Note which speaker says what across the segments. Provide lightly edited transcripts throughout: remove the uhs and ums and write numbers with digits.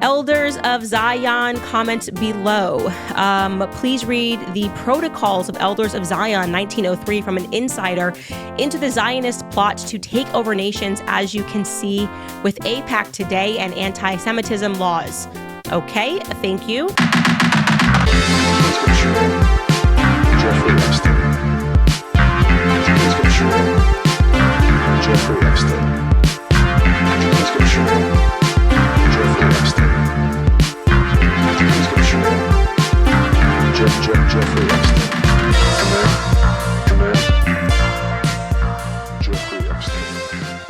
Speaker 1: Elders of Zion, comment below. Please read the Protocols of Elders of Zion, 1903, from an insider into the Zionist plot to take over nations, as you can see with AIPAC today and anti-Semitism laws. Okay, thank you.
Speaker 2: Jeffrey Epstein. Jeffrey Epstein. Jeffrey Epstein. Jeffrey Epstein. Jeffrey Epstein.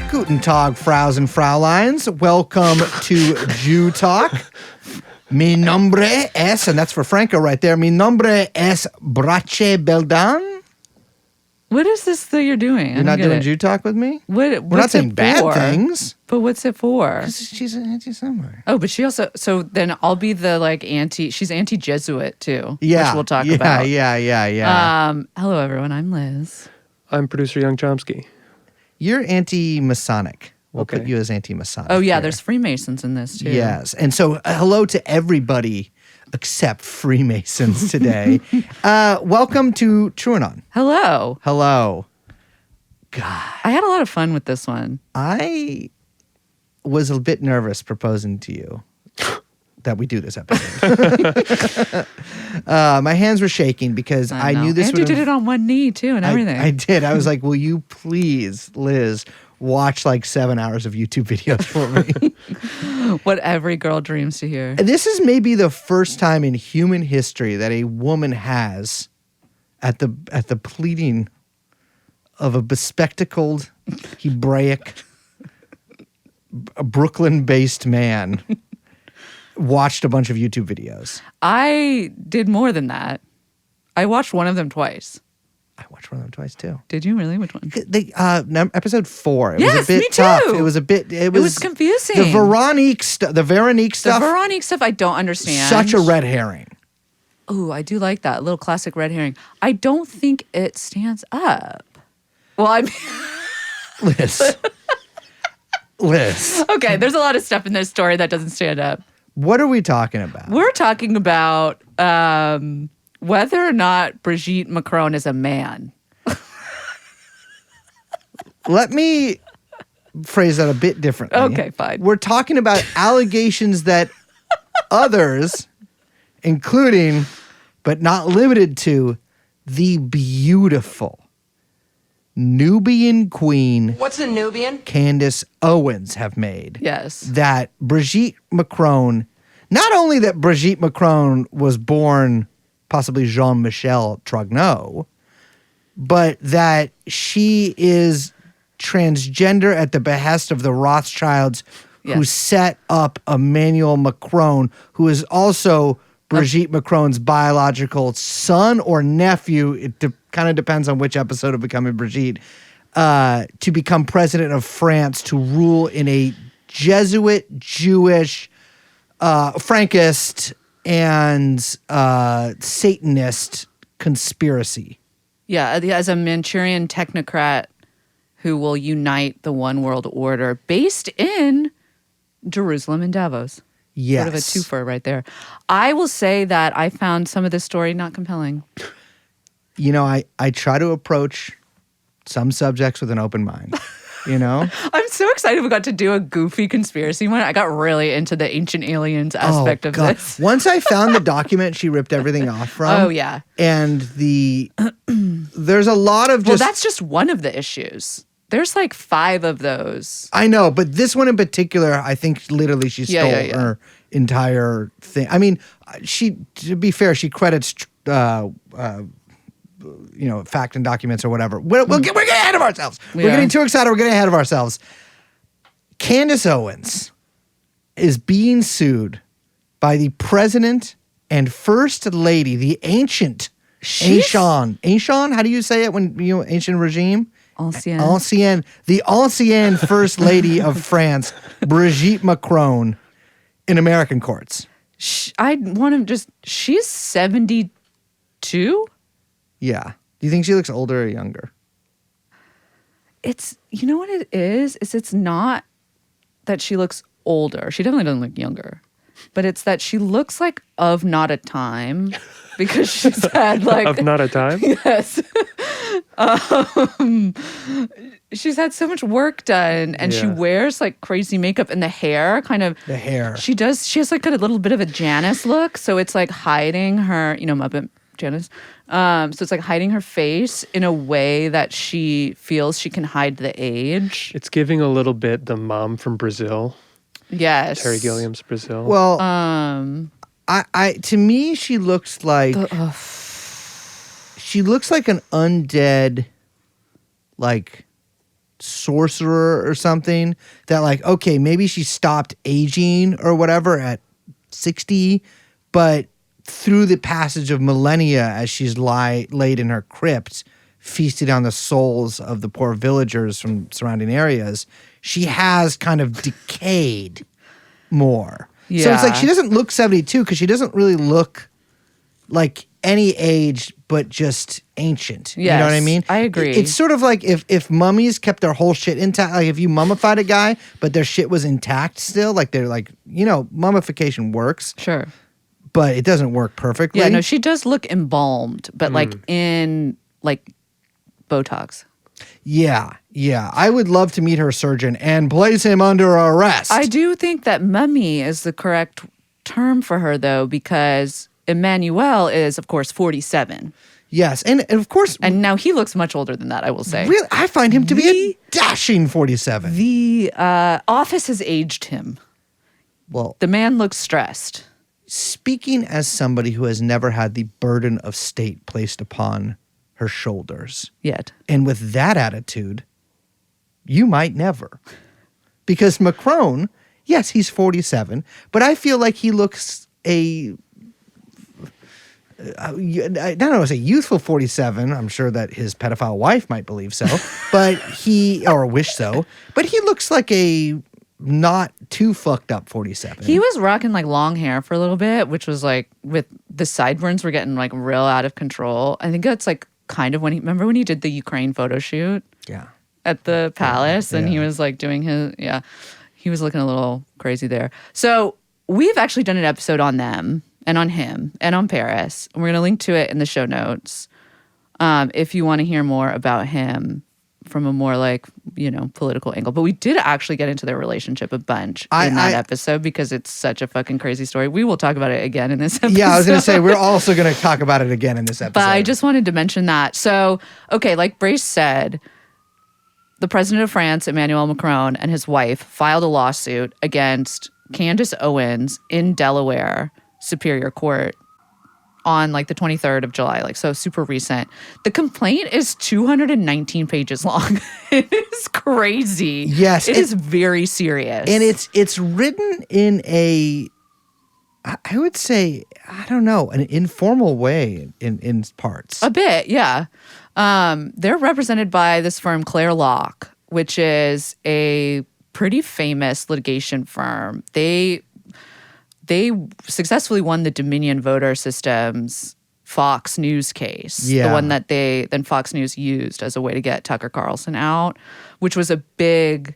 Speaker 3: Guten Tag, Fraus and Frauleins. Welcome to Jew Talk. Mi nombre es, and that's for Franco right there, mi nombre es Brache Beldan.
Speaker 4: What is this that you're doing?
Speaker 3: You're not doing Jew Talk with me?
Speaker 4: We're
Speaker 3: not saying bad things.
Speaker 4: But what's it for?
Speaker 3: She's an anti-Semite.
Speaker 4: Oh, but she also, so then I'll be the she's anti-Jesuit too.
Speaker 3: Yeah.
Speaker 4: Which we'll talk about.
Speaker 3: Yeah.
Speaker 4: Hello everyone, I'm Liz.
Speaker 5: I'm producer Young Chomsky.
Speaker 3: You're anti-Masonic. We'll
Speaker 5: Okay.
Speaker 3: put you as anti-Masonic.
Speaker 4: Oh yeah,
Speaker 3: here.
Speaker 4: there's Freemasons in this too.
Speaker 3: Yes. And so hello to everybody except Freemasons today. Welcome to TrueAnon.
Speaker 4: Hello.
Speaker 3: Hello. God.
Speaker 4: I had a lot of fun with this one.
Speaker 3: I was a bit nervous proposing to you that we do this episode. My hands were shaking because I knew this
Speaker 4: Andrew
Speaker 3: would
Speaker 4: did it on one knee too and everything.
Speaker 3: I did. I was like, will you please, Liz, watch like 7 hours of YouTube videos for me?
Speaker 4: What every girl dreams to hear.
Speaker 3: This is maybe the first time in human history that a woman has, at the pleading of a bespectacled Hebraic, Brooklyn-based man, watched a bunch of YouTube videos.
Speaker 4: I did more than that. I watched one of them twice.
Speaker 3: I watched one of them twice too.
Speaker 4: Did you really? Which one?
Speaker 3: Episode 4. It
Speaker 4: Yes,
Speaker 3: was a bit
Speaker 4: me
Speaker 3: tough.
Speaker 4: too.
Speaker 3: It was a bit. It
Speaker 4: was confusing.
Speaker 3: The Veronique stuff.
Speaker 4: The Veronique stuff I don't understand.
Speaker 3: Such a red herring.
Speaker 4: Oh, I do like that. A little classic red herring. I don't think it stands up. Well, I mean...
Speaker 3: Liz.
Speaker 4: Okay, there's a lot of stuff in this story that doesn't stand up.
Speaker 3: What are we talking about?
Speaker 4: We're talking about whether or not Brigitte Macron is a man.
Speaker 3: Let me phrase that a bit differently.
Speaker 4: Okay, fine.
Speaker 3: We're talking about allegations that others, including, but not limited to, the beautiful Nubian queen.
Speaker 6: What's a Nubian?
Speaker 3: Candace Owens have made.
Speaker 4: Yes.
Speaker 3: That Brigitte Macron, not only that Brigitte Macron was born possibly Jean-Michel Trogneau, but that she is transgender at the behest of the Rothschilds, who
Speaker 4: Yes.
Speaker 3: set up Emmanuel Macron, who is also Brigitte Macron's biological son or nephew. It kind of depends on which episode of Becoming Brigitte, to become president of France, to rule in a Jesuit, Jewish, Frankist, and Satanist conspiracy.
Speaker 4: Yeah, as a Manchurian technocrat who will unite the one world order based in Jerusalem and Davos.
Speaker 3: Yes.
Speaker 4: Sort of a twofer right there. I will say that I found some of this story not compelling.
Speaker 3: You know, I try to approach some subjects with an open mind, you know?
Speaker 4: I'm so excited we got to do a goofy conspiracy one. I got really into the ancient aliens aspect of
Speaker 3: God.
Speaker 4: this.
Speaker 3: Once I found the document she ripped everything off from.
Speaker 4: Oh, yeah.
Speaker 3: And there's a lot of
Speaker 4: Well,
Speaker 3: just...
Speaker 4: that's just one of the issues. There's like 5 of those.
Speaker 3: I know, but this one in particular, I think literally she stole her entire thing. I mean, to be fair, she credits, fact and documents or whatever. We're getting ahead of ourselves. We're getting too excited. We're getting ahead of ourselves. Candace Owens is being sued by the president and first lady, the ancient Ancien. How do you say it when ancient regime?
Speaker 4: Ancienne.
Speaker 3: The ancien first lady of France, Brigitte Macron, in American courts.
Speaker 4: I want to just, she's 72?
Speaker 3: Yeah. Do you think she looks older or younger?
Speaker 4: It's, you know what it is? It's not that she looks older. She definitely doesn't look younger. but it's that she looks like of not a time because she's had like
Speaker 5: Of not a time?
Speaker 4: yes. She's had so much work done, and she
Speaker 5: Yeah.
Speaker 4: wears like crazy makeup, and the hair kind of
Speaker 3: The hair.
Speaker 4: She has like a little bit of a Janice look, so it's like hiding her, Muppet Janice. So it's like hiding her face in a way that she feels she can hide the age.
Speaker 5: It's giving a little bit the mom from Brazil,
Speaker 4: Yes.
Speaker 5: Terry Gilliam's Brazil.
Speaker 3: Well,
Speaker 4: Um.
Speaker 3: I to me she looks like she looks like an undead, like sorcerer or something. That like, okay, maybe she stopped aging or whatever at 60, but through the passage of millennia, as she's laid in her crypt, feasted on the souls of the poor villagers from surrounding areas, she has kind of decayed more. So it's like
Speaker 4: Yeah.
Speaker 3: she doesn't look 72 because she doesn't really look like any age but just ancient. You know what I
Speaker 4: Yes,
Speaker 3: mean?
Speaker 4: I agree.
Speaker 3: It's sort of like if mummies kept their whole shit intact, like if you mummified a guy but their shit was intact still, like they're like, mummification works,
Speaker 4: Sure.
Speaker 3: but it doesn't work perfectly.
Speaker 4: Yeah, no, she does look embalmed, but like in like Botox.
Speaker 3: Yeah. I would love to meet her surgeon and place him under arrest.
Speaker 4: I do think that mummy is the correct term for her, though, because Emmanuel is, of course, 47.
Speaker 3: Yes, and of course,
Speaker 4: And now he looks much older than that, I will say.
Speaker 3: really, I find him to be a dashing 47.
Speaker 4: The office has aged him.
Speaker 3: Well,
Speaker 4: The man looks stressed.
Speaker 3: speaking as somebody who has never had the burden of state placed upon her shoulders,
Speaker 4: Yet.
Speaker 3: and with that attitude, you might never. Because Macron, yes, he's 47, but I feel like he looks I don't know, say youthful 47. I'm sure that his pedophile wife might believe so, but or wish so, but he looks like a not too fucked up 47.
Speaker 4: He was rocking like long hair for a little bit, which was like with the sideburns were getting like real out of control. I think that's like kind of remember when he did the Ukraine photo shoot
Speaker 3: Yeah.
Speaker 4: at the palace and he
Speaker 3: Yeah.
Speaker 4: was like doing he was looking a little crazy there. So we've actually done an episode on them and on him and on Paris. And we're going to link to it in the show notes if you want to hear more about him from a more like, political angle. But we did actually get into their relationship a bunch in that episode because it's such a fucking crazy story. We will talk about it again in this episode.
Speaker 3: Yeah, I was going to say, we're also going to talk about it again in this episode.
Speaker 4: But I just wanted to mention that. So, okay, like Brace said, the president of France, Emmanuel Macron, and his wife filed a lawsuit against Candace Owens in Delaware Superior Court on like the 23rd of July, like so super recent. The complaint is 219 pages long. It is crazy.
Speaker 3: Yes,
Speaker 4: It is very serious.
Speaker 3: And it's written in I would say, I don't know, an informal way in parts.
Speaker 4: A bit, yeah. They're represented by this firm, Claire Locke, which is a pretty famous litigation firm. They successfully won the Dominion Voter Systems Fox News case,
Speaker 3: Yeah.
Speaker 4: the one that then Fox News used as a way to get Tucker Carlson out, which was a big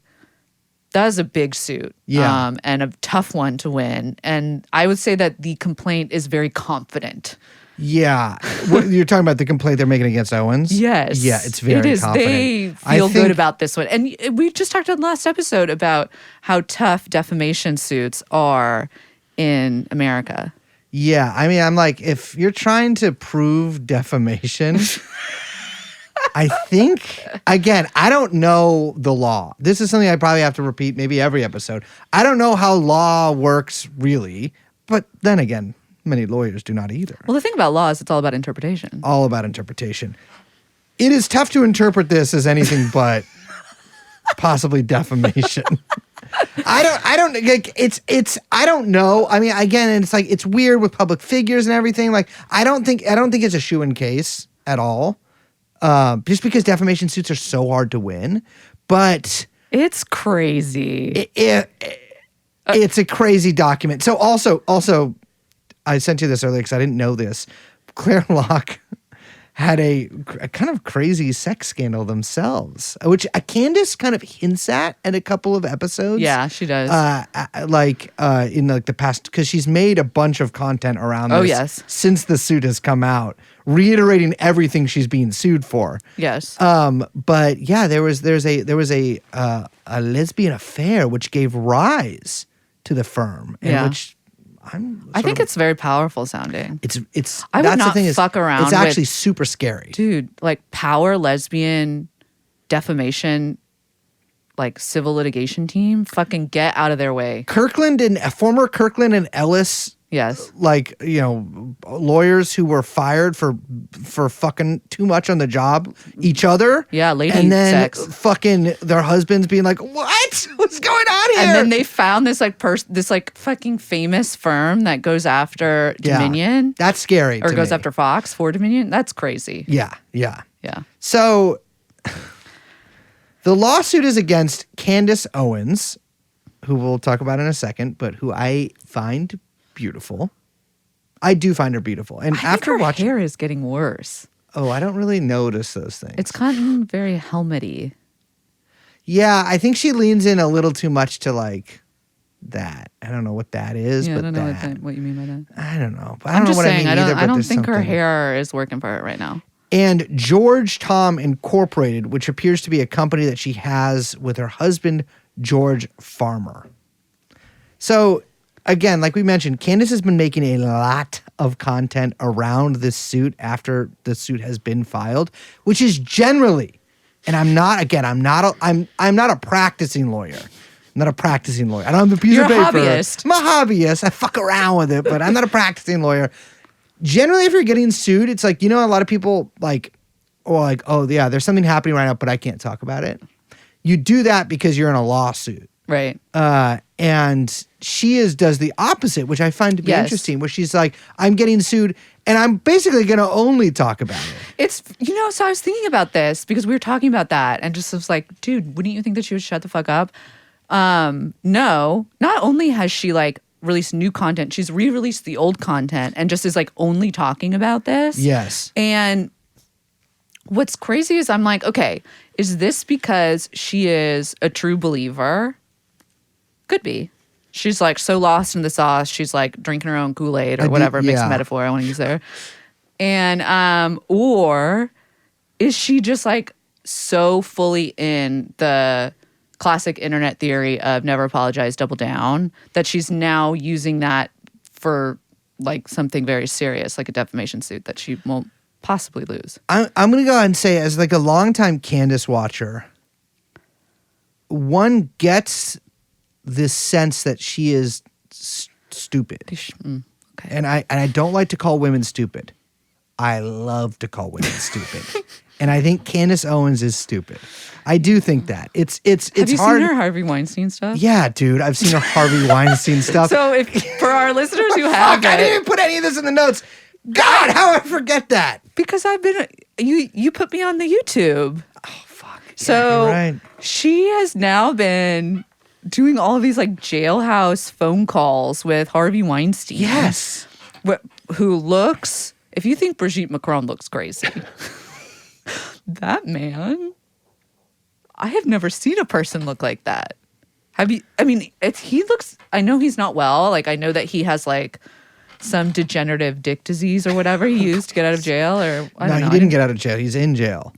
Speaker 4: suit,
Speaker 3: Yeah.
Speaker 4: and a tough one to win. And I would say that the complaint is very confident.
Speaker 3: Yeah. You're talking about the complaint they're making against Owens?
Speaker 4: Yes.
Speaker 3: Yeah, it's very
Speaker 4: It is.
Speaker 3: confident.
Speaker 4: They
Speaker 3: I
Speaker 4: feel
Speaker 3: think-
Speaker 4: good about this one. And we just talked in the last episode about how tough defamation suits are in America.
Speaker 3: Yeah. I mean, I'm like, if you're trying to prove defamation, I think, again, I don't know the law. This is something I probably have to repeat maybe every episode. I don't know how law works really, but then again, many lawyers do not either.
Speaker 4: Well, the thing about law is it's all about interpretation.
Speaker 3: All about interpretation. It is tough to interpret this as anything but possibly defamation. I don't like I don't know. I mean, again, it's like it's weird with public figures and everything. Like I don't think it's a shoo-in case at all. Just because defamation suits are so hard to win, but
Speaker 4: It's crazy.
Speaker 3: it's a crazy document. So also, I sent you this earlier because I didn't know this. Claire Locke had a kind of crazy sex scandal themselves, which Candace kind of hints at in a couple of episodes.
Speaker 4: Yeah, she does.
Speaker 3: In like the past, because she's made a bunch of content around this
Speaker 4: yes.
Speaker 3: since the suit has come out, reiterating everything she's being sued for.
Speaker 4: Yes.
Speaker 3: But yeah, there was a lesbian affair which gave rise to the firm, in which
Speaker 4: I think it's very powerful sounding.
Speaker 3: it's.
Speaker 4: I would
Speaker 3: that's
Speaker 4: not
Speaker 3: the thing
Speaker 4: fuck around
Speaker 3: It's actually
Speaker 4: with-
Speaker 3: super scary.
Speaker 4: Dude, like power lesbian defamation, like civil litigation team, fucking get out of their way.
Speaker 3: Former Kirkland and Ellis,
Speaker 4: Yes.
Speaker 3: lawyers who were fired for fucking too much on the job, each other.
Speaker 4: Yeah, lady
Speaker 3: and then
Speaker 4: sex.
Speaker 3: fucking their husbands being like, "What? What's going on here?"
Speaker 4: And then they found this fucking famous firm that goes after Dominion
Speaker 3: That's scary.
Speaker 4: or
Speaker 3: to
Speaker 4: goes
Speaker 3: me.
Speaker 4: after Fox for Dominion. That's crazy.
Speaker 3: Yeah.
Speaker 4: Yeah.
Speaker 3: So the lawsuit is against Candace Owens, who we'll talk about in a second, but who I find beautiful. I do find her beautiful. And
Speaker 4: I
Speaker 3: after
Speaker 4: think her
Speaker 3: watching,
Speaker 4: hair is getting worse.
Speaker 3: oh, I don't really notice those things.
Speaker 4: It's gotten very helmety.
Speaker 3: Yeah, I think she leans in a little too much to like that. I don't know what that is,
Speaker 4: Yeah,
Speaker 3: but
Speaker 4: I don't know
Speaker 3: that.
Speaker 4: what you mean by that.
Speaker 3: I don't know. I
Speaker 4: I'm
Speaker 3: don't know
Speaker 4: just
Speaker 3: what
Speaker 4: saying,
Speaker 3: I mean either.
Speaker 4: I
Speaker 3: but
Speaker 4: don't
Speaker 3: there's
Speaker 4: think her
Speaker 3: something.
Speaker 4: hair is working for her right now.
Speaker 3: And George Tom Incorporated, which appears to be a company that she has with her husband, George Farmer. So, again, like we mentioned, Candace has been making a lot of content around this suit after the suit has been filed, which is generally, and I'm not a practicing lawyer. I'm not a practicing lawyer. I don't have a piece
Speaker 4: You're
Speaker 3: of
Speaker 4: a
Speaker 3: paper.
Speaker 4: hobbyist.
Speaker 3: I'm a hobbyist. I fuck around with it, but I'm not a practicing lawyer. Generally, if you're getting sued, it's like, a lot of people oh yeah, there's something happening right now, but I can't talk about it. You do that because you're in a lawsuit.
Speaker 4: Right.
Speaker 3: And she does the opposite, which I find to be
Speaker 4: Yes.
Speaker 3: interesting, where she's like, I'm getting sued and I'm basically going to only talk about it.
Speaker 4: It's, so I was thinking about this because we were talking about that and just was like, dude, wouldn't you think that she would shut the fuck up? No, not only has she released new content, she's re-released the old content and just is only talking about this.
Speaker 3: Yes.
Speaker 4: And what's crazy is I'm like, okay, is this because she is a true believer? Could be. She's so lost in the sauce. She's drinking her own Kool-Aid or whatever mixed
Speaker 3: yeah.
Speaker 4: metaphor I want to use there. And or is she just so fully in the classic internet theory of never apologize, double down, that she's now using that for something very serious, like a defamation suit that she won't possibly lose.
Speaker 3: I'm going to go ahead and say, as a longtime Candace watcher, one gets this sense that she is stupid.
Speaker 4: Okay.
Speaker 3: And I don't like to call women stupid. I love to call women stupid. And I think Candace Owens is stupid. I do think that. It's
Speaker 4: Have you
Speaker 3: hard.
Speaker 4: seen her Harvey Weinstein stuff?
Speaker 3: Yeah, dude. I've seen her Harvey Weinstein stuff.
Speaker 4: So if for our listeners who
Speaker 3: Fuck,
Speaker 4: haven't,
Speaker 3: I didn't even put any of this in the notes. God, how I forget that.
Speaker 4: because I've been you put me on the YouTube.
Speaker 3: Oh, fuck.
Speaker 4: So
Speaker 3: you're right.
Speaker 4: she has now been doing all of these jailhouse phone calls with Harvey Weinstein.
Speaker 3: Yes.
Speaker 4: Who looks, if you think Brigitte Macron looks crazy, that man, I have never seen a person look like that. Have you? I mean, he looks, I know he's not well. I know that he has some degenerative dick disease or whatever he used to get out of jail, or I don't know.
Speaker 3: He didn't get out of jail. He's in jail.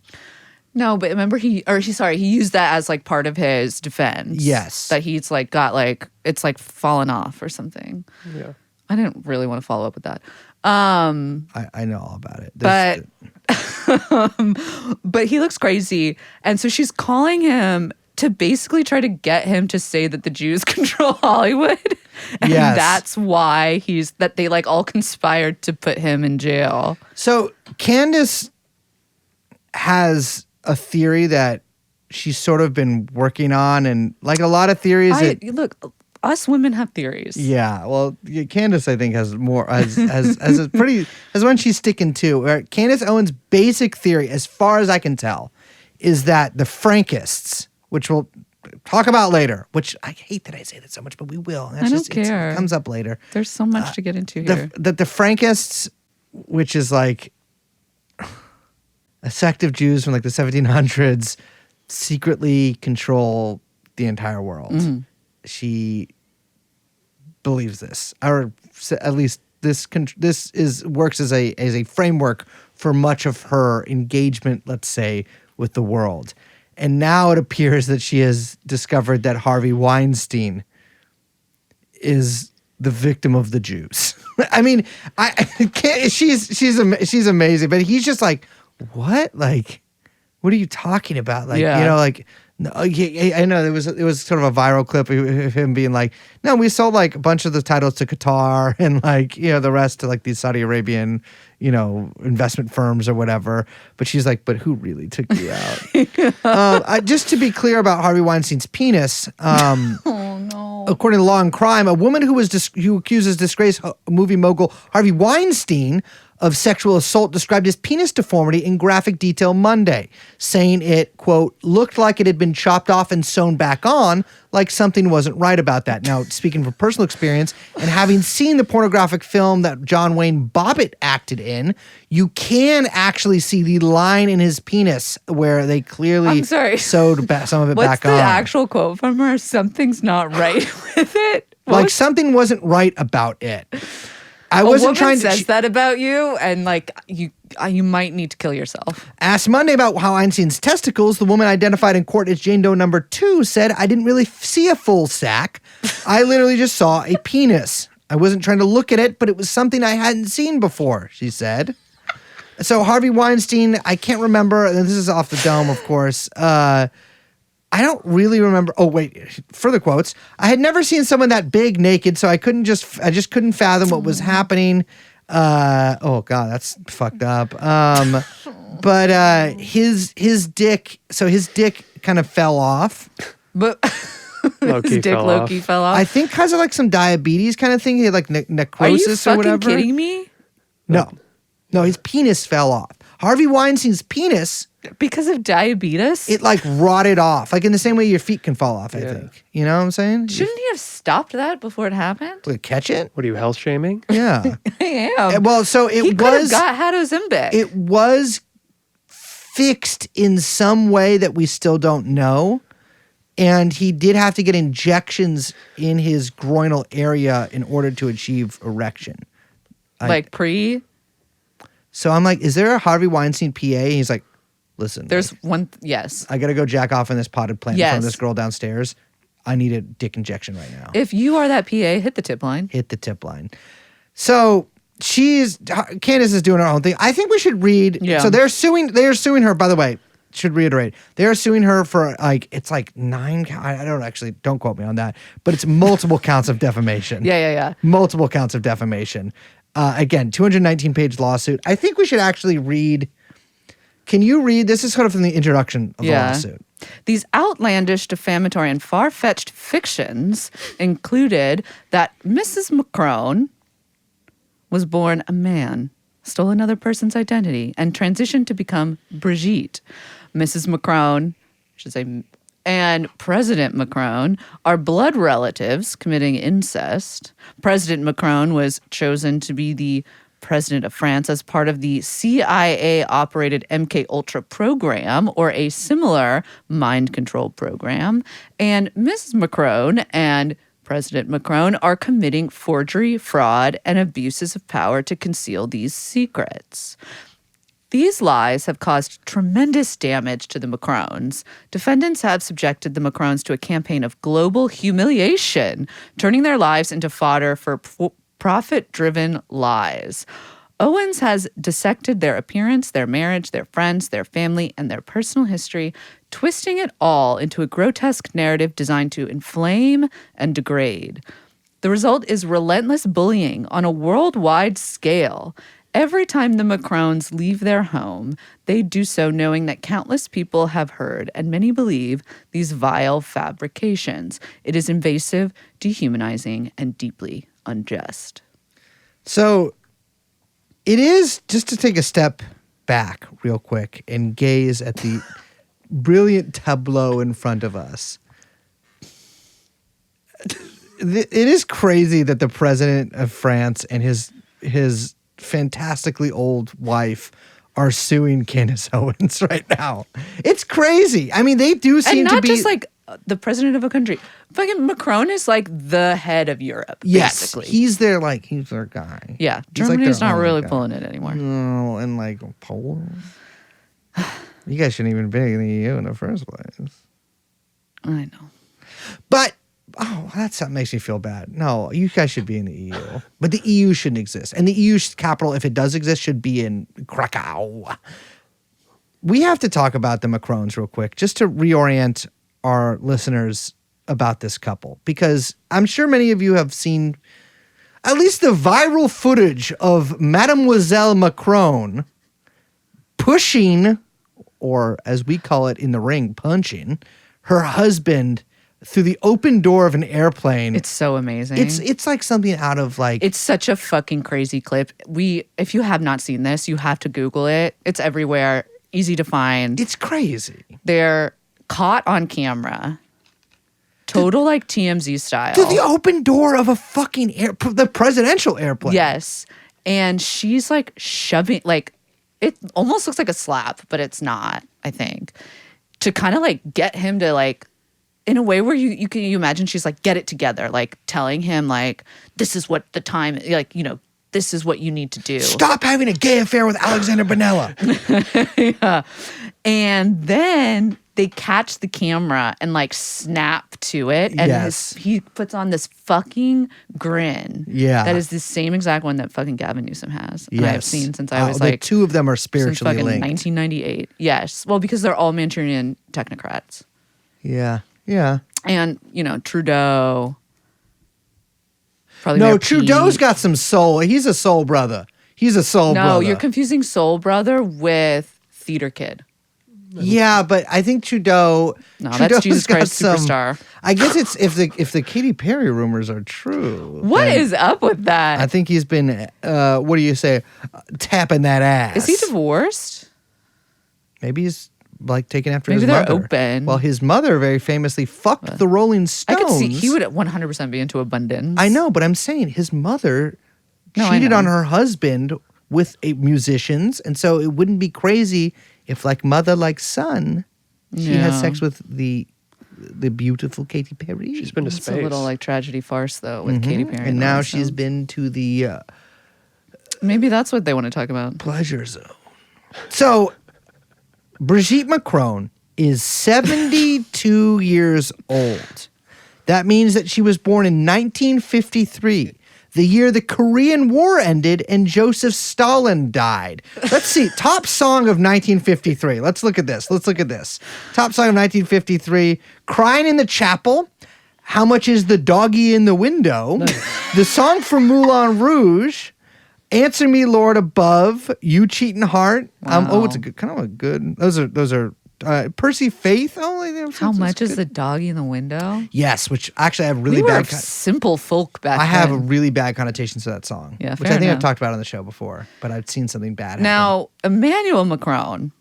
Speaker 4: No, but remember he used that as part of his defense.
Speaker 3: Yes.
Speaker 4: That he's got it's fallen off or something.
Speaker 5: Yeah.
Speaker 4: I didn't really want to follow up with that.
Speaker 3: I know all about it.
Speaker 4: But he looks crazy. And so she's calling him to basically try to get him to say that the Jews control Hollywood. And
Speaker 3: Yes.
Speaker 4: that's why they all conspired to put him in jail.
Speaker 3: So Candace has a theory that she's sort of been working on, and a lot of theories.
Speaker 4: Look, us women have theories.
Speaker 3: Yeah, well, Candace, I think, has more has one she's sticking to. Candace Owens' basic theory, as far as I can tell, is that the Frankists, which we'll talk about later, which I hate that I say that so much, but we will.
Speaker 4: I don't care.
Speaker 3: It comes up later.
Speaker 4: There's so much to get into here.
Speaker 3: The Frankists, which is a sect of Jews from like the 1700s secretly control the entire world.
Speaker 4: Mm-hmm.
Speaker 3: She believes this, or at least this works as a framework for much of her engagement, let's say, with the world. And now it appears that she has discovered that Harvey Weinstein is the victim of the Jews. I mean, I can't. She's amazing, but he's just like, what? Like, what are you talking about? Like,
Speaker 4: Yeah.
Speaker 3: you know, like. No, I know it was sort of a viral clip of him being like, no, we sold like a bunch of the titles to Qatar and like, you know, the rest to like these Saudi Arabian, you know, investment firms or whatever. But she's like, but who really took you out? Just to be clear about Harvey Weinstein's penis.
Speaker 4: Oh no.
Speaker 3: According to Law and Crime, a woman who accuses disgraced movie mogul Harvey Weinstein of sexual assault described his penis deformity in graphic detail Monday, saying it, quote, looked like it had been chopped off and sewn back on, like something wasn't right about that. Now, speaking from personal experience and having seen the pornographic film that John Wayne Bobbitt acted in, you can actually see the line in his penis where they clearly
Speaker 4: I'm sorry.
Speaker 3: sewed some of it
Speaker 4: What's
Speaker 3: back
Speaker 4: the
Speaker 3: on.
Speaker 4: actual quote from her? Something's not right with it. What
Speaker 3: Like
Speaker 4: was-
Speaker 3: something wasn't right about it. I
Speaker 4: a
Speaker 3: wasn't
Speaker 4: woman
Speaker 3: trying to.
Speaker 4: says that about you, and like you might need to kill yourself.
Speaker 3: Asked Monday about how Weinstein's testicles, the woman identified in court as Jane Doe number 2 said, I didn't really see a full sack. I literally just saw a penis. I wasn't trying to look at it, but it was something I hadn't seen before, she said. So Harvey Weinstein, I can't remember, and this is off the dome, of course. I don't really remember. Oh, wait, further quotes. I had never seen someone that big naked, so I just couldn't fathom what was happening. Oh God, that's fucked up. But his dick kind of fell off.
Speaker 4: But
Speaker 5: Loki
Speaker 4: his dick
Speaker 5: fell
Speaker 4: Loki
Speaker 5: off.
Speaker 4: fell off.
Speaker 3: I think because of like some diabetes kind of thing. He had like
Speaker 4: Are you
Speaker 3: necrosis or
Speaker 4: fucking
Speaker 3: whatever.
Speaker 4: kidding me?
Speaker 3: No, his penis fell off. Harvey Weinstein's penis,
Speaker 4: Because of diabetes?
Speaker 3: it like rotted off, like in the same way your feet can fall off. I think. You know what I'm saying?
Speaker 4: Shouldn't he have stopped that before it happened?
Speaker 3: Like, catch it.
Speaker 5: What are you, health shaming?
Speaker 3: Yeah.
Speaker 4: I am.
Speaker 3: Well, so
Speaker 4: he could have had Ozempic.
Speaker 3: it was fixed in some way that we still don't know. And he did have to get injections in his groinal area in order to achieve erection.
Speaker 4: like pre.
Speaker 3: So I'm like, is there a Harvey Weinstein PA? And he's like, listen,
Speaker 4: There's one. Yes.
Speaker 3: I got to go jack off in this potted plant in front of
Speaker 4: Yes.
Speaker 3: this girl downstairs. I need a dick injection right now.
Speaker 4: If you are that PA, hit the tip line.
Speaker 3: Hit the tip line. So Candace is doing her own thing. I think we should read.
Speaker 4: Yeah.
Speaker 3: So they're suing her, by the way. Should reiterate. They're suing her for it's like 9. I don't quote me on that, but it's multiple counts of defamation.
Speaker 4: Yeah.
Speaker 3: Multiple counts of defamation. Again, 219-page lawsuit. I think we should actually read. Can you read? This is sort of from the introduction of the lawsuit.
Speaker 4: These outlandish, defamatory, and far-fetched fictions included that Mrs. Macron was born a man, stole another person's identity, and transitioned to become Brigitte. Mrs. Macron, and President Macron are blood relatives committing incest. President Macron was chosen to be the president of France as part of the CIA-operated MKULTRA program, or a similar mind control program. And Mrs. Macron and President Macron are committing forgery, fraud, and abuses of power to conceal these secrets. These lies have caused tremendous damage to the Macrons. Defendants have subjected the Macrons to a campaign of global humiliation, turning their lives into fodder for profit-driven lies. Owens has dissected their appearance, their marriage, their friends, their family, and their personal history, twisting it all into a grotesque narrative designed to inflame and degrade. The result is relentless bullying on a worldwide scale. Every time the Macrons leave their home, they do so knowing that countless people have heard, and many believe, these vile fabrications. It is invasive, dehumanizing, and deeply unjust.
Speaker 3: So it is, just to take a step back real quick and gaze at the brilliant tableau in front of us. It is crazy that the president of France and his fantastically old wife are suing Candace Owens right now. It's crazy. I mean, they do seem
Speaker 4: and
Speaker 3: to
Speaker 4: not
Speaker 3: be
Speaker 4: just like the president of a country. Fucking Macron is like the head of Europe.
Speaker 3: yes,
Speaker 4: basically.
Speaker 3: he's their guy.
Speaker 4: Yeah,
Speaker 3: He's like
Speaker 4: Germany's
Speaker 3: their
Speaker 4: not
Speaker 3: own
Speaker 4: really
Speaker 3: guy.
Speaker 4: pulling it anymore.
Speaker 3: No, and like Poland. You guys shouldn't even be in the EU in the first place.
Speaker 4: I know.
Speaker 3: But that makes me feel bad. No, you guys should be in the EU, but the EU shouldn't exist, and the EU capital, if it does exist, should be in Krakow. We have to talk about the Macrons real quick, just to reorient our listeners about this couple, because I'm sure many of you have seen at least the viral footage of Mademoiselle Macron pushing, or as we call it in the ring, punching her husband through the open door of an airplane.
Speaker 4: It's so amazing.
Speaker 3: It's like something out of like
Speaker 4: It's such a fucking crazy clip. If you have not seen this, you have to Google it. It's everywhere, easy to find.
Speaker 3: it's crazy.
Speaker 4: They're caught on camera. Total like TMZ style.
Speaker 3: Through the open door of a fucking the presidential airplane.
Speaker 4: Yes. And she's like shoving, like, it almost looks like a slap, but it's not, I think. To kind of like get him to like, in a way where you imagine she's like, get it together, like telling him like, this is what the time, like, you know, this is what you need to do.
Speaker 3: Stop having a gay affair with Alexander Bonella.
Speaker 4: Yeah. And then they catch the camera and like snap to it. And
Speaker 3: Yes.
Speaker 4: he puts on this fucking grin.
Speaker 3: Yeah.
Speaker 4: That is the same exact one that fucking Gavin Newsom has. And I've
Speaker 3: Yes.
Speaker 4: seen since I was
Speaker 3: the
Speaker 4: like,
Speaker 3: two of them are
Speaker 4: since
Speaker 3: spiritually
Speaker 4: fucking
Speaker 3: linked.
Speaker 4: 1998. Yes. Well, because they're all Manchurian technocrats.
Speaker 3: Yeah. Yeah.
Speaker 4: And, you know, Trudeau. Probably
Speaker 3: No,
Speaker 4: Mayor
Speaker 3: Trudeau's
Speaker 4: Pete.
Speaker 3: got some soul. He's a soul brother. He's a soul
Speaker 4: No,
Speaker 3: brother.
Speaker 4: you're confusing Soul Brother with Theater Kid.
Speaker 3: Yeah, but I think Trudeau.
Speaker 4: No,
Speaker 3: Trudeau's
Speaker 4: that's Jesus
Speaker 3: got
Speaker 4: Christ
Speaker 3: some-
Speaker 4: Superstar.
Speaker 3: I guess it's if the Katy Perry rumors are true.
Speaker 4: What
Speaker 3: then
Speaker 4: is up with that?
Speaker 3: I think he's been. What do you say? Tapping that ass.
Speaker 4: Is he divorced?
Speaker 3: Maybe he's like taking after
Speaker 4: Maybe
Speaker 3: his
Speaker 4: they're
Speaker 3: mother.
Speaker 4: open.
Speaker 3: Well, his mother very famously fucked the Rolling
Speaker 4: I
Speaker 3: Stones.
Speaker 4: could see he would 100% be into abundance.
Speaker 3: I know, but I'm saying his mother
Speaker 4: No, I
Speaker 3: cheated
Speaker 4: know.
Speaker 3: on her husband with musicians, and so it wouldn't be crazy if, like mother, like son, she has
Speaker 4: Yeah.
Speaker 3: sex with the beautiful Katy Perry.
Speaker 5: She's been to
Speaker 4: It's
Speaker 5: space.
Speaker 4: a little like tragedy farce though with Katy Perry.
Speaker 3: and now
Speaker 4: Rolling
Speaker 3: she's
Speaker 4: Stones.
Speaker 3: been to the
Speaker 4: Maybe that's what they want to talk about.
Speaker 3: pleasure zone. So, Brigitte Macron is 72 years old. That means that she was born in 1953, the year the Korean War ended and Joseph Stalin died. Let's see. Top song of 1953. Let's look at this. Top song of 1953, Crying in the Chapel. How Much is the Doggy in the Window? The song from Moulin Rouge. Answer Me, Lord Above, You Cheating Heart.
Speaker 4: Wow.
Speaker 3: It's a good, kind of a good. Those are Percy Faith.
Speaker 4: How much is the doggy in the window?
Speaker 3: Yes, which actually I have really
Speaker 4: We were
Speaker 3: bad.
Speaker 4: simple folk back
Speaker 3: I have
Speaker 4: then.
Speaker 3: really bad connotations to that song.
Speaker 4: Yeah,
Speaker 3: which
Speaker 4: fair
Speaker 3: I think I've
Speaker 4: enough.
Speaker 3: talked about on the show before, but I've seen something bad happen.
Speaker 4: Now, Emmanuel Macron,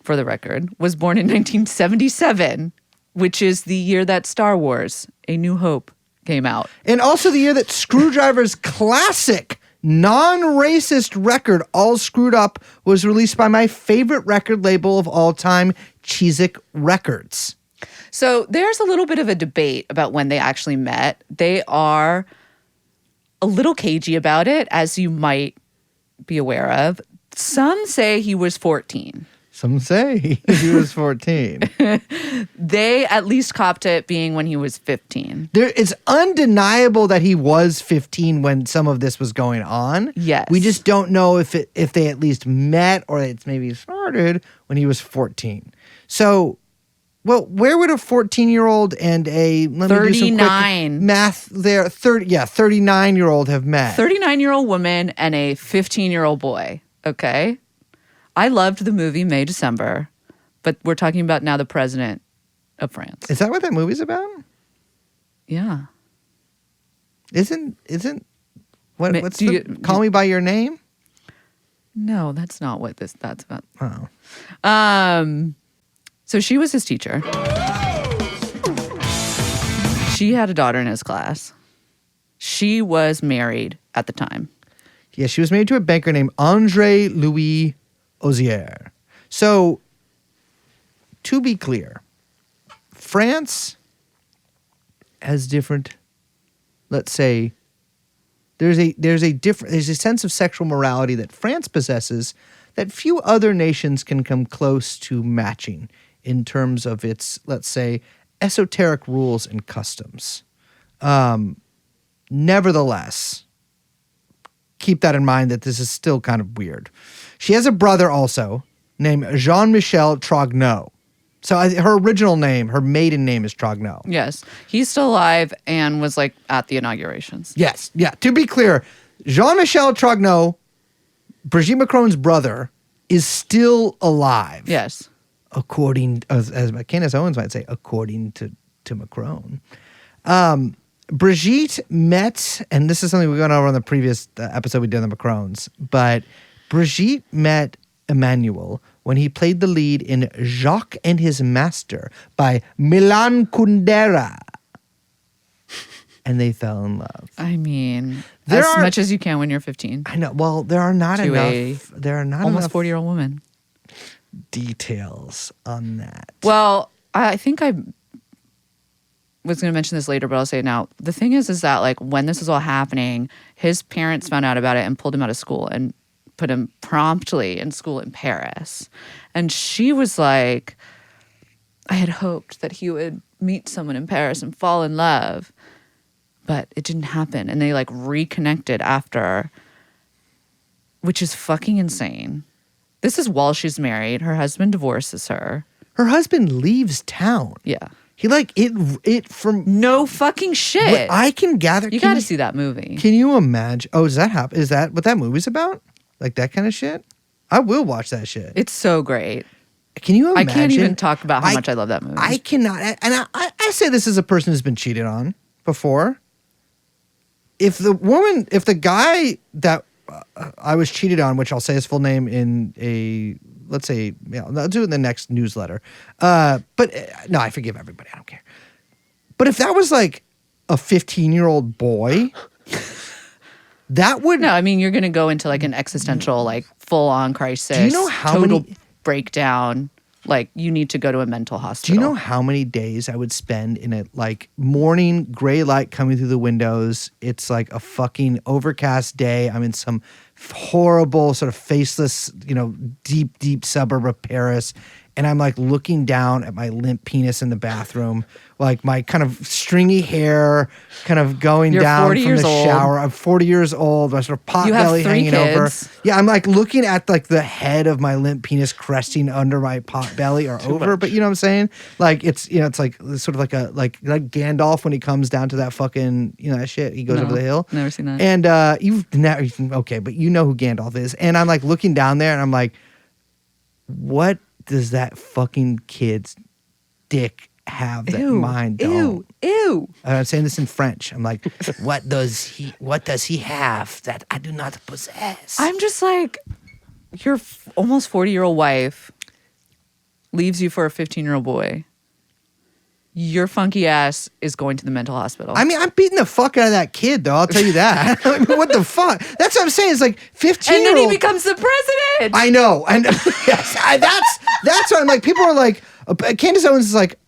Speaker 4: for the record, was born in 1977, which is the year that Star Wars: A New Hope came out.
Speaker 3: And also the year that Screwdriver's classic non-racist record, All Screwed Up, was released by my favorite record label of all time, Cheezic Records.
Speaker 4: So there's a little bit of a debate about when they actually met. They are a little cagey about it, as you might be aware of. Some say he was 14.
Speaker 3: Some say he was 14.
Speaker 4: They at least copped it being when he was 15.
Speaker 3: It's undeniable that he was 15 when some of this was going on.
Speaker 4: Yes.
Speaker 3: We just don't know if they at least met or it's maybe started when he was 14. So, well, where would a 14-year-old and a let me do some quick
Speaker 4: 39.
Speaker 3: math there 39-year-old have met?
Speaker 4: 39-year-old woman and a 15-year-old boy. Okay. I loved the movie May December, but we're talking about now the president of France.
Speaker 3: Is that what that movie's about?
Speaker 4: Yeah.
Speaker 3: Isn't
Speaker 4: Ma-
Speaker 3: what's
Speaker 4: do
Speaker 3: the
Speaker 4: you-
Speaker 3: Call Me by Your Name?
Speaker 4: No, that's not what that's about.
Speaker 3: Oh.
Speaker 4: So she was his teacher. She had a daughter in his class. She was married at the time.
Speaker 3: Yeah, she was married to a banker named Andre Louis Ozier. So, to be clear, France has different, let's say, there's a sense of sexual morality that France possesses that few other nations can come close to matching in terms of its, let's say, esoteric rules and customs. Nevertheless, keep that in mind that this is still kind of weird. She has a brother also named Jean-Michel Trogneau. So her original name, her maiden name is Trogneau.
Speaker 4: Yes. He's still alive and was like at the inaugurations.
Speaker 3: Yes. Yeah. To be clear, Jean-Michel Trogneau, Brigitte Macron's brother, is still alive.
Speaker 4: Yes.
Speaker 3: According, as Candace Owens might say, according to Macron. Brigitte met, and this is something we went over on the previous episode we did on the Macrons, but Brigitte met Emmanuel when he played the lead in Jacques and His Master by Milan Kundera. And they fell in love.
Speaker 4: I mean,
Speaker 3: There
Speaker 4: as
Speaker 3: are-
Speaker 4: much as you can when you're 15.
Speaker 3: I know. Well, there are not
Speaker 4: To
Speaker 3: enough. There are not
Speaker 4: Almost
Speaker 3: enough
Speaker 4: 40-year-old woman.
Speaker 3: details on that.
Speaker 4: Well, I think I was going to mention this later, but I'll say it now. The thing is that like when this is all happening, his parents found out about it and pulled him out of school and put him promptly in school in Paris. And she was like, I had hoped that he would meet someone in Paris and fall in love, but it didn't happen. And they like reconnected after, which is fucking insane. This is while she's married. Her husband divorces her.
Speaker 3: Her husband leaves town.
Speaker 4: Yeah.
Speaker 3: He like it from
Speaker 4: No fucking shit.
Speaker 3: what I can gather.
Speaker 4: You got to see that movie.
Speaker 3: Can you imagine? Oh, does that happen? Is that what that movie's about? Like that kind of shit? I will watch that shit.
Speaker 4: It's so great.
Speaker 3: Can you imagine?
Speaker 4: I can't even talk about how much I love that movie.
Speaker 3: I cannot. And I say this as a person who's been cheated on before. If the guy that I was cheated on, which I'll say his full name in a, let's say, I'll do it in the next newsletter. No, I forgive everybody. I don't care. But if that was like a 15-year-old boy, that would.
Speaker 4: No, I mean, you're going to go into like an existential, like full-on crisis.
Speaker 3: Do you know how
Speaker 4: total
Speaker 3: many
Speaker 4: breakdown? Like you need to go to a mental
Speaker 3: Do
Speaker 4: hospital.
Speaker 3: you know how many days I would spend in a like morning gray light coming through the windows? It's like a fucking overcast day. I'm in some horrible sort of faceless, deep suburb of Paris. And I'm like looking down at my limp penis in the bathroom, like my kind of stringy hair kind of going
Speaker 4: You're
Speaker 3: down
Speaker 4: 40
Speaker 3: from
Speaker 4: years
Speaker 3: the
Speaker 4: old.
Speaker 3: shower. I'm 40 years old. My sort of pot
Speaker 4: You have
Speaker 3: belly
Speaker 4: 3
Speaker 3: hanging over.
Speaker 4: kids.
Speaker 3: Yeah, I'm like looking at like the head of my limp penis cresting under my pot belly or over. But you know what I'm saying? Like it's it's like sort of like a like Gandalf when he comes down to that fucking that shit. He goes
Speaker 4: No,
Speaker 3: over the hill.
Speaker 4: never seen that.
Speaker 3: And you've never okay, but you know who Gandalf is. And I'm like looking down there and I'm like, what does that fucking kid's dick have that mine don't?
Speaker 4: Ew.
Speaker 3: I'm saying this in French. I'm like, what does he have that I do not possess?
Speaker 4: I'm just like, your almost 40-year-old wife leaves you for a 15-year-old boy. Your funky ass is going to the mental hospital.
Speaker 3: I mean, I'm beating the fuck out of that kid, though. I'll tell you that. I mean, what the fuck? That's what I'm saying. It's like 15
Speaker 4: and then
Speaker 3: year old.
Speaker 4: he becomes the president.
Speaker 3: I know, and yes, that's what I'm like. People are like, Candace Owens is like,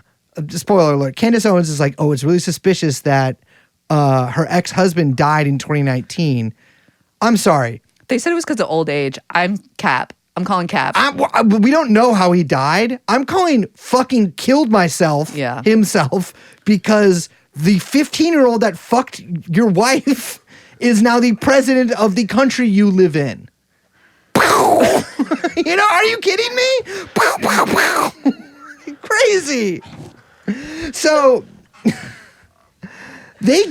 Speaker 3: spoiler alert. Candace Owens is like, oh, it's really suspicious that her ex-husband died in 2019. I'm sorry.
Speaker 4: They said it was because of old age. I'm calling cap.
Speaker 3: We don't know how he died. I'm calling fucking killed himself because the 15-year-old that fucked your wife is now the president of the country you live in. Are you kidding me? Crazy. So they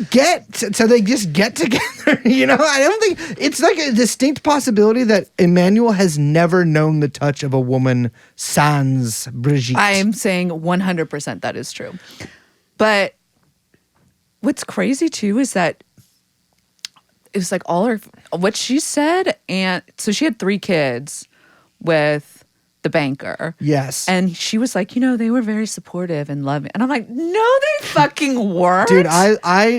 Speaker 3: just get together. I don't think it's like a distinct possibility that Emmanuel has never known the touch of a woman sans Brigitte.
Speaker 4: I am saying 100% that is true. But what's crazy too is that it was like what she said, and so she had 3 kids with the banker.
Speaker 3: Yes.
Speaker 4: And she was like, they were very supportive and loving. And I'm like, no, they fucking weren't.
Speaker 3: Dude,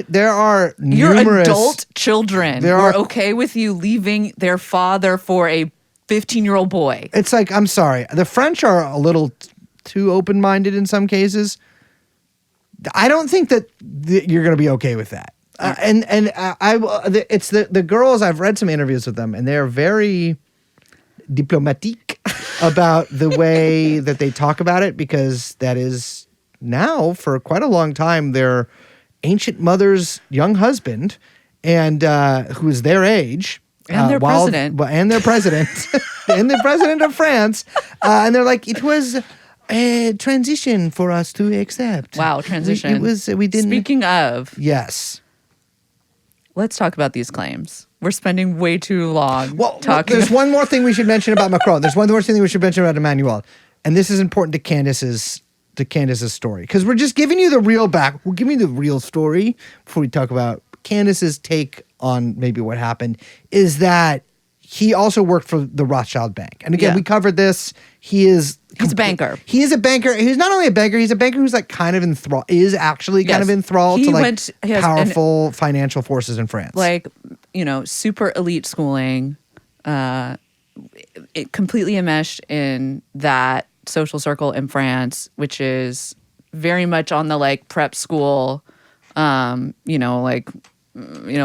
Speaker 3: there are
Speaker 4: Your
Speaker 3: numerous
Speaker 4: adult children were okay with you leaving their father for a 15-year-old boy.
Speaker 3: It's like, I'm sorry, the French are a little too open-minded in some cases. I don't think that you're going to be okay with that. It's the girls. I've read some interviews with them, and they're very diplomatique about the way that they talk about it, because that is now for quite a long time their ancient mother's young husband, and who's their age.
Speaker 4: And their president.
Speaker 3: And their president. And the president of France. And they're like, it was a transition for us to accept.
Speaker 4: Wow, transition.
Speaker 3: We didn't.
Speaker 4: Speaking of,
Speaker 3: Yes.
Speaker 4: let's talk about these claims. We're spending way too long
Speaker 3: Well,
Speaker 4: talking.
Speaker 3: there's one more thing we should mention about Macron. There's one more thing we should mention about Emmanuel. And this is important to Candace's story. Because we're just giving you the real We're giving you the real story before we talk about Candace's take on maybe what happened. Is that he also worked for the Rothschild Bank. And again, we covered this. He's
Speaker 4: a banker.
Speaker 3: He is a banker. He's not only a banker, he's a banker who's like kind of enthralled, kind of enthralled to like powerful financial forces in France.
Speaker 4: Like, super elite schooling, it completely enmeshed in that social circle in France, which is very much on the like prep school,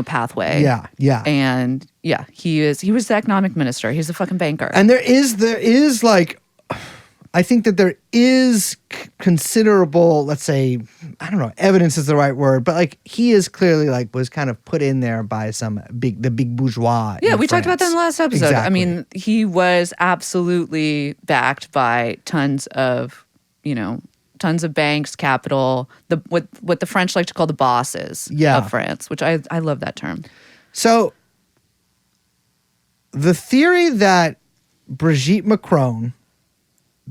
Speaker 4: pathway.
Speaker 3: Yeah.
Speaker 4: And he was the economic minister. He's a fucking banker.
Speaker 3: And there is like, I think that there is considerable, let's say, I don't know, evidence is the right word, but like he is clearly like was kind of put in there by the big bourgeois.
Speaker 4: Yeah, we talked about that in the last episode.
Speaker 3: Exactly.
Speaker 4: I mean, he was absolutely backed by tons of banks, capital, what the French like to call the bosses of France, which I love that term.
Speaker 3: So the theory that Brigitte Macron,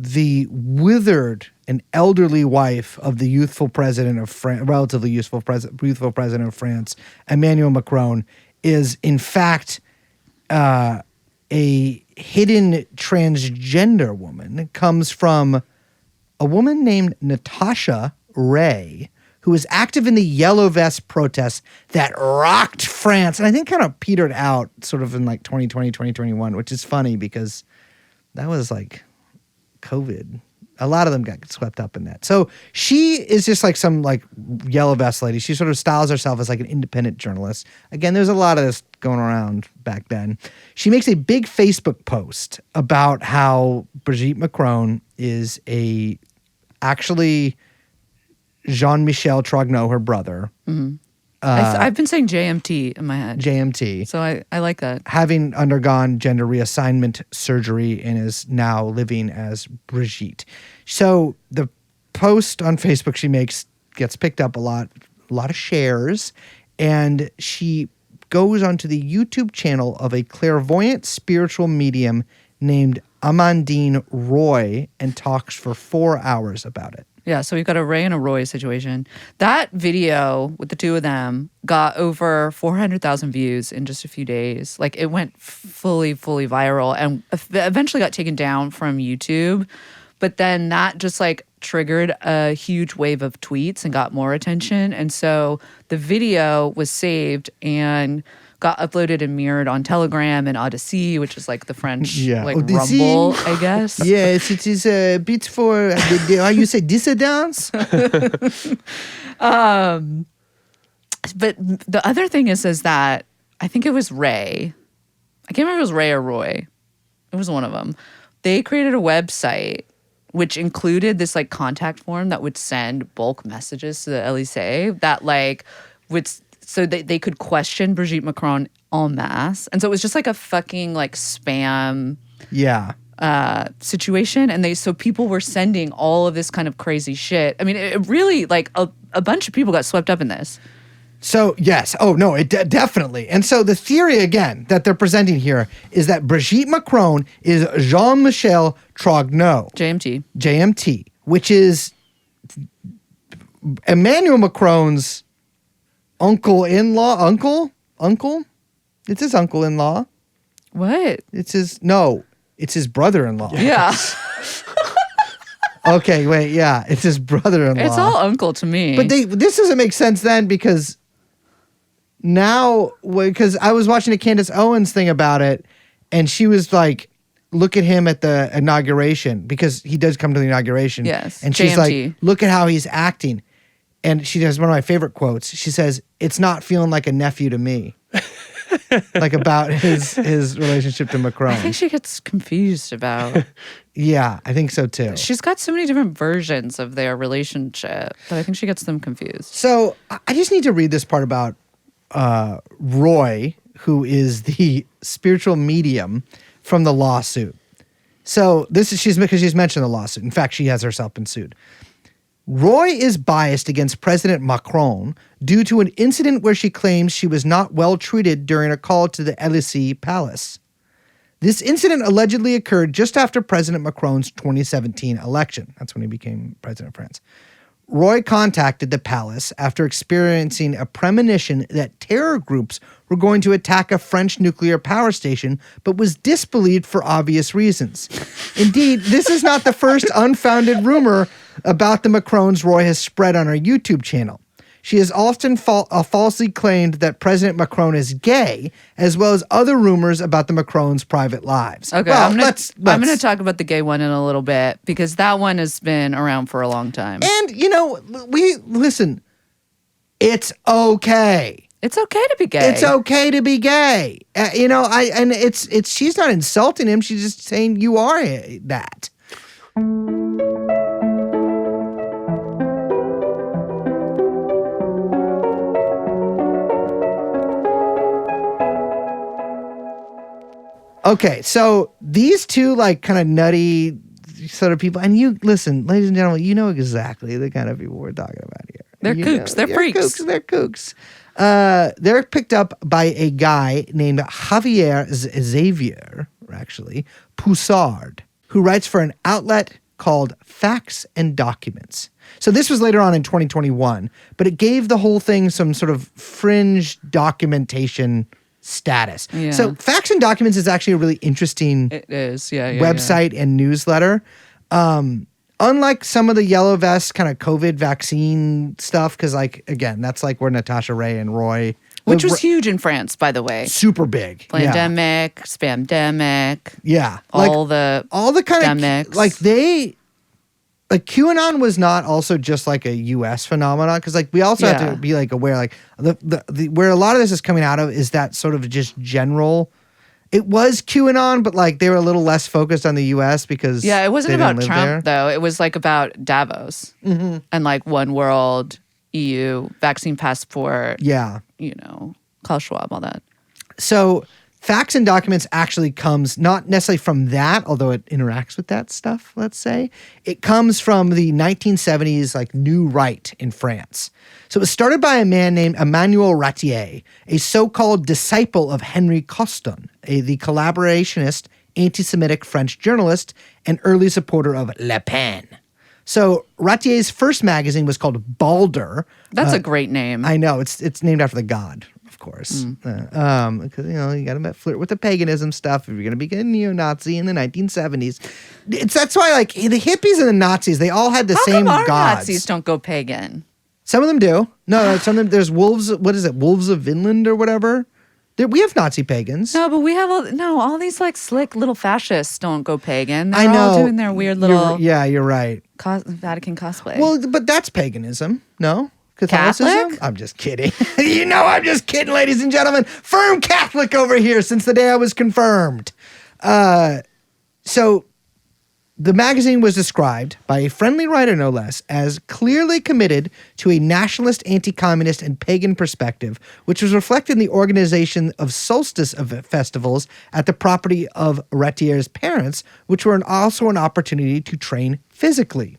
Speaker 3: the withered and elderly wife of the youthful president of France, relatively youthful president of France, Emmanuel Macron, is in fact a hidden transgender woman. It comes from a woman named Natasha Ray, who was active in the Yellow Vest protests that rocked France, and I think kind of petered out sort of in like 2020, 2021, which is funny because that was like COVID. A lot of them got swept up in that. So she is just like some like Yellow Vest lady. She sort of styles herself as like an independent journalist. Again, there's a lot of this going around back then. She makes a big Facebook post about how Brigitte Macron is actually Jean-Michel Trogneau, her brother.
Speaker 4: Mm-hmm. I've been saying JMT in my head.
Speaker 3: JMT.
Speaker 4: So I like that.
Speaker 3: Having undergone gender reassignment surgery and is now living as Brigitte. So the post on Facebook she makes gets picked up a lot of shares, and she goes onto the YouTube channel of a clairvoyant spiritual medium named Amandine Roy and talks for 4 hours about it.
Speaker 4: Yeah, so we've got a Ray and a Roy situation. That video with the two of them got over 400,000 views in just a few days. Like, it went fully viral and eventually got taken down from YouTube. But then that just like triggered a huge wave of tweets and got more attention. And so the video was saved and got uploaded and mirrored on Telegram and Odyssey, which is like the French like
Speaker 3: Odyssey.
Speaker 4: Rumble, I guess.
Speaker 3: Yes, it is a bit for how you say dissidence.
Speaker 4: But the other thing is that I think it was Ray. I can't remember if it was Ray or Roy. It was one of them. They created a website which included this like contact form that would send bulk messages to the Elysee that like would. So they could question Brigitte Macron en masse. And so it was just like a fucking like spam situation. And so people were sending all of this kind of crazy shit. I mean, it really like a bunch of people got swept up in this.
Speaker 3: So yes. Oh no, it definitely. And so the theory again that they're presenting here is that Brigitte Macron is Jean-Michel Trogneau. JMT, which is Emmanuel Macron's uncle-in-law? It's his uncle-in-law.
Speaker 4: What?
Speaker 3: It's his brother-in-law.
Speaker 4: Yeah.
Speaker 3: Okay, wait, yeah. It's his brother-in-law.
Speaker 4: It's all uncle to me.
Speaker 3: But this doesn't make sense then because I was watching a Candace Owens thing about it, and she was like, look at him at the inauguration, because he does come to the inauguration.
Speaker 4: Yes,
Speaker 3: And she's
Speaker 4: JMT.
Speaker 3: like, look at how he's acting. And she has one of my favorite quotes. She says, "It's not feeling like a nephew to me." Like about his relationship to Macron.
Speaker 4: I think she gets confused about.
Speaker 3: Yeah, I think so too.
Speaker 4: She's got so many different versions of their relationship that I think she gets them confused.
Speaker 3: So I just need to read this part about Roy, who is the spiritual medium from the lawsuit. So this is because she's mentioned the lawsuit. In fact, she has herself been sued. Roy is biased against President Macron due to an incident where she claims she was not well treated during a call to the Élysée Palace. This incident allegedly occurred just after President Macron's 2017 election. That's when he became president of France. Roy contacted the palace after experiencing a premonition that terror groups were going to attack a French nuclear power station, but was disbelieved for obvious reasons. Indeed, this is not the first unfounded rumor about the Macrons Roy has spread on her YouTube channel. She has often falsely claimed that President Macron is gay, as well as other rumors about the Macrons' private lives.
Speaker 4: Okay,
Speaker 3: well,
Speaker 4: I'm going to talk about the gay one in a little bit because that one has been around for a long time.
Speaker 3: And, listen, it's okay.
Speaker 4: It's okay to be gay.
Speaker 3: It's okay to be gay. It's she's not insulting him. She's just saying you are that. Okay, so these two kind of nutty sort of people, and you listen, ladies and gentlemen, you know exactly the kind of people we're talking about here.
Speaker 4: They're kooks. They're freaks.
Speaker 3: They're kooks. They're picked up by a guy named Javier Xavier, actually, Poussard, who writes for an outlet called Facts and Documents. So this was later on in 2021, but it gave the whole thing some sort of fringe documentation status.
Speaker 4: Yeah.
Speaker 3: So Facts and Documents is actually a really interesting
Speaker 4: It is, yeah.
Speaker 3: website and newsletter. Unlike some of the yellow vest kind of COVID vaccine stuff, because again, that's where Natasha Ray and Roy,
Speaker 4: Which was huge in France, by the way.
Speaker 3: super big.
Speaker 4: Pandemic, spamdemic.
Speaker 3: Yeah.
Speaker 4: All the
Speaker 3: kind
Speaker 4: demics.
Speaker 3: of QAnon was not also just a US phenomenon, because we also have to be aware the where a lot of this is coming out of is that sort of just general. It was QAnon, but they were a little less focused on the US because
Speaker 4: it wasn't
Speaker 3: they didn't
Speaker 4: about
Speaker 3: live
Speaker 4: Trump
Speaker 3: there.
Speaker 4: though. It was about Davos and One World, EU, vaccine passport.
Speaker 3: Yeah.
Speaker 4: Klaus Schwab, all that.
Speaker 3: So Facts and Documents actually comes not necessarily from that, although it interacts with that stuff, let's say. It comes from the 1970s, New Right in France. So it was started by a man named Emmanuel Ratier, a so-called disciple of Henri Coston, the collaborationist, anti-Semitic French journalist, and early supporter of Le Pen. So Ratier's first magazine was called Balder.
Speaker 4: That's a great name.
Speaker 3: I know. It's named after the god, of course. Because, you got to flirt with the paganism stuff if you're going to be a neo-Nazi in the 1970s. That's why, the hippies and the Nazis, they all had the same
Speaker 4: How come our
Speaker 3: gods.
Speaker 4: Nazis don't go pagan?
Speaker 3: Some of them do. No, some of them, there's wolves, what is it, Wolves of Vinland or whatever? We have Nazi pagans.
Speaker 4: No, but we have all these slick little fascists don't go pagan. They're
Speaker 3: I know.
Speaker 4: all doing their weird little
Speaker 3: You're right.
Speaker 4: Vatican cosplay.
Speaker 3: Well, but that's paganism, no? Catholicism?
Speaker 4: Catholic?
Speaker 3: I'm just kidding. I'm just kidding, ladies and gentlemen. Firm Catholic over here since the day I was confirmed. So the magazine was described by a friendly writer, no less, as clearly committed to a nationalist, anti-communist, and pagan perspective, which was reflected in the organization of solstice festivals at the property of Ratier's parents, which were also an opportunity to train physically.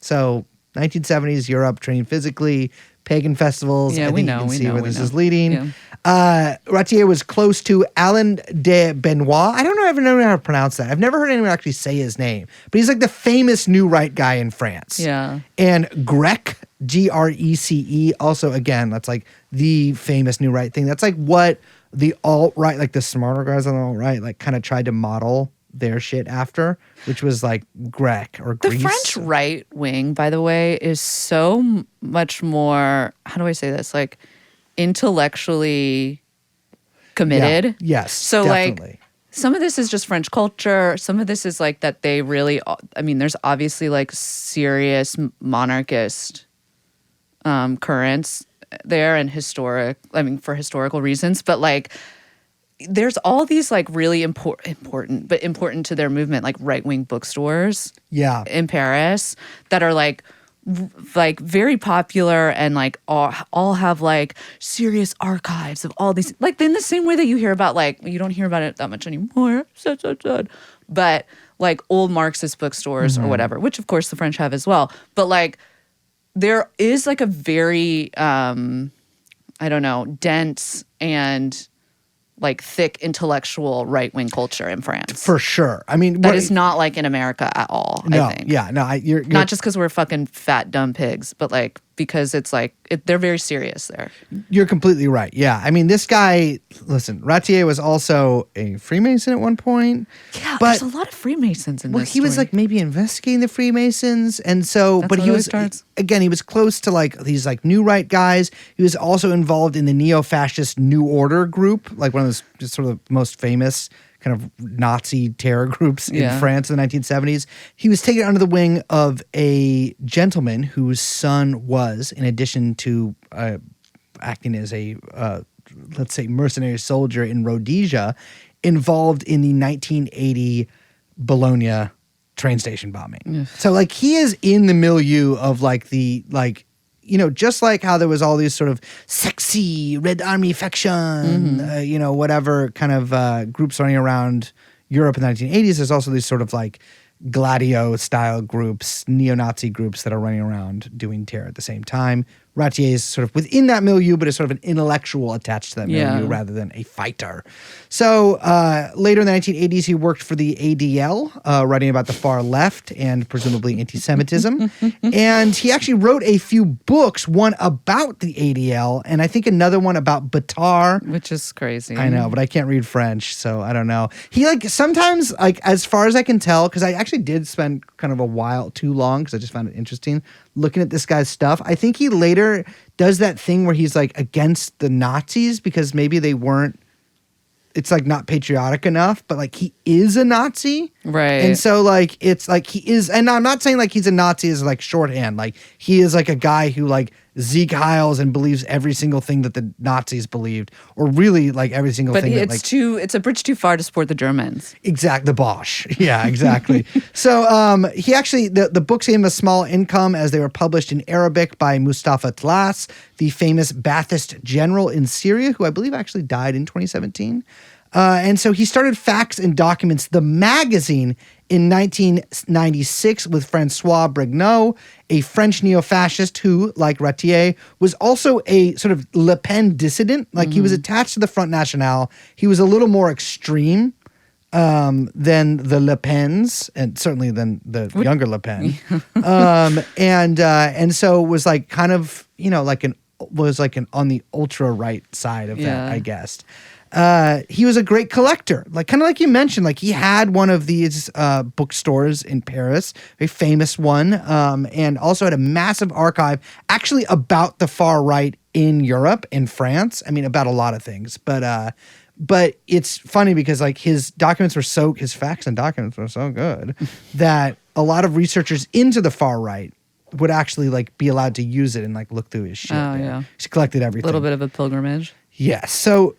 Speaker 3: So 1970s Europe, training physically, pagan festivals.
Speaker 4: Yeah,
Speaker 3: I
Speaker 4: we
Speaker 3: think
Speaker 4: know,
Speaker 3: you can
Speaker 4: we
Speaker 3: see
Speaker 4: know,
Speaker 3: where
Speaker 4: we
Speaker 3: this
Speaker 4: know.
Speaker 3: is leading.
Speaker 4: Yeah.
Speaker 3: Ratier was close to Alain de Benoit. I don't know how to pronounce that. I've never heard anyone actually say his name, but he's the famous new right guy in France.
Speaker 4: Yeah.
Speaker 3: And Grec, Grece, also again, that's the famous new right thing. That's what the alt-right, the smarter guys on the alt-right, kind of tried to model their shit after, which was Grec or
Speaker 4: The
Speaker 3: Greece.
Speaker 4: French right wing, by the way, is so much more, how do I say this? Intellectually committed.
Speaker 3: Yeah. Yes,
Speaker 4: So
Speaker 3: definitely.
Speaker 4: some of this is just French culture. Some of this is like that they really, I mean, there's obviously like serious monarchist currents there and for historical reasons. But like, there's all these like really important to their movement, like right-wing bookstores in Paris that are like very popular and like all have like serious archives of all these, like in the same way that you hear about, like, you don't hear about it that much anymore, but like old Marxist bookstores or whatever, which of course the French have as well. But like there is like a very I don't know, dense and like thick intellectual right-wing culture in France.
Speaker 3: For sure. I mean,
Speaker 4: that is not like in America at all,
Speaker 3: no,
Speaker 4: I think.
Speaker 3: Yeah, no, you're
Speaker 4: not just because we're fucking fat, dumb pigs, but like because it's like, they're very serious there.
Speaker 3: You're completely right. Yeah. I mean, this guy, listen, Ratier was also a Freemason at one point.
Speaker 4: Yeah,
Speaker 3: but,
Speaker 4: there's a lot of Freemasons in
Speaker 3: well,
Speaker 4: this
Speaker 3: he was
Speaker 4: story.
Speaker 3: like maybe investigating the Freemasons. And so,
Speaker 4: That's
Speaker 3: but
Speaker 4: how
Speaker 3: he
Speaker 4: it
Speaker 3: was,
Speaker 4: starts.
Speaker 3: again, he was close to like these like new right guys. He was also involved in the neo-fascist New Order group, like one of those just sort of most famous kind of Nazi terror groups in France in the 1970s. He was taken under the wing of a gentleman whose son was, in addition to acting as a, let's say, mercenary soldier in Rhodesia, involved in the 1980 Bologna train station bombing. So, like, he is in the milieu of, like, the, like, you know, just like how there was all these sort of sexy Red Army faction, you know, whatever kind of groups running around Europe in the 1980s, there's also these sort of like Gladio-style groups, neo-Nazi groups that are running around doing terror at the same time. Ratier is sort of within that milieu, but is sort of an intellectual attached to that milieu rather than a fighter. So later in the 1980s, he worked for the ADL, writing about the far left and presumably anti-Semitism. And he actually wrote a few books, one about the ADL, and I think another one about Batar.
Speaker 4: Which is crazy.
Speaker 3: I know, but I can't read French, so I don't know. He like sometimes, like as far as I can tell, because I actually did spend kind of a while too long because I just found it interesting looking at this guy's stuff. I think he later does that thing where he's like against the Nazis because maybe they weren't, it's like not patriotic enough, but like he is a Nazi.
Speaker 4: Right.
Speaker 3: And so like, it's like he is, and I'm not saying like he's a Nazi as like shorthand, like he is like a guy who like Zeke Hiles and believes every single thing that the Nazis believed, or really like every single thing that like.
Speaker 4: It's a bridge too far to support the Germans.
Speaker 3: Exact, the Bosch. Yeah, exactly. So he actually, the books gave him a small income as they were published in Arabic by Mustafa Tlass, the famous Ba'athist general in Syria, who I believe actually died in 2017. And so he started Facts and Documents, the magazine, in 1996 with Francois Brignoux, a French neo-fascist who, like Ratier, was also a sort of Le Pen dissident. Like he was attached to the Front National. He was a little more extreme than the Le Pens, and certainly than the younger Le Pen. And so was like kind of, you know, like on the ultra right side of that, I guess. He was a great collector, like kind of like you mentioned, like he had one of these bookstores in Paris, a famous one, and also had a massive archive actually about the far right in Europe, in France. I mean, about a lot of things, but it's funny because like his facts and documents were so good that a lot of researchers into the far right would actually like be allowed to use it and like look through his shit.
Speaker 4: Oh, yeah.
Speaker 3: He collected everything.
Speaker 4: A little bit of a pilgrimage.
Speaker 3: Yes. So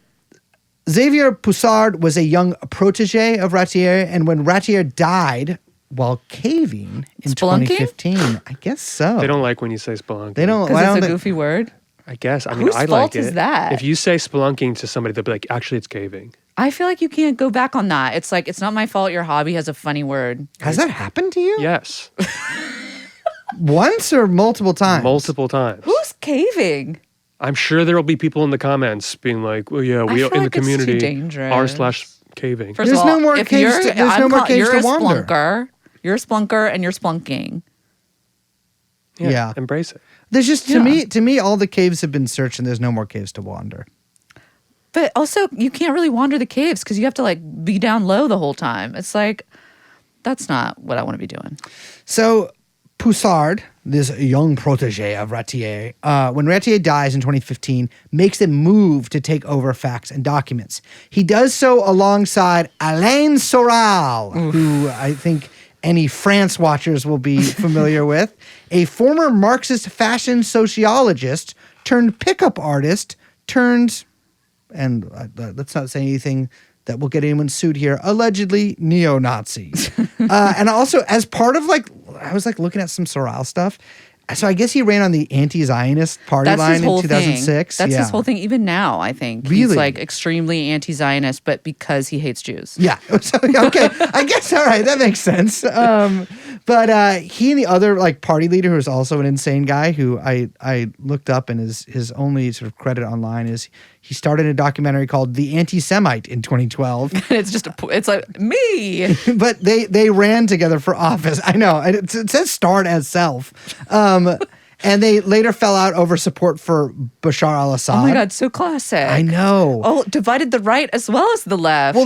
Speaker 3: Xavier Poussard was a young protege of Ratier, and when Ratier died while caving in
Speaker 4: Spelunking?
Speaker 3: 2015, I guess so.
Speaker 5: They don't like when you say spelunking.
Speaker 3: They don't.
Speaker 4: Because it's a goofy word.
Speaker 5: I guess. I mean,
Speaker 4: Whose
Speaker 5: I
Speaker 4: fault
Speaker 5: like it.
Speaker 4: is that?
Speaker 5: If you say spelunking to somebody, they'll be like, actually, it's caving.
Speaker 4: I feel like you can't go back on that. It's like, it's not my fault your hobby has a funny word.
Speaker 3: Has that happened to you?
Speaker 5: Yes.
Speaker 3: Once or multiple times?
Speaker 5: Multiple times.
Speaker 4: Who's caving?
Speaker 5: I'm sure there will be people in the comments being like, well, yeah, we
Speaker 4: feel
Speaker 5: in the
Speaker 4: like it's too
Speaker 5: community
Speaker 4: dangerous.
Speaker 5: r/caving.
Speaker 4: First
Speaker 3: There's
Speaker 4: of all,
Speaker 3: no more
Speaker 4: if
Speaker 3: caves
Speaker 4: you're-
Speaker 3: to- there's no
Speaker 4: I'm
Speaker 3: more
Speaker 4: call-
Speaker 3: caves
Speaker 4: you're
Speaker 3: to
Speaker 4: a
Speaker 3: wander.
Speaker 4: Splunker. You're a splunker and you're splunking.
Speaker 3: Yeah.
Speaker 5: Embrace it.
Speaker 3: There's just to me, all the caves have been searched, and there's no more caves to wander.
Speaker 4: But also, you can't really wander the caves because you have to like be down low the whole time. It's like, that's not what I want to be doing.
Speaker 3: So Poussard, this young protege of Ratier, when Ratier dies in 2015, makes a move to take over facts and documents. He does so alongside Alain Soral, who I think any France watchers will be familiar with, a former Marxist fashion sociologist turned pickup artist turned, and let's not say anything that will get anyone sued here, allegedly neo-Nazi. And also, as part of I was looking at some Soral stuff. So I guess he ran on the anti-Zionist party line in 2006.
Speaker 4: That's his whole thing. Even now, I think he's extremely anti-Zionist, but because he hates Jews.
Speaker 3: Yeah. So, okay. I guess all right. That makes sense. But he and the other party leader, who is also an insane guy, who I looked up, and his only sort of credit online is he started a documentary called The Anti-Semite in 2012.
Speaker 4: It's like me.
Speaker 3: But they ran together for office. I know. It says starred as self. And they later fell out over support for Bashar al-Assad.
Speaker 4: Oh my God, so classic.
Speaker 3: I know.
Speaker 4: Oh, divided the right as well as the left.
Speaker 3: Well,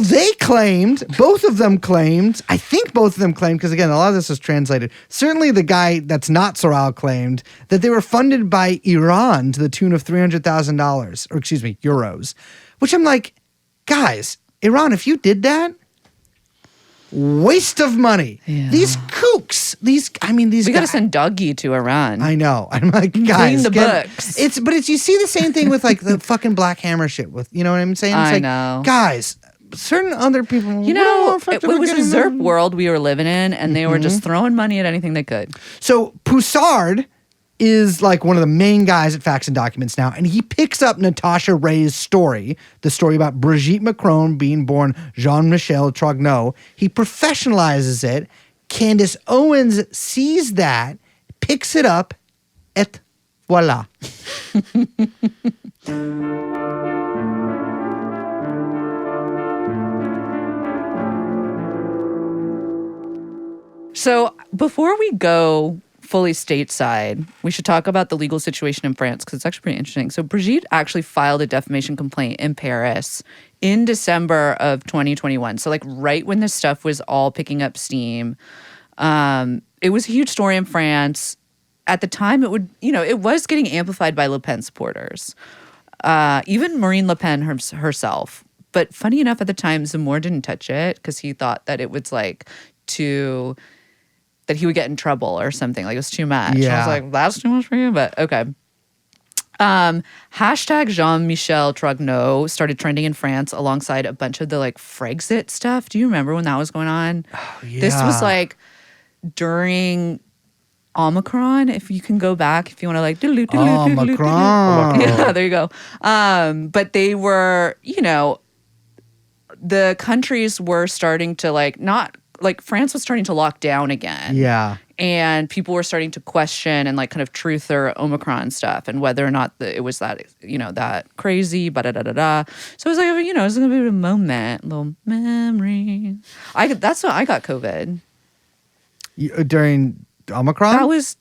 Speaker 3: both of them claimed, because again, a lot of this is translated. Certainly the guy that's not Soral claimed that they were funded by Iran to the tune of $300,000, or excuse me, euros. Which I'm like, guys, Iran, if you did that, waste of money. Yeah. These kooks. We
Speaker 4: got to send Dougie to Iran.
Speaker 3: I know. I'm like, guys,
Speaker 4: clean the books.
Speaker 3: But you see the same thing with the fucking Black Hammer shit. With you know what I'm saying? It's
Speaker 4: I know,
Speaker 3: guys. Certain other people,
Speaker 4: it was a ZERP world we were living in, and they were just throwing money at anything they could.
Speaker 3: So Poussard is one of the main guys at Facts and Documents now, and he picks up Natasha Ray's story, the story about Brigitte Macron being born Jean-Michel Trogneau. He professionalizes it. Candace Owens sees that, picks it up, et voila.
Speaker 4: So before we go fully stateside, we should talk about the legal situation in France, because it's actually pretty interesting. So Brigitte actually filed a defamation complaint in Paris in December of 2021. So right when this stuff was all picking up steam. It was a huge story in France. At the time, it was getting amplified by Le Pen supporters. Even Marine Le Pen herself. But funny enough, at the time, Zemmour didn't touch it because he thought that it was that he would get in trouble or something. It was too much.
Speaker 3: Yeah.
Speaker 4: I was like, that's too much for you, but okay. Hashtag Jean-Michel Trogneau started trending in France alongside a bunch of the Frexit stuff. Do you remember when that was going on?
Speaker 3: Oh, yeah.
Speaker 4: This was during Omicron, if you can go back, if you want to
Speaker 3: Omicron.
Speaker 4: Yeah, there you go. But they were, the countries were starting to France was starting to lock down again.
Speaker 3: Yeah.
Speaker 4: And people were starting to question and kind of truth their Omicron stuff and whether or not it was that, that crazy, da-da-da-da-da. So it was it was going to be a moment, a little memory. That's what I got COVID.
Speaker 3: During Omicron?
Speaker 4: That was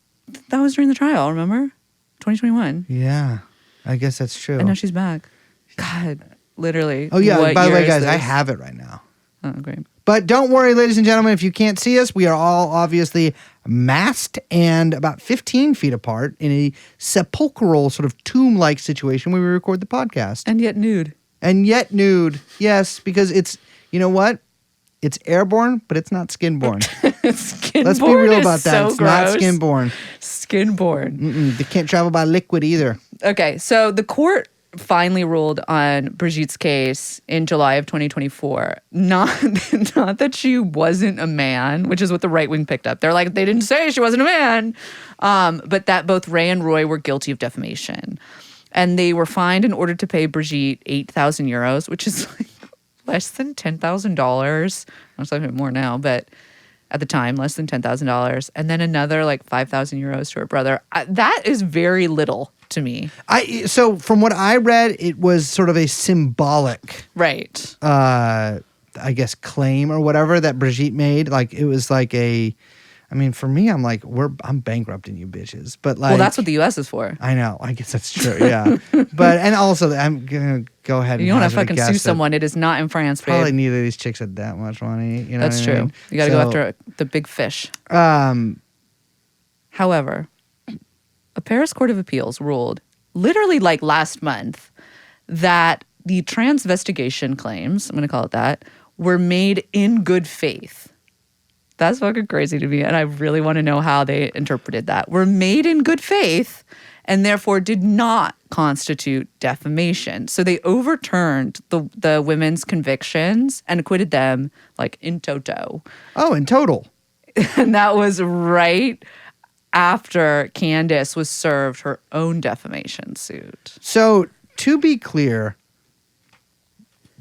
Speaker 4: during the trial, remember? 2021.
Speaker 3: Yeah. I guess that's true.
Speaker 4: And now she's back. God, literally.
Speaker 3: Oh, yeah. By the way, guys,
Speaker 4: this?
Speaker 3: I have it right now.
Speaker 4: Oh, great.
Speaker 3: But don't worry, ladies and gentlemen, if you can't see us, we are all obviously masked and about 15 feet apart in a sepulchral sort of tomb-like situation where we record the podcast.
Speaker 4: And yet nude.
Speaker 3: Yes, because it's, you know what? It's airborne, but it's not skinborne.
Speaker 4: Skinborne.
Speaker 3: Let's be real about that.
Speaker 4: So
Speaker 3: it's
Speaker 4: gross.
Speaker 3: not skinborne.
Speaker 4: Skinborne.
Speaker 3: They can't travel by liquid either.
Speaker 4: Okay, so the court finally ruled on Brigitte's case in July of 2024. Not that she wasn't a man, which is what the right wing picked up. They're like, they didn't say she wasn't a man, but that both Ray and Roy were guilty of defamation. And they were fined in order to pay Brigitte 8,000 euros, which is less than $10,000. It's a bit more now, but at the time, less than $10,000. And then another 5,000 euros to her brother. That is very little to me.
Speaker 3: So from what I read, it was sort of a symbolic,
Speaker 4: right?
Speaker 3: I guess claim or whatever that Brigitte made. It was for me, I'm bankrupting you bitches. But
Speaker 4: well, that's what the U.S. is for.
Speaker 3: I know. I guess that's true. Yeah. And also, I'm gonna go ahead.
Speaker 4: You don't want to fucking sue someone. It is not in France, babe.
Speaker 3: Probably neither of these chicks had that much money. You know
Speaker 4: that's true.
Speaker 3: I mean?
Speaker 4: You got to go after the big fish. However, a Paris Court of Appeals ruled literally like last month that the transvestigation claims, I'm going to call it that, were made in good faith. That's fucking crazy to me. And I really want to know how they interpreted that. Were made in good faith and therefore did not constitute defamation. So they overturned the women's convictions and acquitted them like in toto.
Speaker 3: Oh, in total.
Speaker 4: And that was right after Candace was served her own defamation suit.
Speaker 3: So to be clear,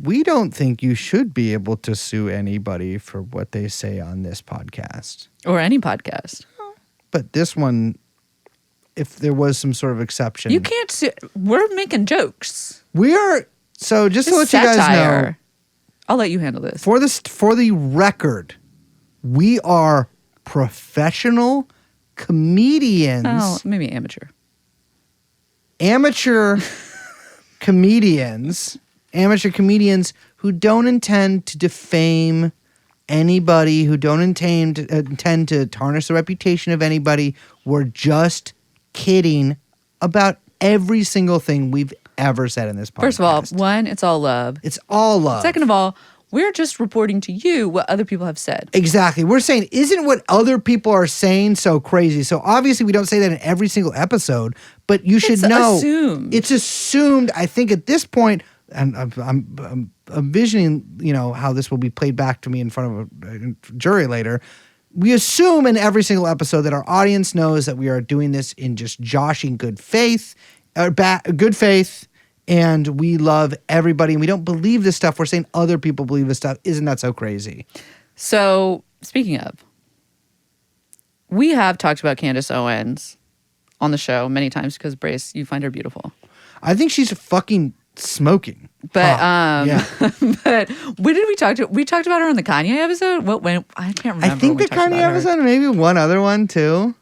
Speaker 3: we don't think you should be able to sue anybody for what they say on this podcast.
Speaker 4: Or any podcast.
Speaker 3: But this one, if there was some sort of exception.
Speaker 4: You can't sue. We're making jokes.
Speaker 3: We are, so just to let
Speaker 4: It's
Speaker 3: you guys know.
Speaker 4: satire. I'll let you handle this.
Speaker 3: For the record, we are professional comedians.
Speaker 4: Oh, maybe amateur.
Speaker 3: Amateur comedians who don't intend to defame anybody, who don't intend to tarnish the reputation of anybody. We're just kidding about every single thing we've ever said in this podcast.
Speaker 4: First of all, one, it's all love.
Speaker 3: It's all love.
Speaker 4: Second of all, we're just reporting to you what other people have said.
Speaker 3: Exactly. We're saying, isn't what other people are saying so crazy? So obviously we don't say that in every single episode, but you should know.
Speaker 4: Assumed.
Speaker 3: It's assumed. I think at this point, and I'm envisioning, how this will be played back to me in front of a jury later. We assume in every single episode that our audience knows that we are doing this in just joshing good faith, and we love everybody, and we don't believe this stuff. We're saying other people believe this stuff. Isn't that so crazy?
Speaker 4: So, speaking of, we have talked about Candace Owens on the show many times because, Brace, you find her beautiful.
Speaker 3: I think she's fucking smoking.
Speaker 4: But
Speaker 3: yeah.
Speaker 4: but when did we talk to? We talked about her on the Kanye episode. I can't remember.
Speaker 3: I think the Kanye episode, and maybe one other one too.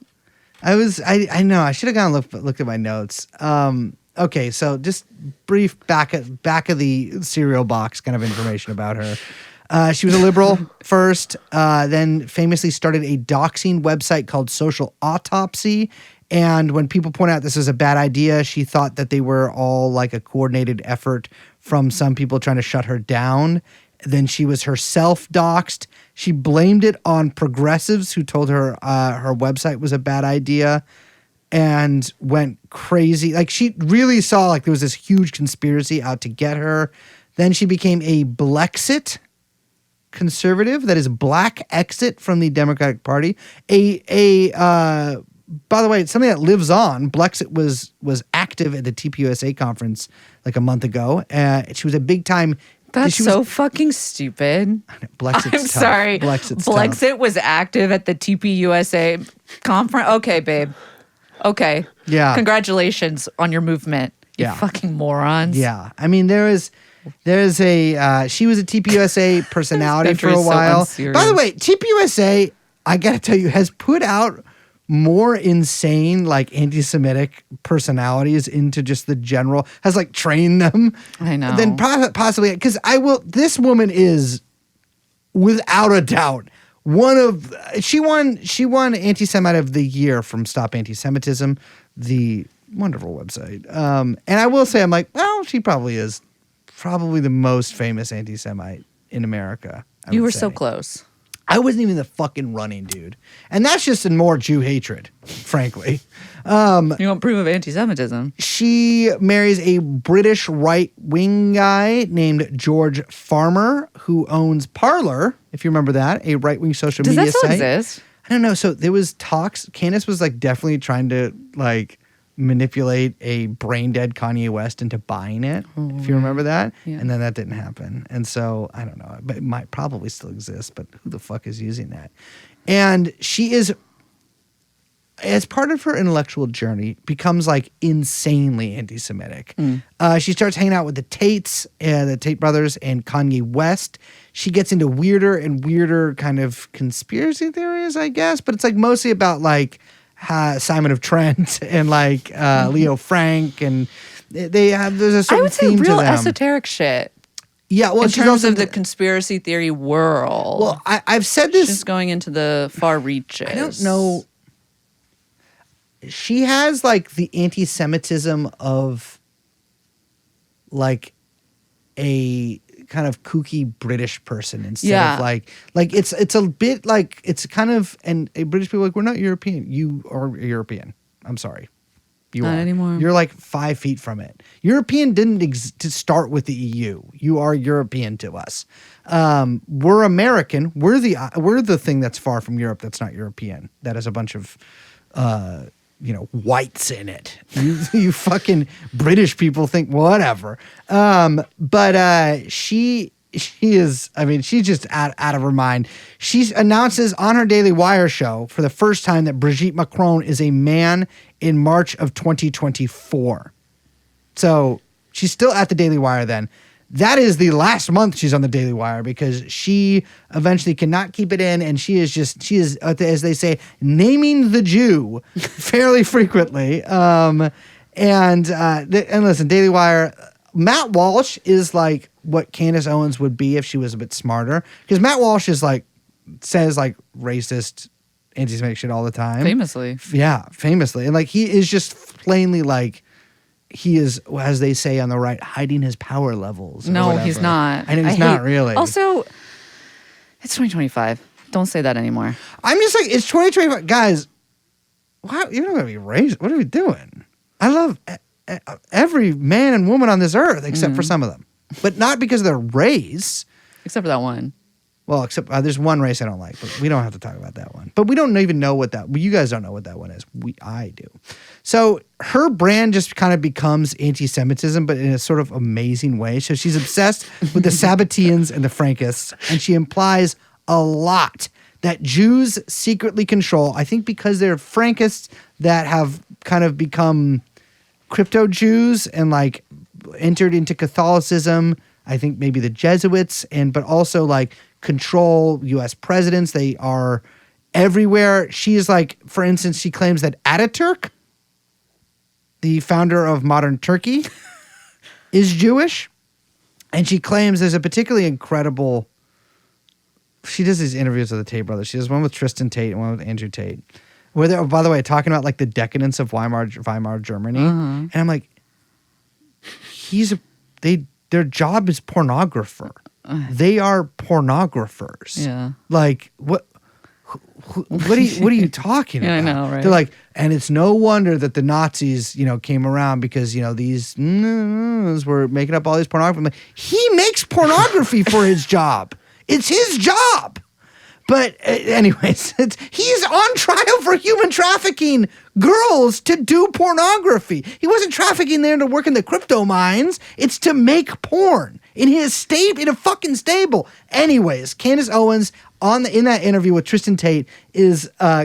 Speaker 3: I know I should have gone and looked at my notes. Okay, so just brief back of the cereal box kind of information about her. She was a liberal first, then famously started a doxing website called Social Autopsy. And when people point out this is a bad idea, she thought that they were all like a coordinated effort from some people trying to shut her down. Then she was herself doxed. She blamed it on progressives who told her her website was a bad idea and went crazy. Like she really saw like there was this huge conspiracy out to get her. Then she became a Blexit conservative, that is black exit from the Democratic Party. By the way, it's something that lives on. Blexit was active at the TPUSA conference like a month ago. She was a big time.
Speaker 4: That's so fucking stupid.
Speaker 3: Blexit's
Speaker 4: I'm
Speaker 3: tough.
Speaker 4: sorry.
Speaker 3: Blexit's
Speaker 4: Blexit
Speaker 3: tough.
Speaker 4: was active at the TPUSA conference. Okay, babe. Okay.
Speaker 3: Yeah.
Speaker 4: Congratulations on your movement. You fucking morons.
Speaker 3: Yeah. I mean, there is a she was a TPUSA personality for a while. By the way, TPUSA, I got to tell you, has put out more insane like anti-Semitic personalities into just the general, has like trained them.
Speaker 4: I know.
Speaker 3: Then possibly, because this woman is without a doubt she won Anti-Semite of the Year from Stop Anti-Semitism, the wonderful website. And I will say, I'm like, well, she probably is the most famous anti-Semite in America.
Speaker 4: You were so close.
Speaker 3: I wasn't even the fucking running, dude. And that's just in more Jew hatred, frankly.
Speaker 4: You don't prove of anti-Semitism.
Speaker 3: She marries a British right-wing guy named George Farmer, who owns Parler, if you remember that, a right-wing social media site.
Speaker 4: Does that still exist?
Speaker 3: I don't know. So there was talks. Candace was like definitely trying to like manipulate a brain-dead Kanye West into buying it, if you remember that.
Speaker 4: Yeah.
Speaker 3: And then that didn't happen. And so, I don't know. But it might probably still exist, but who the fuck is using that? And she is, as part of her intellectual journey, becomes like insanely anti-Semitic. She starts hanging out with the Tates, the Tate brothers, and Kanye West. She gets into weirder and weirder kind of conspiracy theories, I guess. But it's like mostly about like Simon of Trent and like Leo Frank, and there's a certain
Speaker 4: I would say
Speaker 3: theme to
Speaker 4: real
Speaker 3: them.
Speaker 4: esoteric shit.
Speaker 3: Yeah, well,
Speaker 4: in
Speaker 3: she's
Speaker 4: terms
Speaker 3: also
Speaker 4: of the conspiracy theory world.
Speaker 3: Well, I've said this.
Speaker 4: She's going into the far reaches.
Speaker 3: I don't know. she has like the anti-Semitism of like a kind of kooky British person instead of like it's a bit like it's kind of, and British people are like, we're not European. You are European. I'm sorry. You
Speaker 4: Not
Speaker 3: are.
Speaker 4: anymore.
Speaker 3: You're like 5 feet from it. European didn't to start with the EU. You are European to us. We're American. We're the thing that's far from Europe that's not European. That has a bunch of whites in it. You fucking British people think whatever. But she is, I mean, she's just out of her mind. She announces on her Daily Wire show for the first time that Brigitte Macron is a man in March of 2024. So she's still at the Daily Wire then. That is the last month she's on the Daily Wire because she eventually cannot keep it in, and she is, as they say, naming the Jew fairly frequently. And listen, Daily Wire, Matt Walsh is like what Candace Owens would be if she was a bit smarter, because Matt Walsh is like says like racist, anti-Semitic shit all the time.
Speaker 4: Famously.
Speaker 3: Yeah, famously. And like he is just plainly like, he is, as they say on the right, hiding his power levels.
Speaker 4: No, he's not.
Speaker 3: I know he's not really.
Speaker 4: Also, it's 2025. Don't say that anymore.
Speaker 3: I'm just like, it's 2025. Guys, why, you're not going to be raised. What are we doing? I love every man and woman on this earth except for some of them. But not because of their race.
Speaker 4: Except for that one.
Speaker 3: Well, except there's one race I don't like, but we don't have to talk about that one. But we don't even know what that, well, you guys don't know what that one is. I do. So her brand just kind of becomes anti-Semitism, but in a sort of amazing way. So she's obsessed with the Sabbateans and the Frankists, and she implies a lot that Jews secretly control, I think because they're Frankists that have kind of become crypto Jews and like entered into Catholicism. I think maybe the Jesuits, but also like control U.S. presidents. They are everywhere. She is like, for instance, she claims that Ataturk, the founder of modern Turkey, is Jewish. And she claims there's a particularly incredible, she does these interviews with the Tate brothers. She does one with Tristan Tate and one with Andrew Tate, where they're, by the way, talking about like the decadence of Weimar Germany. And I'm like, their job is pornographer. They are pornographers.
Speaker 4: Yeah. Like
Speaker 3: what are you talking about?
Speaker 4: I know, right?
Speaker 3: They're like, and it's no wonder that the Nazis, came around because, these were making up all these pornography. Like, he makes pornography for his job. It's his job. But anyways, he's on trial for human trafficking girls to do pornography. He wasn't trafficking there to work in the crypto mines. It's to make porn in his in a fucking stable. Anyways, Candace Owens in that interview with Tristan Tate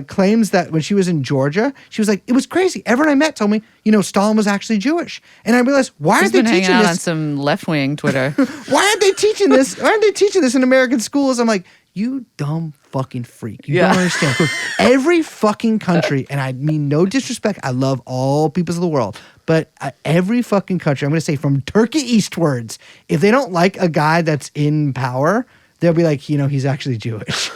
Speaker 3: claims that when she was in Georgia, she was like, it was crazy. Everyone I met told me, Stalin was actually Jewish. And I realized, why aren't they teaching this?
Speaker 4: Hanging out on some left-wing Twitter.
Speaker 3: Why aren't they teaching this? Why aren't they teaching this in American schools? I'm like, you dumb fucking freak. You don't understand. Every fucking country, and I mean no disrespect, I love all peoples of the world, but every fucking country, I'm going to say from Turkey eastwards, if they don't like a guy that's in power, they'll be like, he's actually Jewish.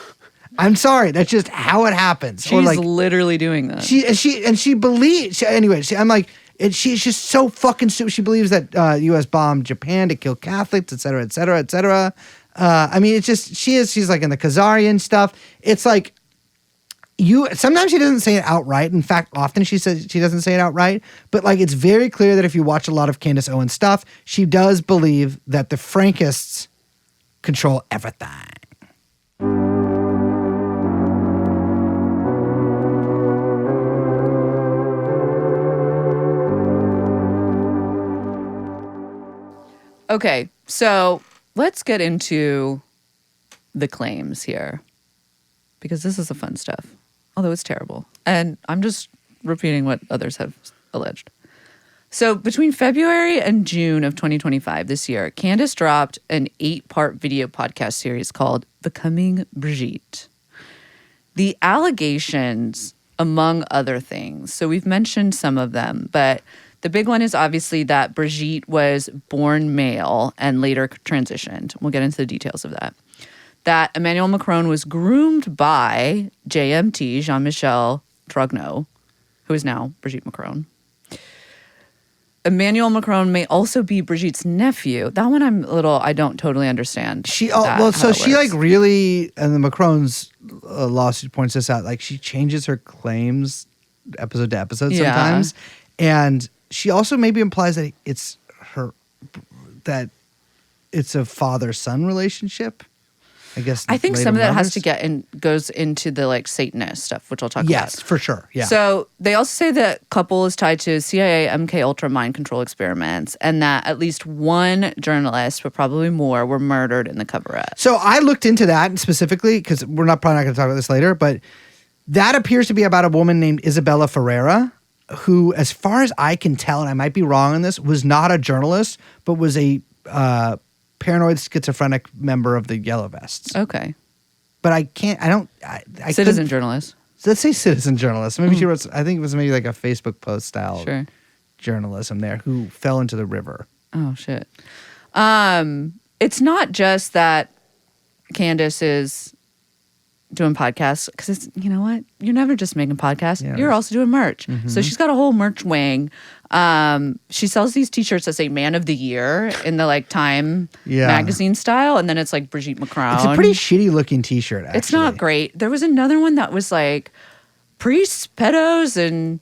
Speaker 3: I'm sorry. That's just how it happens.
Speaker 4: She's like, literally doing that.
Speaker 3: She believes, I'm like, she's just so fucking stupid. She believes that U.S. bombed Japan to kill Catholics, et cetera, et cetera, et cetera. I mean, it's just, she's like in the Khazarian stuff. It's like, sometimes she doesn't say it outright. In fact, often she says she doesn't say it outright, but like, it's very clear that if you watch a lot of Candace Owens stuff, she does believe that the Frankists control everything.
Speaker 4: Okay, so let's get into the claims here, because this is the fun stuff, although it's terrible. And I'm just repeating what others have alleged. So between February and June of 2025 this year, Candace dropped an 8-part video podcast series called Becoming Brigitte. The allegations, among other things, so we've mentioned some of them, but the big one is obviously that Brigitte was born male and later transitioned. We'll get into the details of that. That Emmanuel Macron was groomed by JMT, Jean-Michel Trogneux, who is now Brigitte Macron. Emmanuel Macron may also be Brigitte's nephew. That one I don't totally understand.
Speaker 3: She like really, and the Macron's lawsuit points this out, like she changes her claims episode to episode sometimes. And she also maybe implies that it's a father-son relationship. I guess.
Speaker 4: I think some of that has to goes into the like Satanist stuff, which I'll talk about.
Speaker 3: Yes, for sure. Yeah.
Speaker 4: So they also say that couple is tied to CIA MKULTRA mind control experiments, and that at least one journalist, but probably more, were murdered in the cover-up.
Speaker 3: So I looked into that specifically because we're probably not going to talk about this later, but that appears to be about a woman named Isabella Ferreira, who, as far as I can tell, and I might be wrong on this, was not a journalist, but was a paranoid schizophrenic member of the Yellow Vests.
Speaker 4: Okay.
Speaker 3: But I
Speaker 4: citizen journalist.
Speaker 3: Let's say citizen journalist. Maybe she wrote, I think it was maybe like a Facebook post style journalism there, who fell into the river.
Speaker 4: Oh, shit. It's not just that Candace is doing podcasts, because it's, you know what? You're never just making podcasts.
Speaker 3: Yeah,
Speaker 4: you're also doing merch. So she's got a whole merch wing. She sells these t-shirts that say Man of the Year in the like Time magazine style, and then it's like Brigitte Macron.
Speaker 3: It's a pretty shitty looking t-shirt, actually.
Speaker 4: It's not great. There was another one that was like priests, pedos, and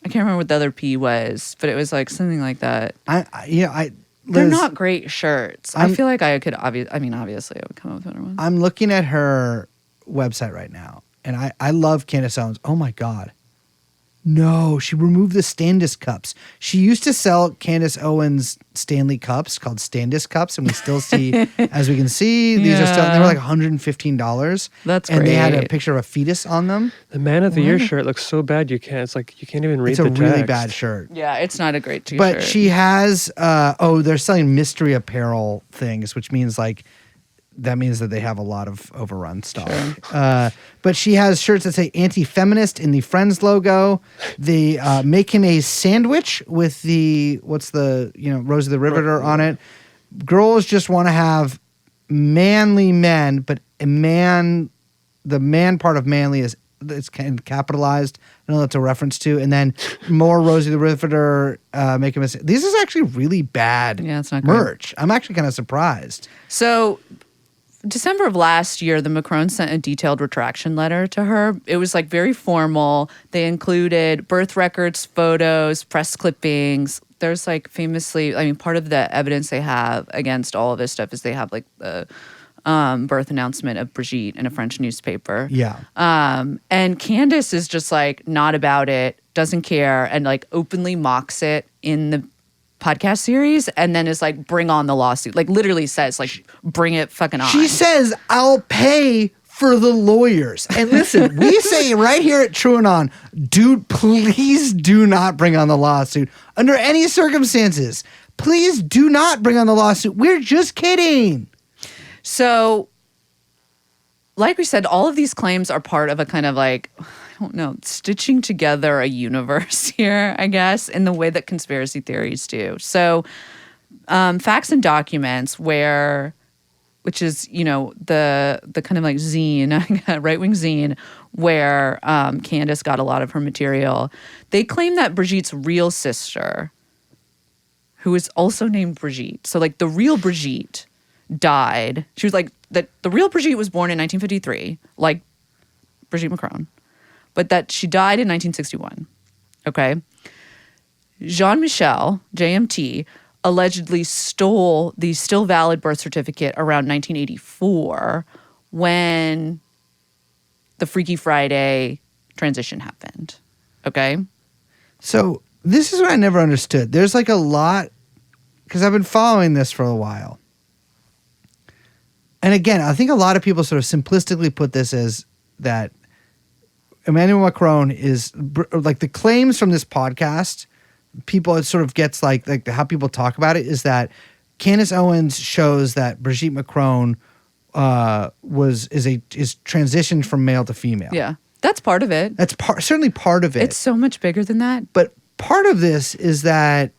Speaker 4: I can't remember what the other P was, but it was like something like that. They're not great shirts. I feel like I could obviously I would come up with better ones.
Speaker 3: I'm looking at her website right now, and I love Candace Owens. Oh my God. No, she removed the Standis cups. She used to sell Candace Owens Stanley cups called Standis cups, and we still see, as we can see, these are still, they were like $115.
Speaker 4: That's
Speaker 3: and
Speaker 4: great.
Speaker 3: They had a picture of a fetus on them.
Speaker 5: The Man of the Year shirt looks so bad you can't even read the text.
Speaker 3: It's a really bad shirt.
Speaker 4: Yeah, it's not a great t-shirt.
Speaker 3: But she has, they're selling mystery apparel things, which means like, that means that they have a lot of overrun stock. Sure. But she has shirts that say anti-feminist in the Friends logo. They make him a sandwich with the, Rosie the Riveter on it. Girls just want to have manly men, but the man part of manly it's kind of capitalized. I know that's a reference to. And then more Rosie the Riveter, make him a, this is actually really bad
Speaker 4: it's not
Speaker 3: merch.
Speaker 4: Great.
Speaker 3: I'm actually kind of surprised.
Speaker 4: So December of last year, the Macrons sent a detailed retraction letter to her. It was like very formal. They included birth records, photos, press clippings. There's like famously, part of the evidence they have against all of this stuff is they have like the birth announcement of Brigitte in a French newspaper.
Speaker 3: Yeah.
Speaker 4: And Candace is just like not about it, doesn't care, and like openly mocks it in the podcast series, and then is like, bring on the lawsuit. Like literally says like, bring it fucking on.
Speaker 3: She says, I'll pay for the lawyers. And listen, we say right here at TrueAnon, dude, please do not bring on the lawsuit under any circumstances. Please do not bring on the lawsuit. We're just kidding.
Speaker 4: So, like we said, all of these claims are part of a kind of like, I don't know, stitching together a universe here, I guess, in the way that conspiracy theories do. So, facts and documents, which is, the kind of like zine, right-wing zine, where Candace got a lot of her material. They claim that Brigitte's real sister, who is also named Brigitte, so like the real Brigitte died. She was like, the real Brigitte was born in 1953, like Brigitte Macron. But that she died in 1961, okay? Jean-Michel, JMT, allegedly stole the still valid birth certificate around 1984 when the Freaky Friday transition happened, okay?
Speaker 3: So this is what I never understood. There's like a lot, because I've been following this for a while. And again, I think a lot of people sort of simplistically put this as that Emmanuel Macron is like the claims from this podcast. People, it sort of gets like how people talk about it is that Candace Owens shows that Brigitte Macron is transitioned from male to female.
Speaker 4: Yeah, that's part of it.
Speaker 3: That's certainly part of it.
Speaker 4: It's so much bigger than that.
Speaker 3: But part of this is that,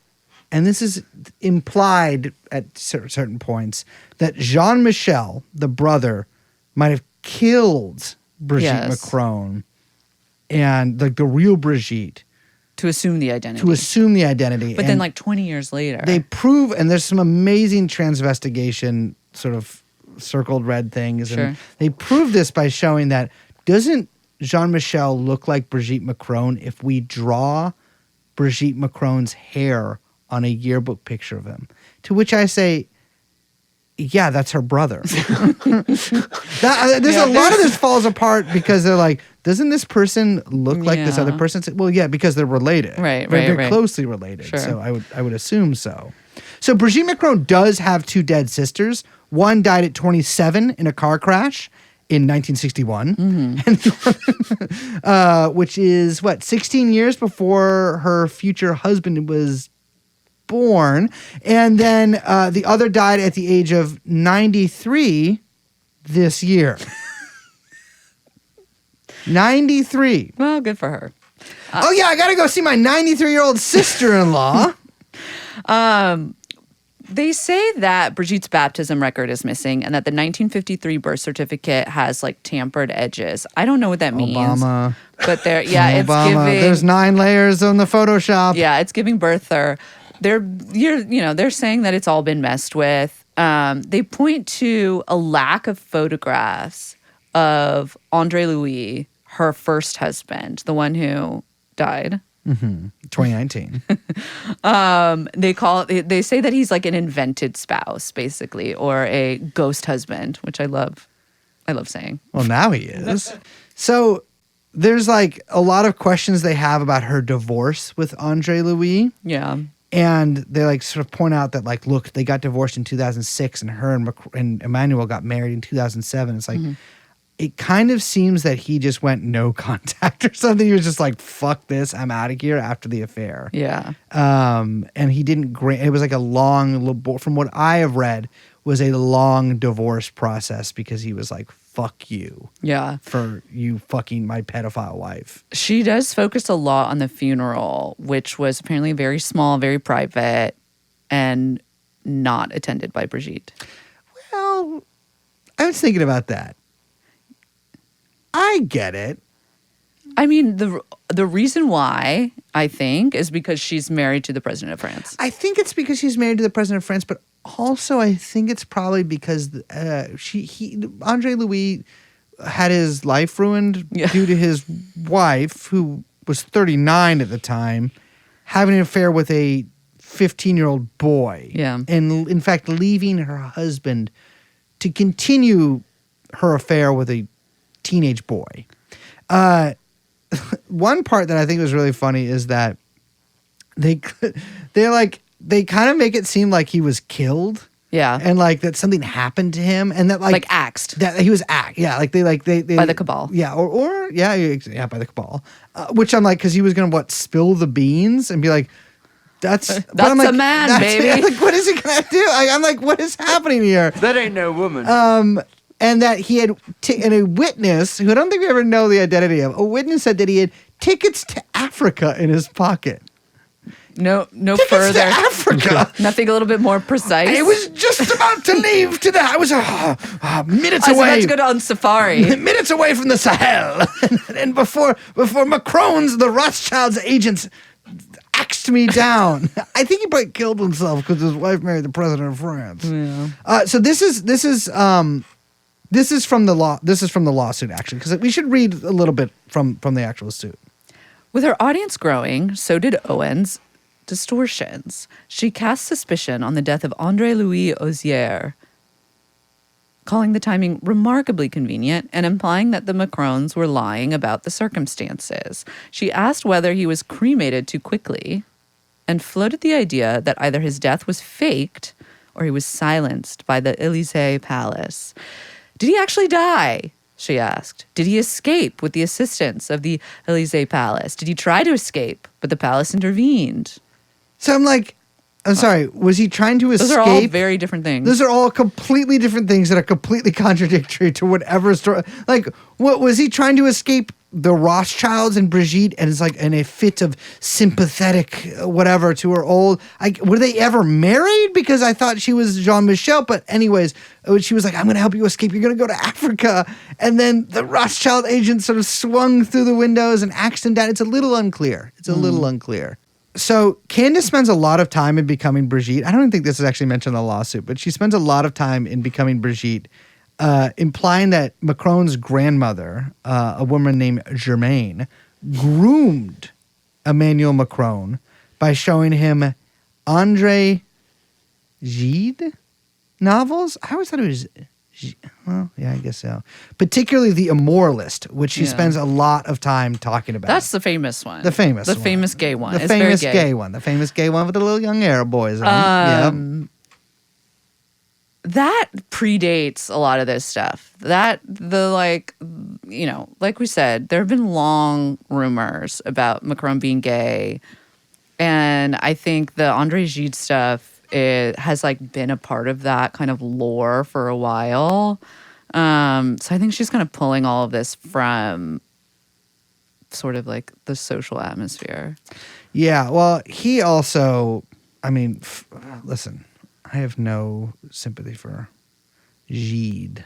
Speaker 3: and this is implied at certain points, that Jean-Michel, the brother, might have killed Brigitte Macron. And like the real Brigitte
Speaker 4: To assume the identity.
Speaker 3: But
Speaker 4: then like 20 years later.
Speaker 3: they prove, and there's some amazing transvestigation sort of circled red things.
Speaker 4: Sure.
Speaker 3: And they prove this by showing that doesn't Jean-Michel look like Brigitte Macron if we draw Brigitte Macron's hair on a yearbook picture of him? To which I say, yeah, that's her brother. There's a lot of this falls apart because they're like, doesn't this person look like this other person? Well, yeah, because they're related. Very closely related.
Speaker 4: Sure.
Speaker 3: So I would assume so. So Brigitte Macron does have two dead sisters. One died at 27 in a car crash in 1961, which is 16 years before her future husband was born. And then the other died at the age of 93 this year. 93.
Speaker 4: Well, good for her.
Speaker 3: Oh yeah, I gotta go see my 93-year-old sister-in-law.
Speaker 4: They say that Brigitte's baptism record is missing and that the 1953 birth certificate has like tampered edges. I don't know what that means.
Speaker 3: Obama.
Speaker 4: But it's
Speaker 3: Obama.
Speaker 4: giving.
Speaker 3: There's 9 layers on the Photoshop.
Speaker 4: Yeah, it's giving birther. They're saying that it's all been messed with. They point to a lack of photographs of Andre Louis, her first husband, the one who died.
Speaker 3: 2019.
Speaker 4: They say that he's like an invented spouse, basically, or a ghost husband, which I love saying.
Speaker 3: Well, now he is. So there's like a lot of questions they have about her divorce with Andre Louis.
Speaker 4: Yeah.
Speaker 3: And they like sort of point out that like, look, they got divorced in 2006 and her and Emmanuel got married in 2007. It's like, it kind of seems that he just went no contact or something. He was just like, fuck this, I'm out of here after the affair.
Speaker 4: Yeah.
Speaker 3: And he didn't it was like a long, from what I have read, was a long divorce process because he was like, fuck you.
Speaker 4: Yeah.
Speaker 3: For you fucking my pedophile wife.
Speaker 4: She does focus a lot on the funeral, which was apparently very small, very private, and not attended by Brigitte.
Speaker 3: Well, I was thinking about that. I get it.
Speaker 4: I mean, the reason why, I think, is because she's married to the president of France.
Speaker 3: I think it's because she's married to the president of France, but also I think it's probably because Andre Louis had his life ruined due to his wife, who was 39 at the time, having an affair with a 15-year-old boy. Yeah. And in fact, leaving her husband to continue her affair with a teenage boy. One part that I think was really funny is that they kind of make it seem like he was killed. Yeah. And like that something happened to him and that like
Speaker 4: axed.
Speaker 3: That he was axed. Yeah. Like they
Speaker 4: by the cabal.
Speaker 3: Yeah. Or by the cabal. Which I'm like, cause he was going to spill the beans and be like, that's
Speaker 4: I'm like, a man, baby.
Speaker 3: Like, what is he going to do? I'm like, what is happening here?
Speaker 6: That ain't no woman.
Speaker 3: And that he had, and a witness, who I don't think we ever know the identity of, a witness said that he had tickets to Africa in his pocket.
Speaker 4: No
Speaker 3: tickets
Speaker 4: further.
Speaker 3: To Africa.
Speaker 4: Nothing a little bit more precise.
Speaker 3: I was just about to leave to I was minutes away.
Speaker 4: I was about to go on safari.
Speaker 3: Minutes away from the Sahel. and before Macron's, the Rothschild's agents axed me down. I think he probably killed himself because his wife married the president of France. Yeah. So this is from the law. This is from the lawsuit, actually, because we should read a little bit from the actual suit.
Speaker 4: With her audience growing, so did Owens' distortions. She cast suspicion on the death of Andre Ozier, calling the timing remarkably convenient and implying that the Macrons were lying about the circumstances. She asked whether he was cremated too quickly and floated the idea that either his death was faked or he was silenced by the Élysée Palace. Did he actually die? She asked. Did he escape with the assistance of the Élysée Palace? Did he try to escape, but the palace intervened?
Speaker 3: So I'm like, I'm sorry. Was he trying to escape?
Speaker 4: Those are all very different things.
Speaker 3: Those are all completely different things that are completely contradictory to whatever story. Like, what was he trying to escape? The Rothschilds and Brigitte, and it's like in a fit of sympathetic whatever to her old. Were they ever married? Because I thought she was Jean-Michel. But anyways, she was like, "I'm going to help you escape. You're going to go to Africa." And then the Rothschild agent sort of swung through the windows and axed him down. It's a little unclear. So Candace spends a lot of time in becoming Brigitte. I don't even think this is actually mentioned in the lawsuit, but she spends a lot of time in becoming Brigitte, implying that Macron's grandmother, a woman named Germaine, groomed Emmanuel Macron by showing him Andre Gide novels. I always thought it was... Well, yeah, I guess so. Particularly The Immoralist, which she spends a lot of time talking about.
Speaker 4: That's the famous one.
Speaker 3: The famous
Speaker 4: gay one.
Speaker 3: The
Speaker 4: It's
Speaker 3: famous
Speaker 4: very gay.
Speaker 3: gay one. The famous gay one with the little young Arab boys on.
Speaker 4: That predates a lot of this stuff. Like we said, there have been long rumors about Macron being gay. And I think the Andre Gide stuff has like been a part of that kind of lore for a while. So I think she's kind of pulling all of this from sort of like the social atmosphere.
Speaker 3: Yeah, well, he also, I mean, listen, I have no sympathy for Gide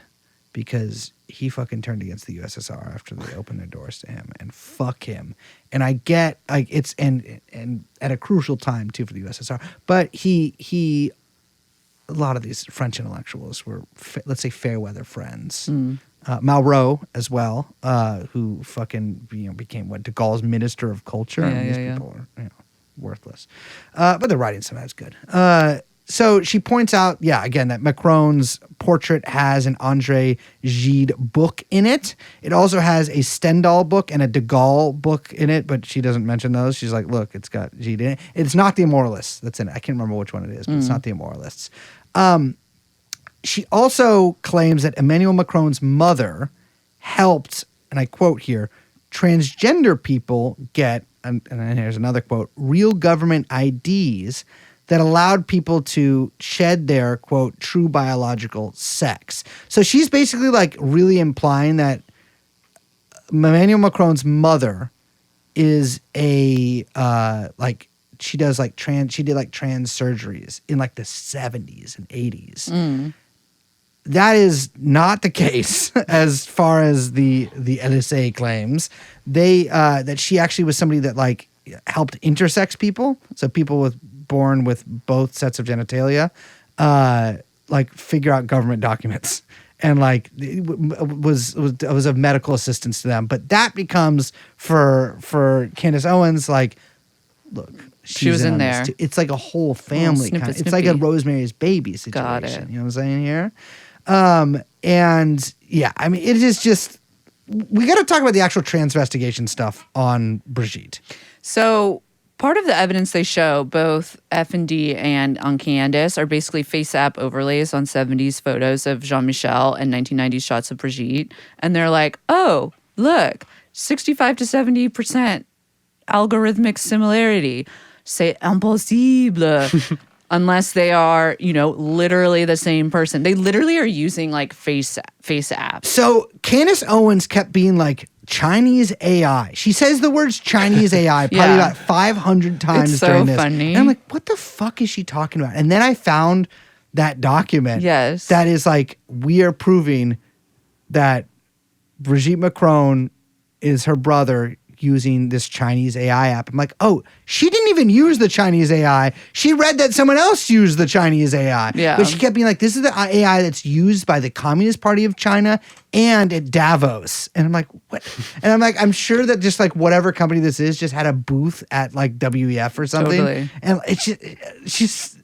Speaker 3: because he fucking turned against the USSR after they opened their doors to him, and fuck him. And I get like it's and at a crucial time too for the USSR, but he a lot of these French intellectuals were let's say fair weather friends. Malraux as well, who fucking became De Gaulle's Minister of Culture. These people are worthless, but their writing sometimes good. So she points out, again, that Macron's portrait has an Andre Gide book in it. It also has a Stendhal book and a De Gaulle book in it, but she doesn't mention those. She's like, look, it's got Gide in it. It's not The Immoralists that's in it. I can't remember which one it is, but it's not The Immoralists. She also claims that Emmanuel Macron's mother helped, and I quote here, transgender people get, and here's another quote, real government IDs that allowed people to shed their, quote, true biological sex. So she's basically like really implying that Emmanuel Macron's mother is a, she did trans surgeries in like the 70s and 80s. That is not the case as far as the LSA claims. That she actually was somebody that like helped intersex people. So people born with both sets of genitalia, like figure out government documents, and like was of medical assistance to them. But that becomes for Candace Owens, like, look,
Speaker 4: she was in there.
Speaker 3: It's like a whole family kind of. It's like a Rosemary's Baby situation.
Speaker 4: Got it.
Speaker 3: You know what I'm saying here? And yeah, I mean, it is just, we got to talk about the actual transvestigation stuff on Brigitte.
Speaker 4: So part of the evidence they show, both F&D and on Candace, are basically face app overlays on 70s photos of Jean-Michel and 1990s shots of Brigitte. And they're like, oh, look, 65 to 70% algorithmic similarity. C'est impossible. Unless they are, literally the same person. They literally are using like face apps. So
Speaker 3: Candace Owens kept being like, Chinese AI. She says the words Chinese AI probably about 500 times during this.
Speaker 4: It's so funny.
Speaker 3: And I'm like, what the fuck is she talking about? And then I found that document.
Speaker 4: Yes.
Speaker 3: That is like, we are proving that Brigitte Macron is her brother using this Chinese AI app. I'm like, oh, she didn't even use the Chinese AI. She read that someone else used the Chinese AI.
Speaker 4: Yeah.
Speaker 3: But she kept being like, this is the AI that's used by the Communist Party of China and at Davos. And I'm like, what? And I'm like, I'm sure that just like whatever company this is just had a booth at like WEF or something.
Speaker 4: Totally.
Speaker 3: And it's just, she's...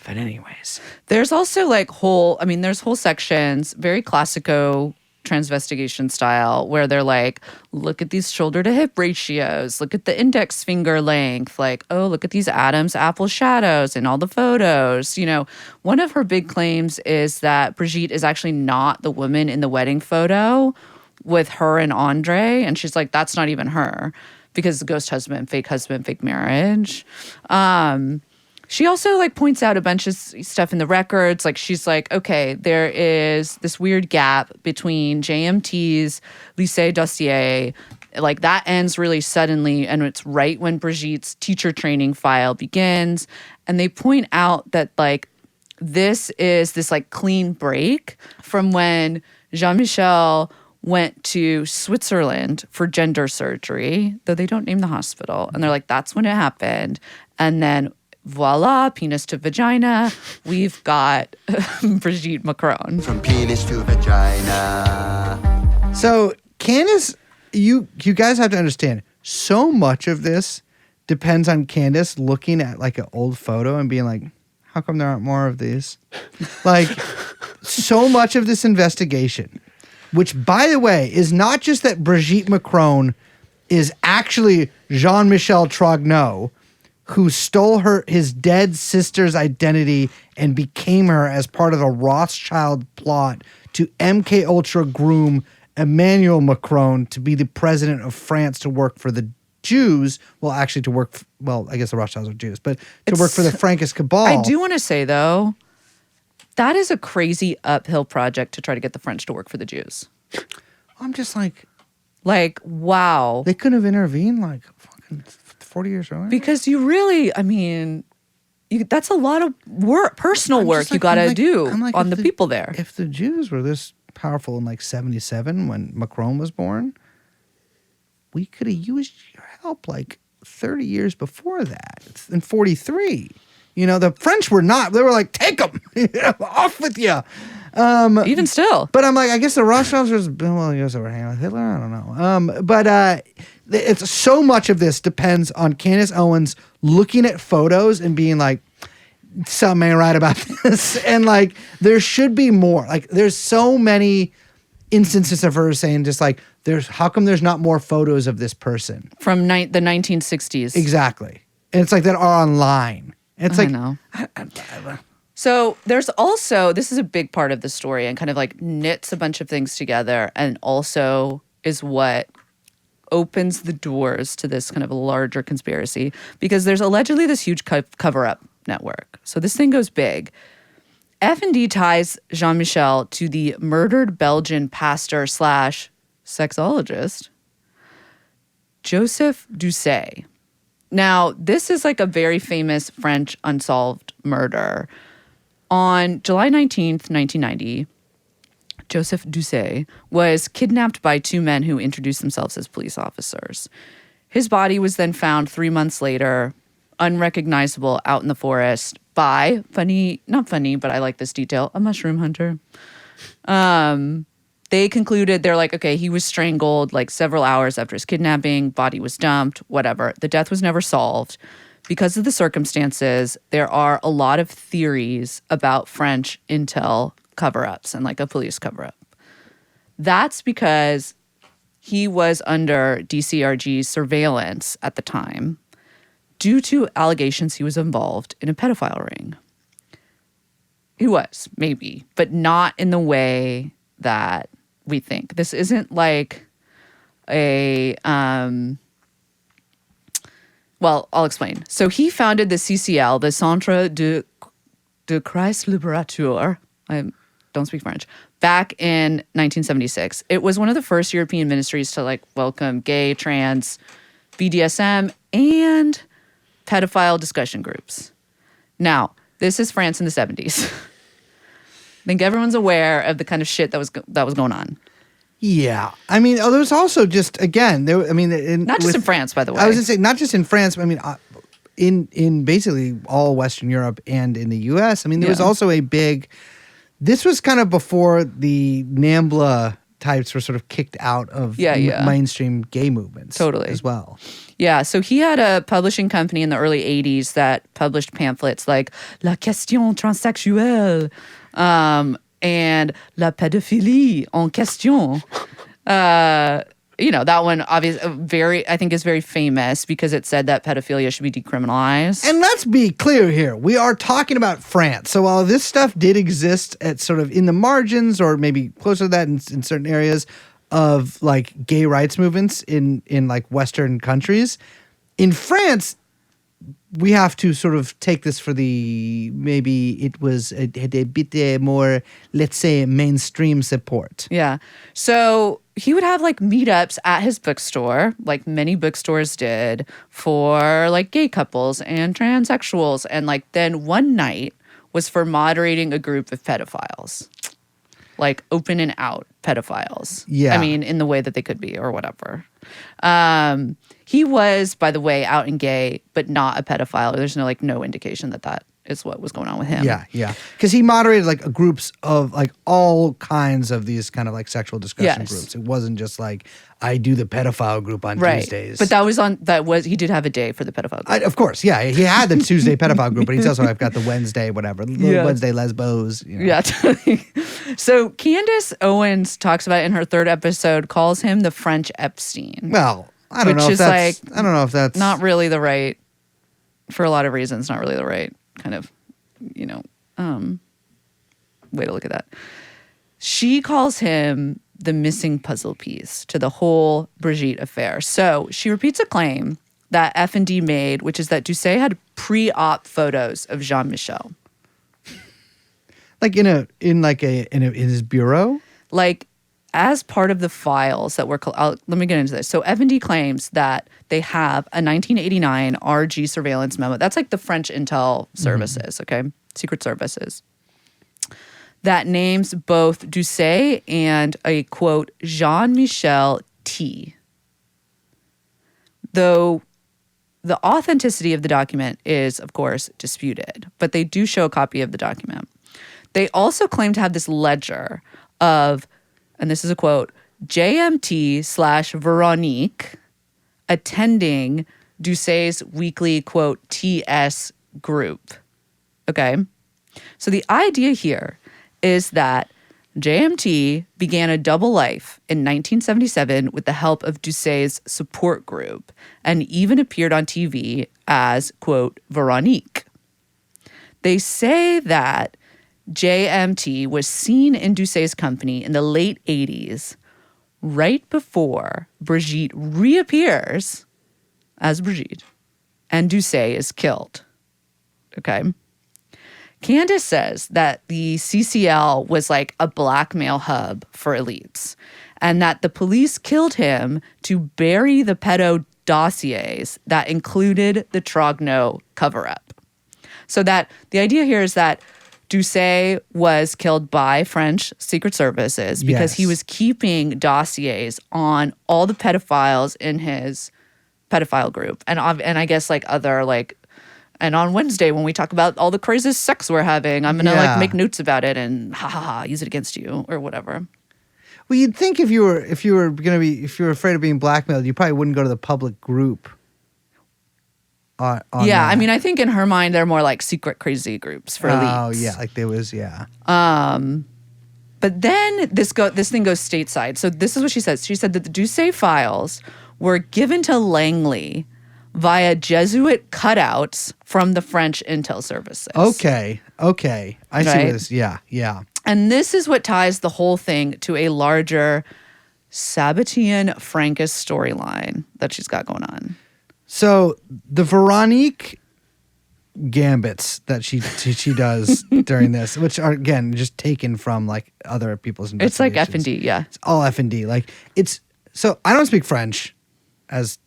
Speaker 3: But anyways.
Speaker 4: There's also like there's whole sections, very classico transvestigation style, where they're like, look at these shoulder to hip ratios, look at the index finger length, like, oh, look at these Adam's apple shadows in all the photos. One of her big claims is that Brigitte is actually not the woman in the wedding photo with her and Andre. And she's like, that's not even her, because the ghost husband, fake marriage. She also like points out a bunch of stuff in the records. Like she's like, okay, there is this weird gap between JMT's Lycée Doucé. Like that ends really suddenly, and it's right when Brigitte's teacher training file begins. And they point out that like this is this like clean break from when Jean-Michel went to Switzerland for gender surgery, though they don't name the hospital. And they're like, that's when it happened. And then voila, penis to vagina, we've got Brigitte Macron.
Speaker 6: From penis to vagina.
Speaker 3: So Candace, you guys have to understand, so much of this depends on Candace looking at like an old photo and being like, how come there aren't more of these? Like, so much of this investigation, which, by the way, is not just that Brigitte Macron is actually Jean-Michel Trogneau, who stole his dead sister's identity and became her as part of a Rothschild plot to MKULTRA groom Emmanuel Macron to be the president of France to work for the Jews. Well, actually to work, I guess the Rothschilds are Jews, but to work for the Frankist cabal.
Speaker 4: I do want to say, though, that is a crazy uphill project to try to get the French to work for the Jews.
Speaker 3: I'm just like,
Speaker 4: wow.
Speaker 3: they couldn't have intervened like fucking 40 years earlier.
Speaker 4: Because you really, I mean, that's a lot of work, personal
Speaker 3: I'm
Speaker 4: work
Speaker 3: just
Speaker 4: you
Speaker 3: like-
Speaker 4: got
Speaker 3: I'm
Speaker 4: to
Speaker 3: like-
Speaker 4: do
Speaker 3: I'm like,
Speaker 4: on
Speaker 3: if
Speaker 4: the people there.
Speaker 3: If the Jews were this powerful in like 77 when Macron was born, we could have used your help like 30 years before that, in 43. You know, the French were not. They were like, take them, off with you.
Speaker 4: Even still.
Speaker 3: But I'm like, I guess the Rothschilds was, well, I guess they were hanging with Hitler. I don't know. But it's so much of this depends on Candace Owens looking at photos and being like, something ain't right about this. And like, there should be more. Like, there's so many instances of her saying just like, how come there's not more photos of this person?
Speaker 4: From the 1960s.
Speaker 3: Exactly. And it's like that are online. And it's
Speaker 4: I
Speaker 3: like,
Speaker 4: know. So there's also, this is a big part of the story and kind of like knits a bunch of things together and also is what opens the doors to this kind of larger conspiracy because there's allegedly this huge cover-up network. So this thing goes big. F&D ties Jean-Michel to the murdered Belgian pastor / sexologist, Joseph Doucé. Now, this is like a very famous French unsolved murder. On July 19th, 1990, Joseph Doucé was kidnapped by two men who introduced themselves as police officers. His body was then found 3 months later, unrecognizable out in the forest by, not funny, but I like this detail, a mushroom hunter. They concluded, they're like, okay, he was strangled like several hours after his kidnapping, body was dumped, whatever. The death was never solved. Because of the circumstances, there are a lot of theories about French intel cover-ups and like a police cover-up. That's because he was under DCRG's surveillance at the time due to allegations he was involved in a pedophile ring. He was, maybe, but not in the way that we think. This isn't like a, well, I'll explain. So he founded the CCL, the Centre de Christ Libérateur. I don't speak French. Back in 1976. It was one of the first European ministries to like welcome gay, trans, BDSM, and pedophile discussion groups. Now, this is France in the 70s. I think everyone's aware of the kind of shit that was going on.
Speaker 3: yeah. I mean, there's also just, again,
Speaker 4: Not just in France, by the way.
Speaker 3: I was going to say, not just in France, but I mean, in basically all Western Europe and in the U.S. I mean, there was also a big, this was kind of before the NAMBLA types were sort of kicked out of mainstream gay movements.
Speaker 4: Totally.
Speaker 3: As well.
Speaker 4: Yeah, so he had a publishing company in the early 80s that published pamphlets like La question transsexuelle and La pédophilie en question. You know, that one obviously I think is very famous because it said that pedophilia should be decriminalized.
Speaker 3: And let's be clear here. We are talking about France. So while this stuff did exist at sort of in the margins or maybe closer to that in certain areas of like gay rights movements in like Western countries, in France, we have to sort of take this for maybe it was a bit more, let's say, mainstream support.
Speaker 4: Yeah. So he would have like meetups at his bookstore, like many bookstores did, for like gay couples and transsexuals. And like then one night was for moderating a group of pedophiles, like open and out pedophiles.
Speaker 3: Yeah.
Speaker 4: I mean, in the way that they could be or whatever. He was, by the way, out and gay, but not a pedophile. There's no indication that is what was going on with him.
Speaker 3: Yeah. Because he moderated like groups of like all kinds of these kind of like sexual discussion groups. It wasn't just like I do the pedophile group on Tuesdays.
Speaker 4: But he did have a day for the pedophile group.
Speaker 3: Of course, yeah. He had the Tuesday pedophile group, but he's also got the Wednesday whatever, Wednesday lesbos. You know.
Speaker 4: Yeah. So Candace Owens talks about it in her third episode, calls him the French Epstein.
Speaker 3: Well, I don't know if that's
Speaker 4: not really the right, for a lot of reasons, not really the right kind of, way to look at that. She calls him the missing puzzle piece to the whole Brigitte affair. So she repeats a claim that F&D made, which is that Doucé had pre-op photos of Jean-Michel.
Speaker 3: Like in his bureau?
Speaker 4: Like as part of the files that were, let me get into this. So F&D claims that they have a 1989 RG surveillance memo. That's like the French intel services, okay? Secret services. That names both Doucé and a, quote, Jean-Michel T. Though the authenticity of the document is, of course, disputed, but they do show a copy of the document. They also claim to have this ledger of, and this is a quote, JMT/Veronique attending Doucé's weekly, quote, TS group. Okay? So the idea here is that JMT began a double life in 1977 with the help of Doucé's support group and even appeared on TV as, quote, Veronique. They say that JMT was seen in Doucé's company in the late 80s, right before Brigitte reappears as Brigitte and Doucé is killed. Okay? Candace says that the CCL was like a blackmail hub for elites and that the police killed him to bury the pedo dossiers that included the Trogno cover-up. So that the idea here is that Doucé was killed by French secret services because he was keeping dossiers on all the pedophiles in his pedophile group. And I guess like other like, and on Wednesday when we talk about all the crazy sex we're having, I'm going to like make notes about it and use it against you or whatever.
Speaker 3: Well, you'd think if you were afraid of being blackmailed, you probably wouldn't go to the public group. I mean, I think in her mind they're more like secret crazy groups for elites. Oh yeah, like there was
Speaker 4: But then this thing goes stateside. So this is what she says. She said that the Doucé files were given to Langley via Jesuit cutouts from the French intel services.
Speaker 3: Okay. I see this. Yeah.
Speaker 4: And this is what ties the whole thing to a larger Sabbatean Frankist storyline that she's got going on.
Speaker 3: So the Veronique gambits that she does during this, which are again just taken from like other people's investigations.
Speaker 4: It's like F&D, yeah.
Speaker 3: It's all F&D. Like so I don't speak French, as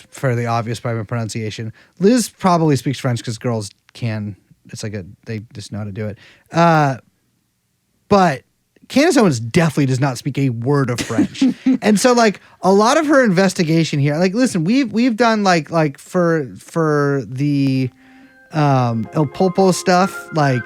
Speaker 3: fairly obvious by my pronunciation. Liz probably speaks French because girls can. It's like they just know how to do it. But Candace Owens definitely does not speak a word of French. And so like a lot of her investigation here, like listen, we've done like for the El Polpo stuff, like,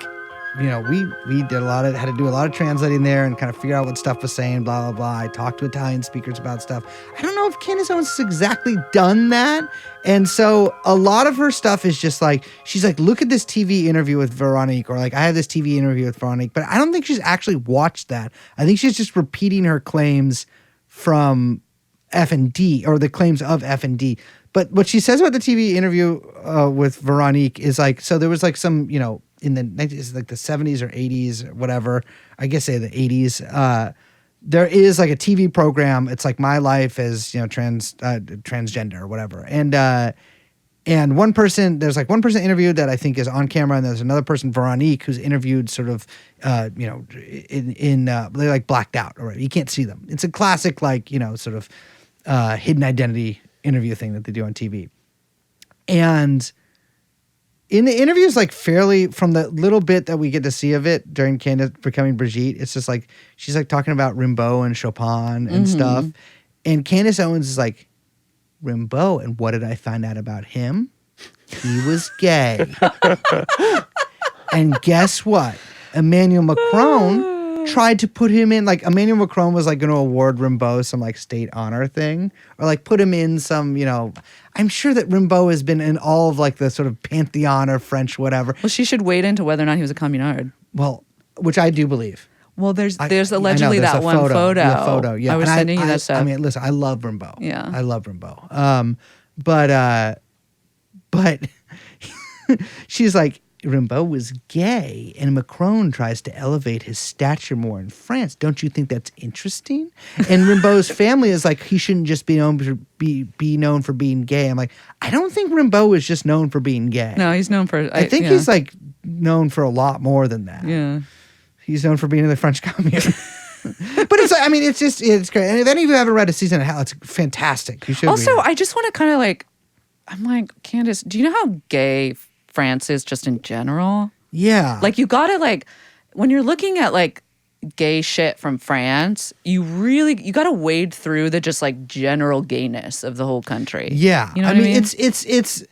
Speaker 3: you know, we had to do a lot of translating there and kind of figure out what stuff was saying, blah, blah, blah. I talked to Italian speakers about stuff. I don't know if Candace Owens has exactly done that. And so a lot of her stuff is just like, she's like, look at this TV interview with Veronique, or like, I have this TV interview with Veronique, but I don't think she's actually watched that. I think she's just repeating her claims from F&D, or the claims of F&D. But what she says about the TV interview with Veronique is like, so there was like some, you know, in the 70s or 80s or whatever, I guess say the 80s, there is like a TV program. It's like My Life as, you know, transgender or whatever. And And there's like one person interviewed that I think is on camera, and there's another person, Veronique, who's interviewed sort of, they're like blacked out already. You can't see them. It's a classic, like, sort of hidden identity interview thing that they do on TV. And in the interviews, like fairly, from the little bit that we get to see of it during Candace becoming Brigitte, it's just like, she's like talking about Rimbaud and Chopin and stuff. And Candace Owens is like, Rimbaud, and what did I find out about him? He was gay. And guess what? Emmanuel Macron tried to put him in, like, Emmanuel Macron was like going to award Rimbaud some like state honor thing, or like put him in some, I'm sure that Rimbaud has been in all of like the sort of pantheon or French whatever.
Speaker 4: Well, she should wade into whether or not he was a communard.
Speaker 3: Well, which I do believe.
Speaker 4: Well, there's allegedly that one photo.
Speaker 3: The photo, yeah.
Speaker 4: I was sending you that stuff.
Speaker 3: I mean, listen, I love Rimbaud.
Speaker 4: Yeah.
Speaker 3: I love Rimbaud. But she's like, Rimbaud was gay, and Macron tries to elevate his stature more in France. Don't you think that's interesting? And Rimbaud's family is like, he shouldn't just be known for being gay. I'm like, I don't think Rimbaud is just known for being gay.
Speaker 4: No, he's known for.
Speaker 3: I think he's like known for a lot more than that.
Speaker 4: Yeah.
Speaker 3: He's known for being in the French Commune. But it's like, I mean, it's great. And if any of you haven't read A Season of Hell, it's fantastic. You should
Speaker 4: Also,
Speaker 3: read it.
Speaker 4: I just want to kind of like, I'm like, Candace, do you know how gay France is just in general?
Speaker 3: Yeah.
Speaker 4: Like, you gotta like, when you're looking at like gay shit from France, you gotta wade through the just like general gayness of the whole country.
Speaker 3: Yeah.
Speaker 4: You know what I mean?
Speaker 3: It's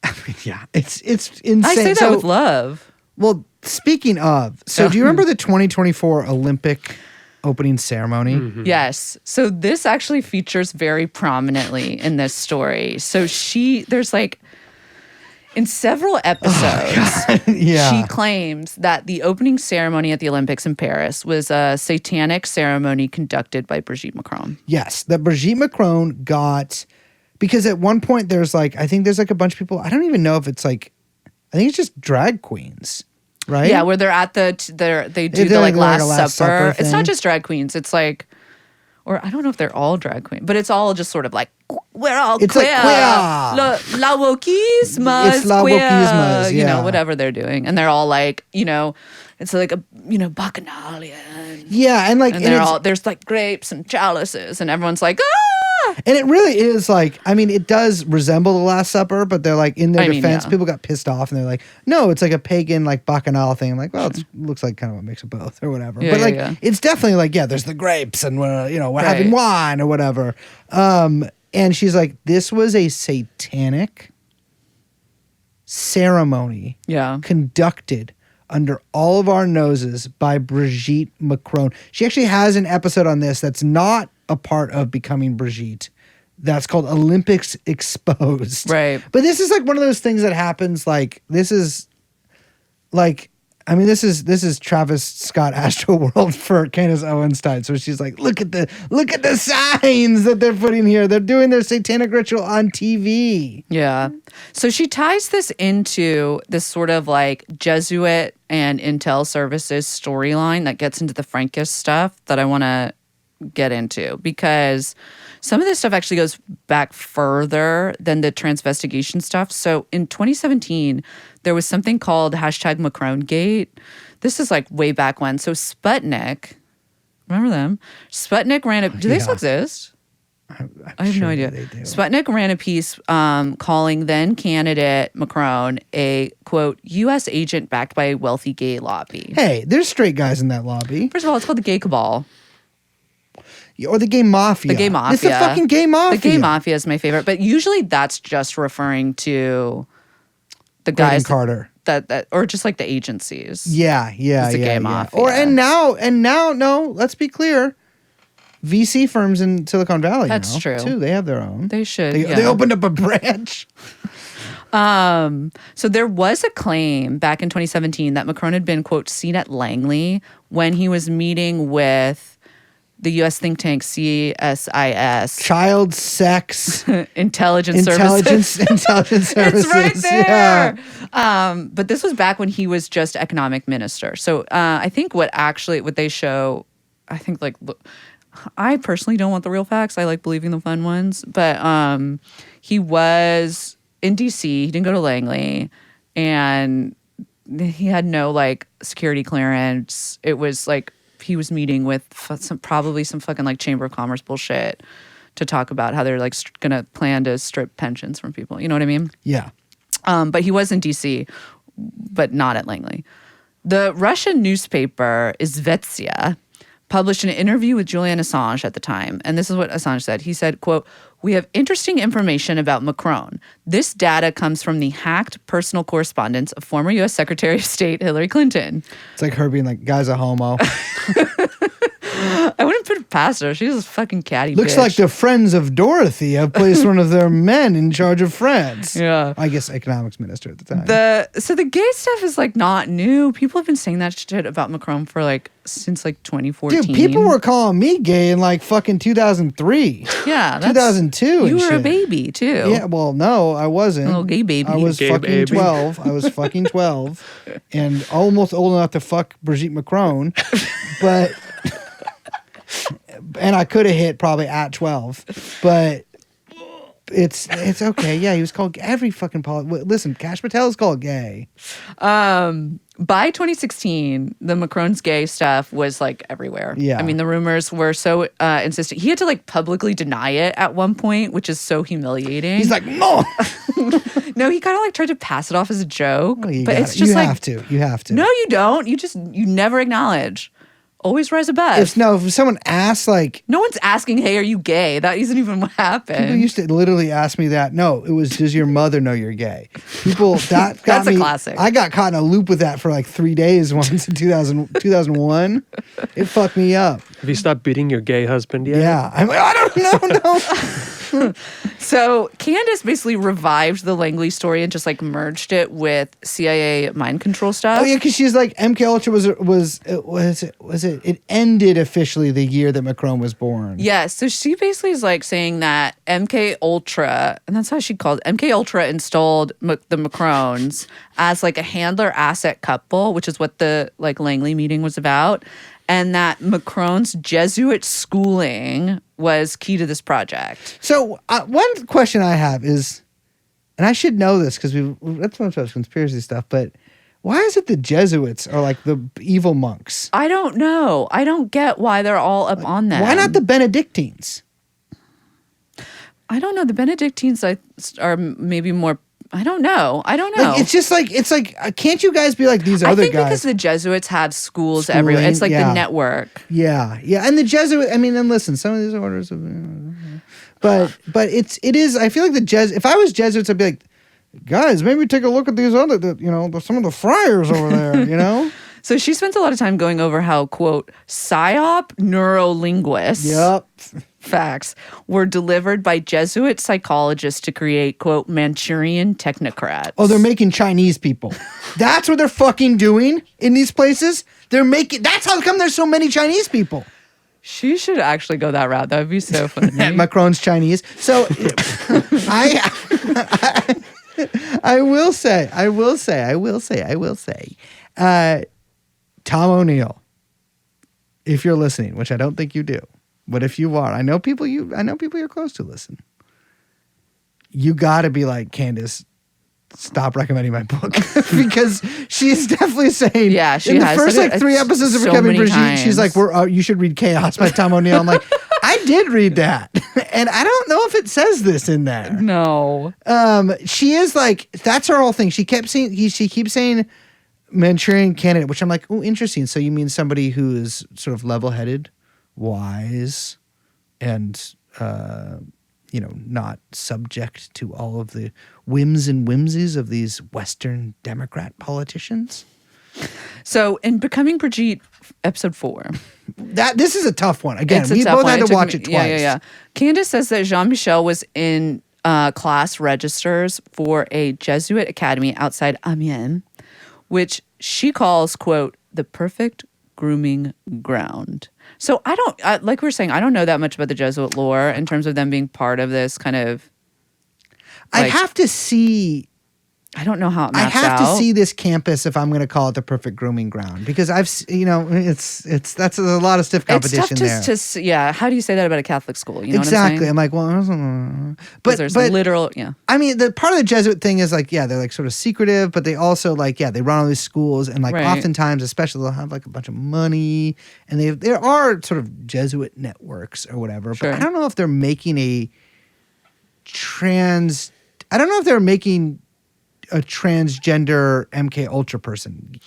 Speaker 3: I mean, yeah, it's insane.
Speaker 4: I say that with love.
Speaker 3: Well, speaking of, so do you remember the 2024 Olympic opening ceremony?
Speaker 4: Yes. So this actually features very prominently in this story. So there's like, in several episodes, she claims that the opening ceremony at the Olympics in Paris was a satanic ceremony conducted by Brigitte Macron.
Speaker 3: Yes, that Brigitte Macron got, because at one point there's like, I think there's like a bunch of people, I don't even know if it's like, I think it's just drag queens, right?
Speaker 4: Yeah, where they're at they do the like Last Supper. It's not
Speaker 3: thing.
Speaker 4: just drag queens. It's like, or I don't know if they're all drag queens, but it's all just sort of like, we're all
Speaker 3: It's
Speaker 4: queer.
Speaker 3: like queer.
Speaker 4: La wokisme.
Speaker 3: It's la
Speaker 4: queer,
Speaker 3: wokismes,
Speaker 4: you know,
Speaker 3: yeah.
Speaker 4: whatever they're doing. And they're all like, it's like a, bacchanalia.
Speaker 3: Yeah, and like,
Speaker 4: And
Speaker 3: and
Speaker 4: there's like grapes and chalices, and everyone's like, ah!
Speaker 3: and it really is like, I mean, it does resemble the Last Supper, but they're like, in their defense, people got pissed off and they're like, no, it's like a pagan, like bacchanal thing. I'm like, well, it looks like kind of a mix of both or whatever.
Speaker 4: Yeah,
Speaker 3: but like,
Speaker 4: yeah.
Speaker 3: it's definitely like, yeah, there's the grapes and we're
Speaker 4: Right.
Speaker 3: having wine or whatever. And she's like, this was a satanic ceremony conducted under all of our noses by Brigitte Macron. She actually has an episode on this that's not a part of Becoming Brigitte. That's called Olympics Exposed.
Speaker 4: Right.
Speaker 3: But this is like one of those things that happens, like, this is like, I mean, this is Travis Scott Astroworld for Candace Owens time. So she's like, look at the signs that they're putting here. They're doing their satanic ritual on TV.
Speaker 4: Yeah. So she ties this into this sort of like Jesuit and Intel Services storyline that gets into the Frankist stuff that I want to get into, because some of this stuff actually goes back further than the transvestigation stuff. So in 2017, there was something called #MacronGate. This is like way back when. So Sputnik, remember them? Sputnik ran a, do they still exist? I have no idea.
Speaker 3: They do.
Speaker 4: Sputnik ran a piece calling then candidate Macron a, quote, U.S. agent backed by a wealthy gay lobby.
Speaker 3: Hey, there's straight guys in that lobby.
Speaker 4: First of all, it's called the Gay Cabal.
Speaker 3: Or the gay mafia.
Speaker 4: The gay mafia.
Speaker 3: It's the fucking gay mafia.
Speaker 4: The gay mafia is my favorite, but usually that's just referring to the
Speaker 3: Graham
Speaker 4: guys
Speaker 3: Carter.
Speaker 4: that or just like the agencies.
Speaker 3: Yeah.
Speaker 4: It's the gay mafia.
Speaker 3: Or and now, no, let's be clear. VC firms in Silicon Valley.
Speaker 4: That's
Speaker 3: now,
Speaker 4: true.
Speaker 3: too. They have their own.
Speaker 4: They should.
Speaker 3: They opened up a branch.
Speaker 4: So there was a claim back in 2017 that Macron had been, quote, seen at Langley when he was meeting with the U.S. think tank CSIS.
Speaker 3: Child sex.
Speaker 4: Intelligence Services.
Speaker 3: Intelligence Services.
Speaker 4: It's right there.
Speaker 3: Yeah.
Speaker 4: But this was back when he was just economic minister. So I think what they show, I think like, I personally don't want the real facts. I like believing the fun ones. But he was in DC. He didn't go to Langley, and he had no like security clearance. It was like he was meeting with probably some fucking like Chamber of Commerce bullshit to talk about how they're like gonna plan to strip pensions from people. You know what I mean?
Speaker 3: Yeah.
Speaker 4: But he was in DC, but not at Langley. The Russian newspaper Izvestia published an interview with Julian Assange at the time. And this is what Assange said. He said, quote, "We have interesting information about Macron. This data comes from the hacked personal correspondence of former U.S. Secretary of State Hillary Clinton."
Speaker 3: It's like her being like, guy's a homo.
Speaker 4: I wouldn't put it past her. She's a fucking catty
Speaker 3: Looks
Speaker 4: bitch.
Speaker 3: like the friends of Dorothy have placed one of their men in charge of France.
Speaker 4: Yeah.
Speaker 3: I guess economics minister at the time.
Speaker 4: So the gay stuff is like not new. People have been saying that shit about Macron for like since like 2014.
Speaker 3: Dude, people were calling me gay in like fucking 2003.
Speaker 4: Yeah,
Speaker 3: 2002
Speaker 4: You
Speaker 3: and
Speaker 4: were a
Speaker 3: shit.
Speaker 4: baby too.
Speaker 3: Yeah, well, no, I wasn't.
Speaker 4: A little gay baby.
Speaker 3: I was
Speaker 5: Gay
Speaker 3: fucking
Speaker 5: baby.
Speaker 3: 12. I was fucking 12 and almost old enough to fuck Brigitte Macron, but and I could have hit probably at 12, but it's okay. Yeah, he was called every fucking listen, Kash Patel is called gay.
Speaker 4: By 2016, the Macron's gay stuff was like everywhere.
Speaker 3: Yeah.
Speaker 4: I mean, the rumors were so insistent. He had to like publicly deny it at one point, which is so humiliating.
Speaker 3: He's like, no.
Speaker 4: no, he kind of like tried to pass it off as a joke.
Speaker 3: Well, you
Speaker 4: but
Speaker 3: got
Speaker 4: it's
Speaker 3: it.
Speaker 4: just
Speaker 3: You
Speaker 4: like,
Speaker 3: have to. You have to.
Speaker 4: no, you don't. You never acknowledge. Always rise above.
Speaker 3: If someone asks, like,
Speaker 4: No one's asking, hey, are you gay? That isn't even what happened.
Speaker 3: people used to literally ask me that. No, it was, does your mother know you're gay? People, that got
Speaker 4: That's a
Speaker 3: me.
Speaker 4: classic.
Speaker 3: I got caught in a loop with that for like 3 days once in 2001. It fucked me up.
Speaker 5: Have you stopped beating your gay husband yet?
Speaker 3: Yeah. I'm like, I don't know.
Speaker 4: So Candace basically revived the Langley story and just like merged it with CIA mind control stuff.
Speaker 3: Oh yeah, because she's like MKULTRA it ended officially the year that Macron was born.
Speaker 4: Yeah, so she basically is like saying that MKULTRA, and that's how she called it, MKULTRA installed the Macrons as like a handler asset couple, which is what the like Langley meeting was about, and that Macron's Jesuit schooling was key to this project.
Speaker 3: So one question I have is, and I should know this because that's much about conspiracy stuff, but why is it the Jesuits are like the evil monks?
Speaker 4: I don't know. I don't get why they're all up on them.
Speaker 3: Why not the Benedictines?
Speaker 4: I don't know. The Benedictines are maybe more. I don't know.
Speaker 3: Like, it's like can't you guys be like these other
Speaker 4: I think
Speaker 3: guys?
Speaker 4: because the Jesuits have schools everywhere. It's like
Speaker 3: yeah.
Speaker 4: the network.
Speaker 3: Yeah, and the Jesuit. I mean, and listen, some of these orders, but it is. I feel like the If I was Jesuits, I'd be like, guys, maybe take a look at these other, some of the friars over there.
Speaker 4: So she spends a lot of time going over how, quote, psyop neurolinguists
Speaker 3: Yep.
Speaker 4: facts were delivered by Jesuit psychologists to create, quote, Manchurian technocrats.
Speaker 3: Oh, they're making Chinese people. That's what they're fucking doing in these places. That's how come there's so many Chinese people.
Speaker 4: She should actually go that route. That would be so funny.
Speaker 3: Macron's Chinese. So I will say, Tom O'Neill, if you're listening, which I don't think you do, but if you are, I know people you're close to listen. You got to be like, Candace, stop recommending my book because she's definitely saying.
Speaker 4: Yeah, she
Speaker 3: in the
Speaker 4: has
Speaker 3: first
Speaker 4: said it
Speaker 3: like 3 episodes of
Speaker 4: so
Speaker 3: Becoming
Speaker 4: many
Speaker 3: Brigitte, she's like,
Speaker 4: times.
Speaker 3: you should read Chaos by Tom O'Neill. I'm like, I did read that, and I don't know if it says this in there.
Speaker 4: No.
Speaker 3: She is like, that's her whole thing. She keeps saying Manchurian candidate, which I'm like, oh, interesting. So you mean somebody who is sort of level-headed, wise, and not subject to all of the whims and whimsies of these Western Democrat politicians?
Speaker 4: So in Becoming Brigitte, episode 4.
Speaker 3: This is a tough one. Again,
Speaker 4: It's a
Speaker 3: we
Speaker 4: tough
Speaker 3: both
Speaker 4: one.
Speaker 3: had
Speaker 4: It
Speaker 3: to
Speaker 4: took
Speaker 3: watch
Speaker 4: me-
Speaker 3: it twice.
Speaker 4: Yeah. Candace says that Jean-Michel was in class registers for a Jesuit academy outside Amiens, which she calls, quote, the perfect grooming ground. So I don't, like we were saying, I don't know that much about the Jesuit lore in terms of them being part of this kind of.
Speaker 3: I have to see
Speaker 4: I don't know how it
Speaker 3: I
Speaker 4: maps
Speaker 3: have
Speaker 4: out.
Speaker 3: to see this campus if I'm going to call it the perfect grooming ground because that's a lot of stiff competition there.
Speaker 4: Yeah. How do you say that about a Catholic school? You know
Speaker 3: Exactly.
Speaker 4: what I'm saying?
Speaker 3: I'm like, well, but
Speaker 4: There's literal, yeah.
Speaker 3: I mean, the part of the Jesuit thing is like, yeah, they're like sort of secretive, but they also like, yeah, they run all these schools and like
Speaker 4: Right.
Speaker 3: oftentimes, especially they'll have like a bunch of money and there are sort of Jesuit networks or whatever,
Speaker 4: Sure.
Speaker 3: but I don't know if they're making a transgender MKULTRA person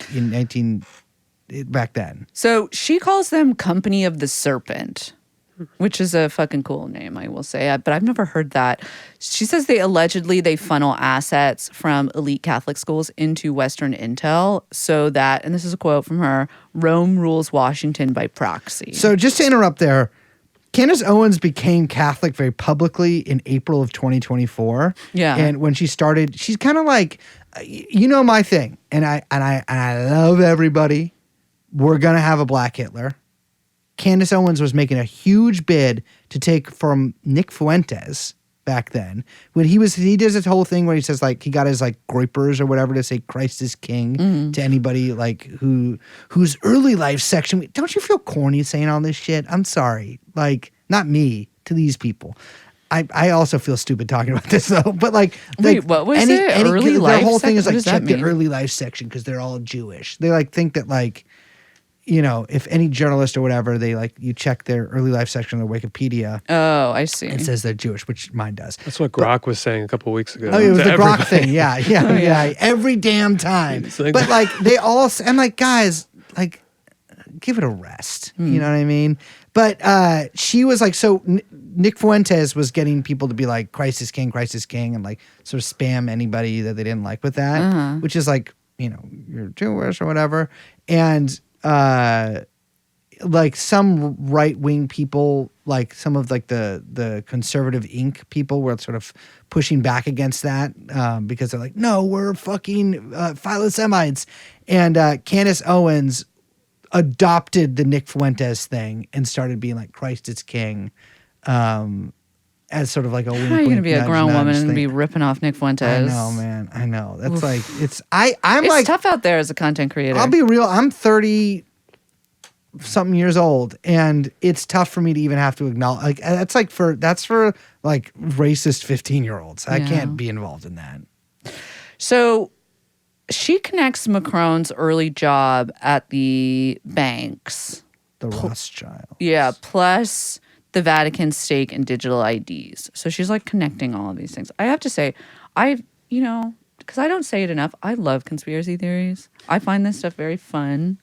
Speaker 3: back then.
Speaker 4: So she calls them Company of the Serpent, which is a fucking cool name, I will say. But I've never heard that. She says they funnel assets from elite Catholic schools into Western intel so that, and this is a quote from her, Rome rules Washington by proxy.
Speaker 3: So just to interrupt there, Candace Owens became Catholic very publicly in April of 2024.
Speaker 4: Yeah.
Speaker 3: And when she started, she's kind of like, you know my thing. And I love everybody. We're going to have a black Hitler. Candace Owens was making a huge bid to take from Nick Fuentes back then. When he does this whole thing where he says like he got his like groypers or whatever to say Christ is king to anybody like whose early life section. Don't you feel corny saying all this shit? I'm sorry. Like not me, to these people. I also feel stupid talking about this though. But like
Speaker 4: Wait, what was it? Early
Speaker 3: their
Speaker 4: life
Speaker 3: whole thing is
Speaker 4: section?
Speaker 3: like
Speaker 4: What does
Speaker 3: check
Speaker 4: that
Speaker 3: the
Speaker 4: mean?
Speaker 3: early life section because they're all Jewish. They like think that like, you know, if any journalist or whatever, they like you check their early life section on their Wikipedia.
Speaker 4: Oh, I see.
Speaker 3: It says they're Jewish, which mine does.
Speaker 5: That's what Grok was saying a couple of weeks ago.
Speaker 3: Oh, it was
Speaker 5: to
Speaker 3: the Grok
Speaker 5: everybody.
Speaker 3: thing. Yeah. Every damn time.
Speaker 5: It's like-
Speaker 3: But like they all, I'm like, guys, like, give it a rest. You know what I mean? But she was like, so Nick Fuentes was getting people to be like, Christ is king, and like sort of spam anybody that they didn't like with that, which is like, you know, you're Jewish or whatever. And like some right-wing people, like some of like the conservative Inc. people were sort of pushing back against that because they're like, no, we're fucking philo-Semites. And Candace Owens adopted the Nick Fuentes thing and started being like, Christ is king, as sort of like a wink,
Speaker 4: How are you going to
Speaker 3: wink,
Speaker 4: be a
Speaker 3: nudge,
Speaker 4: grown
Speaker 3: nudge
Speaker 4: woman and
Speaker 3: thing.
Speaker 4: be ripping off Nick Fuentes?
Speaker 3: I know, man. I know. That's like, I'm
Speaker 4: It's
Speaker 3: like,
Speaker 4: tough out there as a content creator.
Speaker 3: I'll be real. I'm 30 something years old, and it's tough for me to even have to acknowledge. Like that's for like racist 15-year-olds. I
Speaker 4: Yeah.
Speaker 3: can't be involved in that.
Speaker 4: So she connects Macron's early job at the banks.
Speaker 3: The Rothschild.
Speaker 4: Yeah, plus the Vatican's stake in digital IDs. So she's like connecting all of these things. I have to say, because I don't say it enough, I love conspiracy theories. I find this stuff very fun.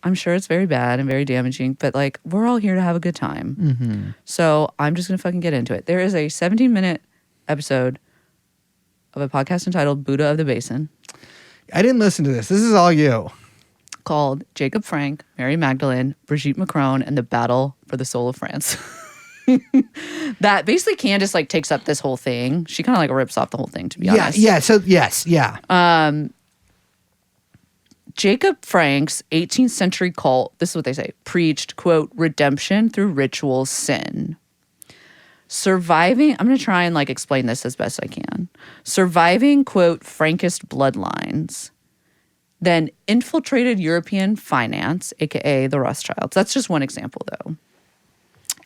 Speaker 4: I'm sure it's very bad and very damaging, but like we're all here to have a good time.
Speaker 3: Mm-hmm.
Speaker 4: So I'm just going to fucking get into it. There is a 17-minute episode of a podcast entitled Buddha of the Basin
Speaker 3: I didn't listen to this. This is all you.
Speaker 4: called Jacob Frank, Mary Magdalene, Brigitte Macron, and the Battle for the Soul of France. That basically Candace like takes up this whole thing. She kind of like rips off the whole thing, to be honest.
Speaker 3: Yeah. So yes. Yeah.
Speaker 4: Jacob Frank's 18th century cult, this is what they say, preached, quote, redemption through ritual sin. Surviving, I'm going to try and like explain this as best I can. Surviving, quote, Frankist bloodlines, then infiltrated European finance, aka the Rothschilds. That's just one example though.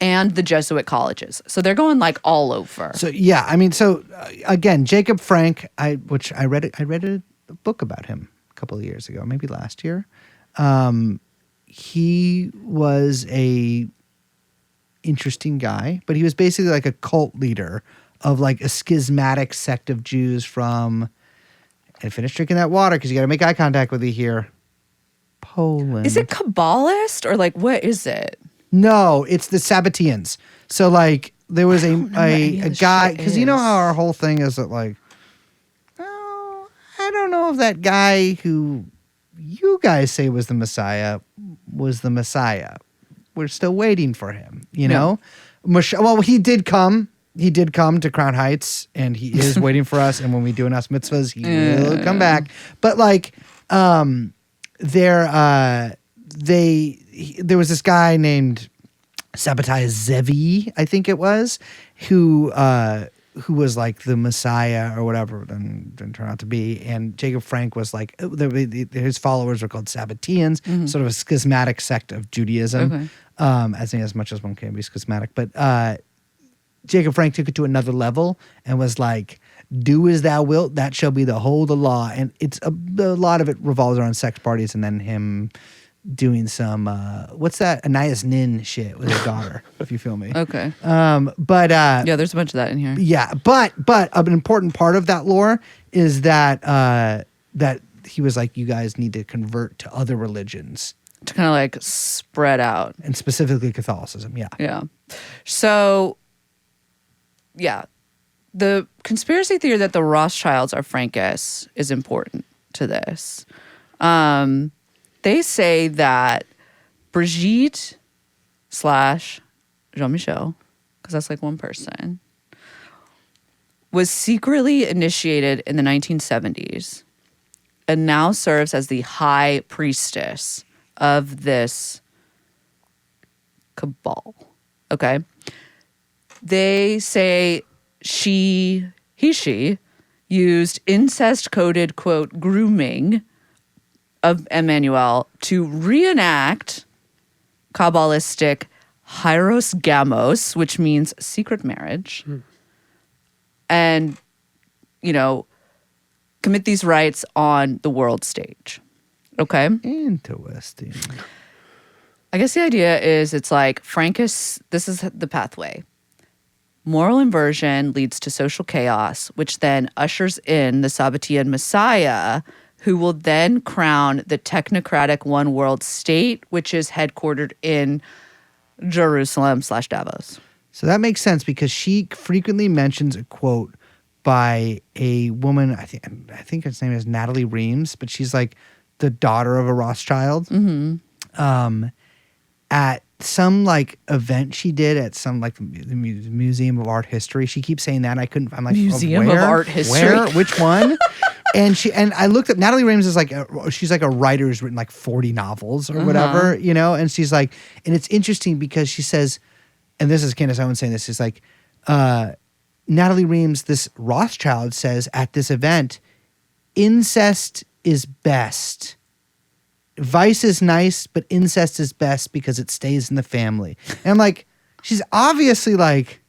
Speaker 4: And the Jesuit colleges. So they're going like all over.
Speaker 3: So yeah. I mean, so again, Jacob Frank, I read a book about him a couple of years ago, maybe last year. He was a interesting guy, but he was basically like a cult leader of like a schismatic sect of Jews from, and finish drinking that water because you got to make eye contact with you here, Poland.
Speaker 4: Is it Kabbalist or like what is it?
Speaker 3: No, it's the Sabbateans. So like there was
Speaker 4: know what any of
Speaker 3: a
Speaker 4: this
Speaker 3: guy,
Speaker 4: shit
Speaker 3: because you know
Speaker 4: is.
Speaker 3: how our whole thing is that like, oh, I don't know if that guy who you guys say was the Messiah. We're still waiting for him, you know? Well, he did come. He did come to Crown Heights, and he is waiting for us. And when we do enough mitzvahs, he will come back. But like, there was this guy named Sabbatai Zevi, I think it was, who who was like the Messiah or whatever, didn't turn out to be. And Jacob Frank was like, his followers were called Sabbateans, sort of a schismatic sect of Judaism, as much as one can be schismatic. But Jacob Frank took it to another level and was like, do as thou wilt, that shall be the whole of the law. And it's a lot of it revolves around sex parties and then him doing some what's that Anais Nin shit with his daughter, if you feel me.
Speaker 4: Okay.
Speaker 3: Yeah,
Speaker 4: there's a bunch of that in here.
Speaker 3: Yeah, but an important part of that lore is that that he was like, you guys need to convert to other religions
Speaker 4: To kind of like spread out.
Speaker 3: and specifically Catholicism. Yeah.
Speaker 4: Yeah. So, yeah. The conspiracy theory that the Rothschilds are Frankists is important to this. They say that Brigitte / Jean-Michel, because that's like one person, was secretly initiated in the 1970s and now serves as the high priestess of this cabal. Okay? They say she used incest-coded, quote, grooming of Emmanuel to reenact Kabbalistic hieros gamos, which means secret marriage, and, commit these rites on the world stage. Okay?
Speaker 3: Interesting.
Speaker 4: I guess the idea is it's like Frankist, this is the pathway. Moral inversion leads to social chaos, which then ushers in the Sabbatean Messiah, who will then crown the technocratic one world state, which is headquartered in Jerusalem / Davos.
Speaker 3: So that makes sense because she frequently mentions a quote by a woman, I think her name is Natalie Reams, but she's like the daughter of a Rothschild. At some like event she did at some like the Museum of Art History. She keeps saying that. I'm like,
Speaker 4: Museum of Art History?
Speaker 3: Where? Which one? And I looked up, Natalie Reams is like, she's like a writer who's written like 40 novels or whatever, and she's like, and it's interesting because she says, and this is Candace Owens saying this, is like, Natalie Reams, this Rothschild, says at this event, incest is best. Vice is nice, but incest is best because it stays in the family. And I'm like, she's obviously like,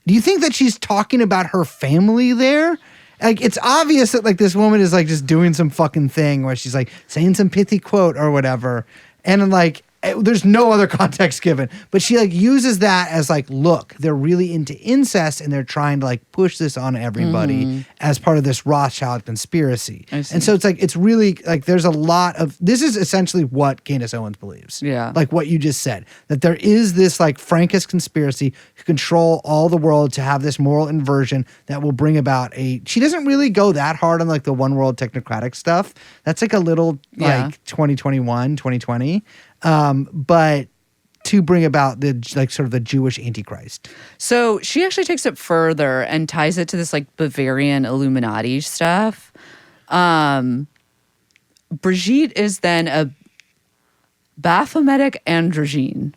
Speaker 3: do you think that she's talking about her family there? Like, it's obvious that like this woman is like just doing some fucking thing where she's like saying some pithy quote or whatever. And I'm like, there's no other context given, but she like uses that as like, look, they're really into incest and they're trying to like push this on everybody as part of this Rothschild conspiracy. And so it's like, it's really like, there's a lot of, this is essentially what Candace Owens believes.
Speaker 4: Yeah.
Speaker 3: Like what you just said, that there is this like Frankist conspiracy to control all the world, to have this moral inversion that will bring about she doesn't really go that hard on like the one world technocratic stuff. That's like a little like 2021, 2020. But to bring about the like sort of the Jewish Antichrist.
Speaker 4: So she actually takes it further and ties it to this like Bavarian Illuminati stuff. Brigitte is then a Baphometic androgyne.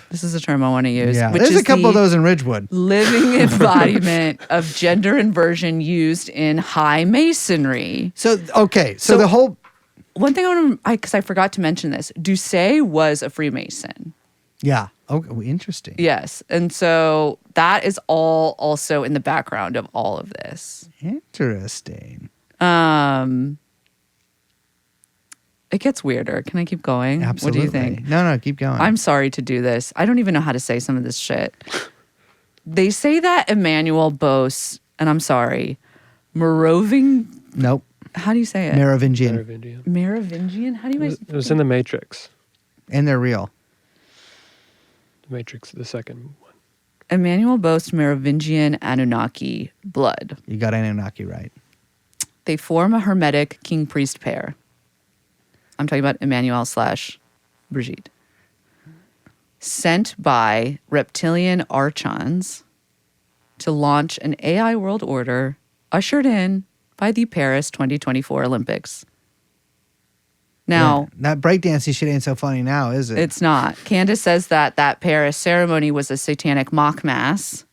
Speaker 4: This is a term I want to use.
Speaker 3: Yeah,
Speaker 4: which
Speaker 3: there's
Speaker 4: is
Speaker 3: a couple of those in Ridgewood.
Speaker 4: Living embodiment of gender inversion used in high masonry.
Speaker 3: So, okay. So the whole...
Speaker 4: One thing I want to, because I forgot to mention this, Doucé was a Freemason.
Speaker 3: Yeah. Oh, interesting.
Speaker 4: Yes. And so that is all also in the background of all of this.
Speaker 3: Interesting.
Speaker 4: It gets weirder. Can I keep going?
Speaker 3: Absolutely.
Speaker 4: What do you think?
Speaker 3: No, keep going.
Speaker 4: I'm sorry to do this. I don't even know how to say some of this shit. They say that Emmanuel boasts, and I'm sorry,
Speaker 3: Nope.
Speaker 4: How do you say it?
Speaker 3: Merovingian.
Speaker 4: Merovingian? How do you
Speaker 5: It was in the Matrix.
Speaker 3: And they're real.
Speaker 5: The Matrix, the second one.
Speaker 4: Emmanuel boasts Merovingian Anunnaki blood.
Speaker 3: You got Anunnaki right.
Speaker 4: They form a hermetic king-priest pair. I'm talking about Emmanuel / Brigitte. Sent by reptilian archons to launch an AI world order ushered in by the Paris 2024 Olympics. Now,
Speaker 3: that breakdancing shit ain't so funny now, is it?
Speaker 4: It's not. Candace says that Paris ceremony was a satanic mock mass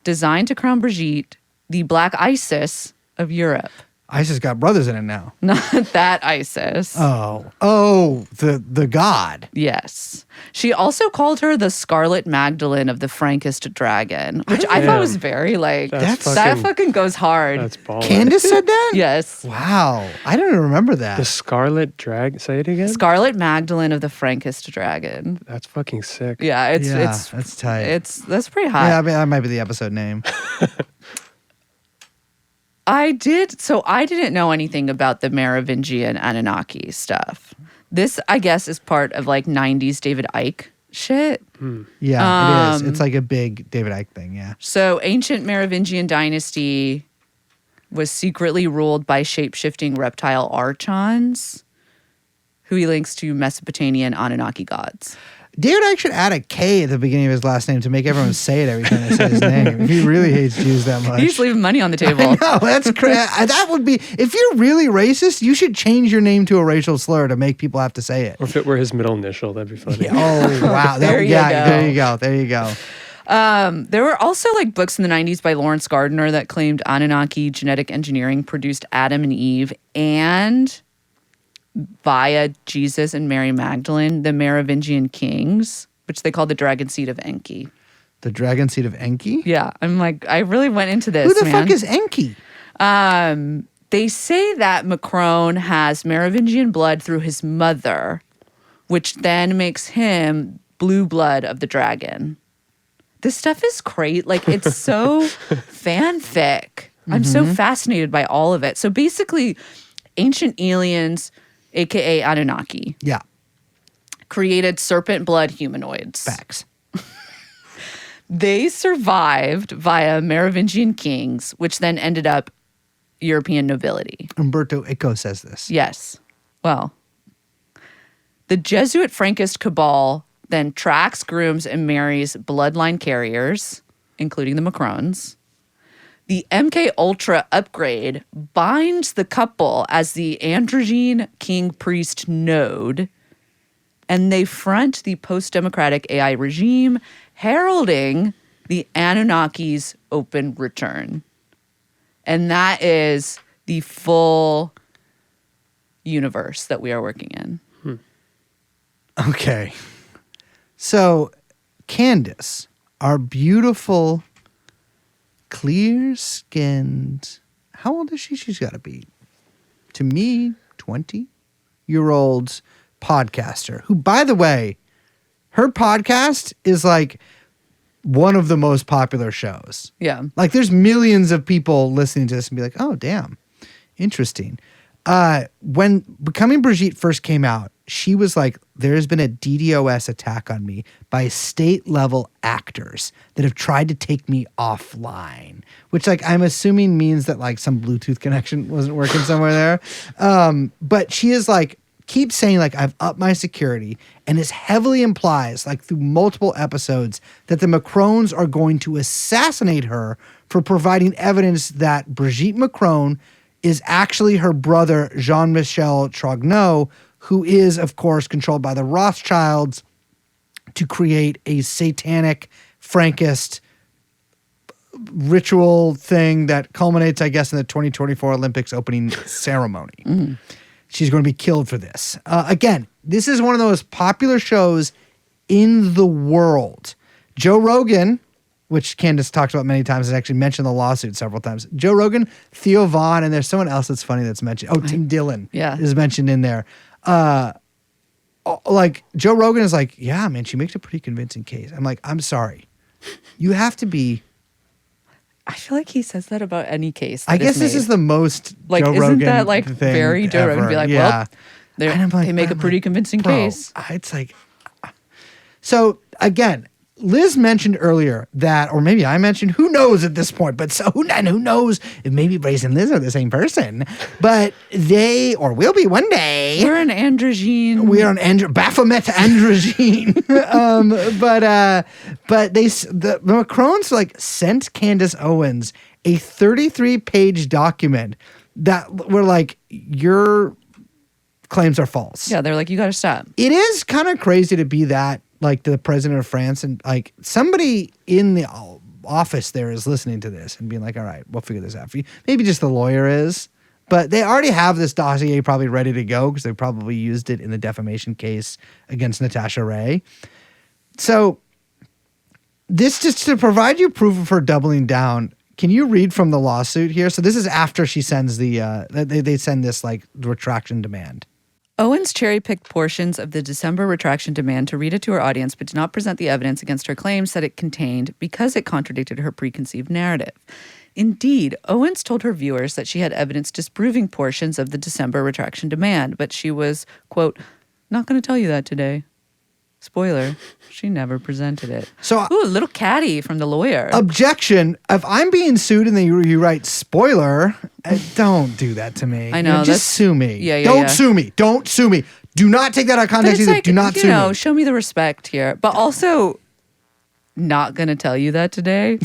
Speaker 4: designed to crown Brigitte the Black Isis of Europe.
Speaker 3: ISIS got brothers in it now.
Speaker 4: Not that Isis.
Speaker 3: Oh, the god.
Speaker 4: Yes. She also called her the Scarlet Magdalene of the Frankist dragon, which I thought was very
Speaker 3: That
Speaker 4: fucking goes hard.
Speaker 5: That's baller.
Speaker 3: Candace said that?
Speaker 4: Yes.
Speaker 3: Wow. I don't remember that.
Speaker 5: The Scarlet Drag. Say it again.
Speaker 4: Scarlet Magdalene of the Frankist dragon.
Speaker 5: That's fucking sick.
Speaker 4: Yeah, it's
Speaker 3: that's tight.
Speaker 4: that's pretty hot.
Speaker 3: Yeah, I mean, that might be the episode name.
Speaker 4: I didn't know anything about the Merovingian Anunnaki stuff. This, I guess, is part of like 90s David Icke shit.
Speaker 3: Yeah, it is. It's like a big David Icke thing, yeah.
Speaker 4: So ancient Merovingian dynasty was secretly ruled by shape-shifting reptile archons, who he links to Mesopotamian Anunnaki gods.
Speaker 3: David Icke should add a K at the beginning of his last name to make everyone say it every time they say his name. If he really hates Jews that much.
Speaker 4: He's leaving money on the table.
Speaker 3: No, that's crazy. That would be, if you're really racist, you should change your name to a racial slur to make people have to say it.
Speaker 5: Or if it were his middle initial, that'd be funny.
Speaker 3: Oh, wow.
Speaker 4: There you go.
Speaker 3: There you go.
Speaker 4: There were also like books in the 90s by Lawrence Gardner that claimed Anunnaki genetic engineering produced Adam and Eve, and via Jesus and Mary Magdalene, the Merovingian kings, which they called the dragon seed of Enki.
Speaker 3: The dragon seed of Enki?
Speaker 4: Yeah, I'm like, I really went into this.
Speaker 3: Who the fuck is Enki?
Speaker 4: They say that Macron has Merovingian blood through his mother, which then makes him blue blood of the dragon. This stuff is great. Like, it's so fanfic. I'm so fascinated by all of it. So basically, ancient aliens, aka Anunnaki, created serpent blood humanoids.
Speaker 3: Facts.
Speaker 4: They survived via Merovingian kings, which then ended up European nobility.
Speaker 3: Umberto Eco says this.
Speaker 4: Yes. Well, the Jesuit Frankist cabal then tracks, grooms, and marries bloodline carriers, including the Macrons. The MKUlTRA upgrade binds the couple as the androgyne king-priest node, and they front the post-democratic AI regime, heralding the Anunnaki's open return. And that is the full universe that we are working in.
Speaker 3: Okay. So, Candace, our beautiful, clear-skinned, how old is she? She's got to be, to me, 20-year-old podcaster who, by the way, her podcast is like one of the most popular shows.
Speaker 4: Yeah.
Speaker 3: Like, there's millions of people listening to this and be like, oh, damn, interesting. When Becoming Brigitte first came out, she was like, there has been a DDoS attack on me by state-level actors that have tried to take me offline, which, like, I'm assuming means that, like, some Bluetooth connection wasn't working somewhere there. But she is like, keeps saying, like, I've upped my security, and this heavily implies, like, through multiple episodes, that the Macrons are going to assassinate her for providing evidence that Brigitte Macron is actually her brother, Jean-Michel Trogneux, who is, of course, controlled by the Rothschilds to create a satanic Frankist ritual thing that culminates, I guess, in the 2024 Olympics opening ceremony. She's going to be killed for this. Again, this is one of the most popular shows in the world. Joe Rogan, which Candace talked about many times, has actually mentioned the lawsuit several times. Joe Rogan, Theo Vaughn, and there's someone else that's funny that's mentioned. Oh, Tim Dillon is mentioned in there. Like, Joe Rogan is like, yeah, man, she makes a pretty convincing case. I'm like, I'm sorry. You have to be.
Speaker 4: I feel like he says that about any case.
Speaker 3: I guess this is the most
Speaker 4: like,
Speaker 3: Joe
Speaker 4: isn't
Speaker 3: Rogan
Speaker 4: that like
Speaker 3: thing
Speaker 4: very Joe Rogan?
Speaker 3: ever.
Speaker 4: Be like,
Speaker 3: yeah.
Speaker 4: well,
Speaker 3: And I'm like,
Speaker 4: they make a pretty convincing case.
Speaker 3: It's like, so again, Liz mentioned earlier that, or maybe I mentioned, who knows at this point, but so who knows if maybe Brace and Liz are the same person, but they, or will be one day.
Speaker 4: We're an androgyne.
Speaker 3: We are an Baphomet androgyne. But the Macrons like sent Candace Owens a 33-page document that were like, your claims are false.
Speaker 4: Yeah, they're like, you got to stop.
Speaker 3: It is kind of crazy to be that, like, the president of France, and like somebody in the office there is listening to this and being like, all right, we'll figure this out for you. Maybe just the lawyer is. But they already have this dossier probably ready to go because they probably used it in the defamation case against Natasha Ray. So this just to provide you proof of her doubling down. Can you read from the lawsuit here? So this is after she sends they send this like retraction demand.
Speaker 4: Owens cherry-picked portions of the December retraction demand to read it to her audience, but did not present the evidence against her claims that it contained because it contradicted her preconceived narrative. Indeed, Owens told her viewers that she had evidence disproving portions of the December retraction demand, but she was, quote, not going to tell you that today. Spoiler, she never presented it.
Speaker 3: So,
Speaker 4: ooh, a little catty from the lawyer.
Speaker 3: Objection. If I'm being sued and then you write spoiler, don't do that to me.
Speaker 4: I know.
Speaker 3: Just sue me.
Speaker 4: Yeah,
Speaker 3: don't sue me. Don't sue me. Do not take that out of context either.
Speaker 4: Like,
Speaker 3: do not sue me.
Speaker 4: Show me the respect here. But also, not going to tell you that today.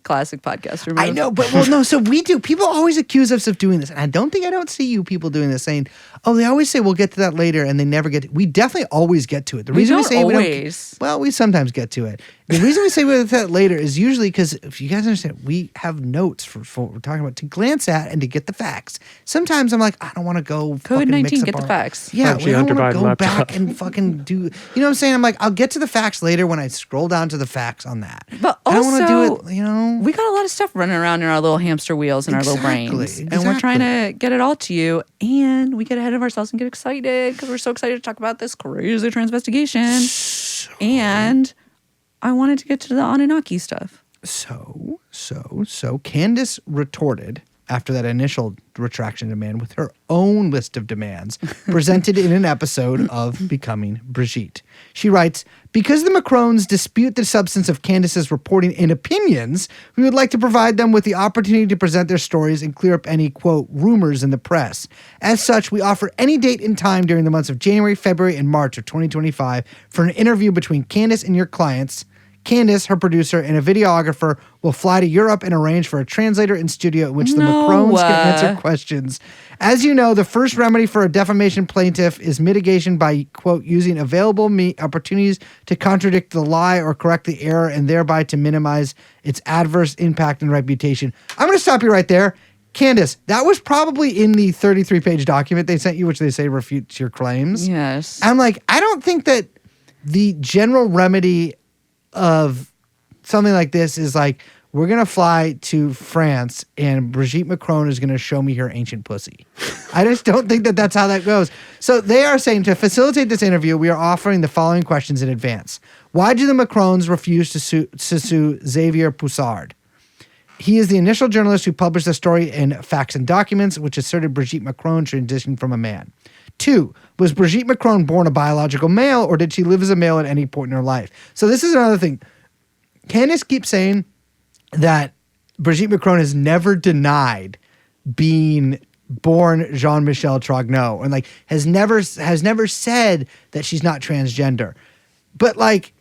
Speaker 4: Classic podcaster move.
Speaker 3: I know, but no, so we do. People always accuse us of doing this. And I don't see you people doing this saying, oh, they always say we'll get to that later and they never get to it. We definitely always get to it. The reason we say
Speaker 4: always.
Speaker 3: We sometimes get to it. The reason we say we'll get to that later is usually because if you guys understand, we have notes for what we're talking about to glance at and to get the facts. Sometimes I'm like, I don't want to go
Speaker 4: COVID-19, get the facts.
Speaker 3: Yeah, we don't want to go
Speaker 5: laptop.
Speaker 3: back and fucking do, you know what I'm saying? I'm like, I'll get to the facts later when I scroll down to the facts on that.
Speaker 4: But
Speaker 3: I don't want to
Speaker 4: also,
Speaker 3: do it, you know?
Speaker 4: We got a lot of stuff running around in our little hamster wheels and our little brains. And we're trying to get it all to you. And we get ahead of ourselves and get excited because we're so excited to talk about this crazy investigation. And I wanted to get to the Anunnaki stuff.
Speaker 3: So Candace retorted after that initial retraction demand with her own list of demands presented in an episode of Becoming Brigitte. She writes, because the Macrons dispute the substance of Candace's reporting and opinions, we would like to provide them with the opportunity to present their stories and clear up any, quote, rumors in the press. As such, we offer any date and time during the months of January, February, and March of 2025 for an interview between Candace and your clients. Candace, her producer, and a videographer will fly to Europe and arrange for a translator in studio in which the Macrons can answer questions. As you know, the first remedy for a defamation plaintiff is mitigation by, quote, using available opportunities to contradict the lie or correct the error and thereby to minimize its adverse impact and reputation. I'm going to stop you right there. Candace, that was probably in the 33-page document they sent you, which they say refutes your claims.
Speaker 4: Yes.
Speaker 3: I'm like, I don't think that the general remedy of something like this is like, we're going to fly to France and Brigitte Macron is going to show me her ancient pussy. I just don't think that that's how that goes. So they are saying to facilitate this interview, we are offering the following questions in advance. Why do the Macrons refuse to sue Xavier Poussard? He is the initial journalist who published the story in Facts and Documents, which asserted Brigitte Macron transitioned from a man. 2, was Brigitte Macron born a biological male, or did she live as a male at any point in her life? So this is another thing. Candace keeps saying that Brigitte Macron has never denied being born Jean-Michel Trogneau, and like has never said that she's not transgender. But like,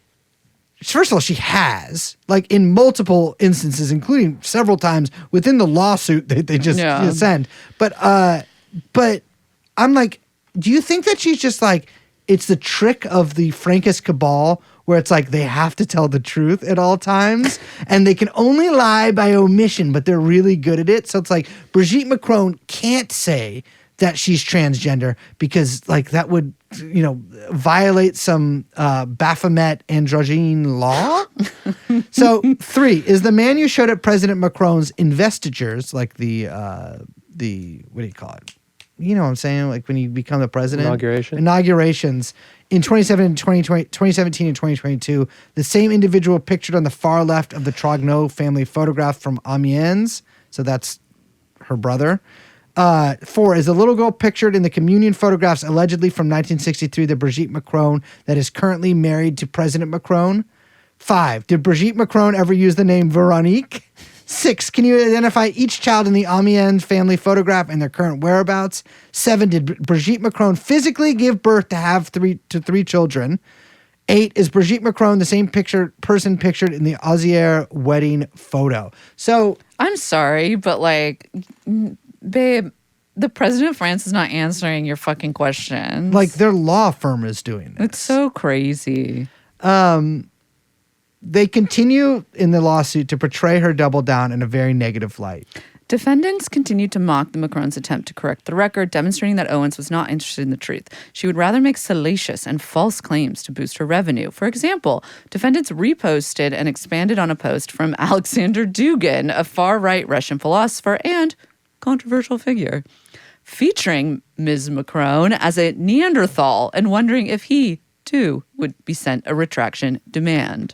Speaker 3: first of all, she has, like in multiple instances, including several times within the lawsuit that they just send. But I'm like, do you think that she's just like, it's the trick of the Frankist cabal where it's like they have to tell the truth at all times and they can only lie by omission, but they're really good at it. So it's like Brigitte Macron can't say that she's transgender because like that would, you know, violate some Baphomet androgyne law. So 3, is the man you showed at President Macron's investitures, like the what do you call it? You know what I'm saying? Like when you become the president. Inaugurations in 2017 and 2022. The same individual pictured on the far left of the Trogneau family photograph from Amiens. So that's her brother. 4, is the little girl pictured in the communion photographs allegedly from 1963, the Brigitte Macron that is currently married to President Macron. 5, did Brigitte Macron ever use the name Veronique? 6, can you identify each child in the Amiens family photograph and their current whereabouts? 7, did Brigitte Macron physically give birth to 3 children? 8, is Brigitte Macron the same person pictured in the Ozier wedding photo? So
Speaker 4: I'm sorry, but like, babe, the president of France is not answering your fucking questions.
Speaker 3: Like their law firm is doing this.
Speaker 4: It's so crazy.
Speaker 3: they continue in the lawsuit to portray her double down in a very negative light.
Speaker 4: Defendants continued to mock the Macron's attempt to correct the record, demonstrating that Owens was not interested in the truth. She would rather make salacious and false claims to boost her revenue. For example, defendants reposted and expanded on a post from Alexander Dugin, a far-right Russian philosopher and controversial figure, featuring Ms. Macron as a Neanderthal and wondering if he, too, would be sent a retraction demand.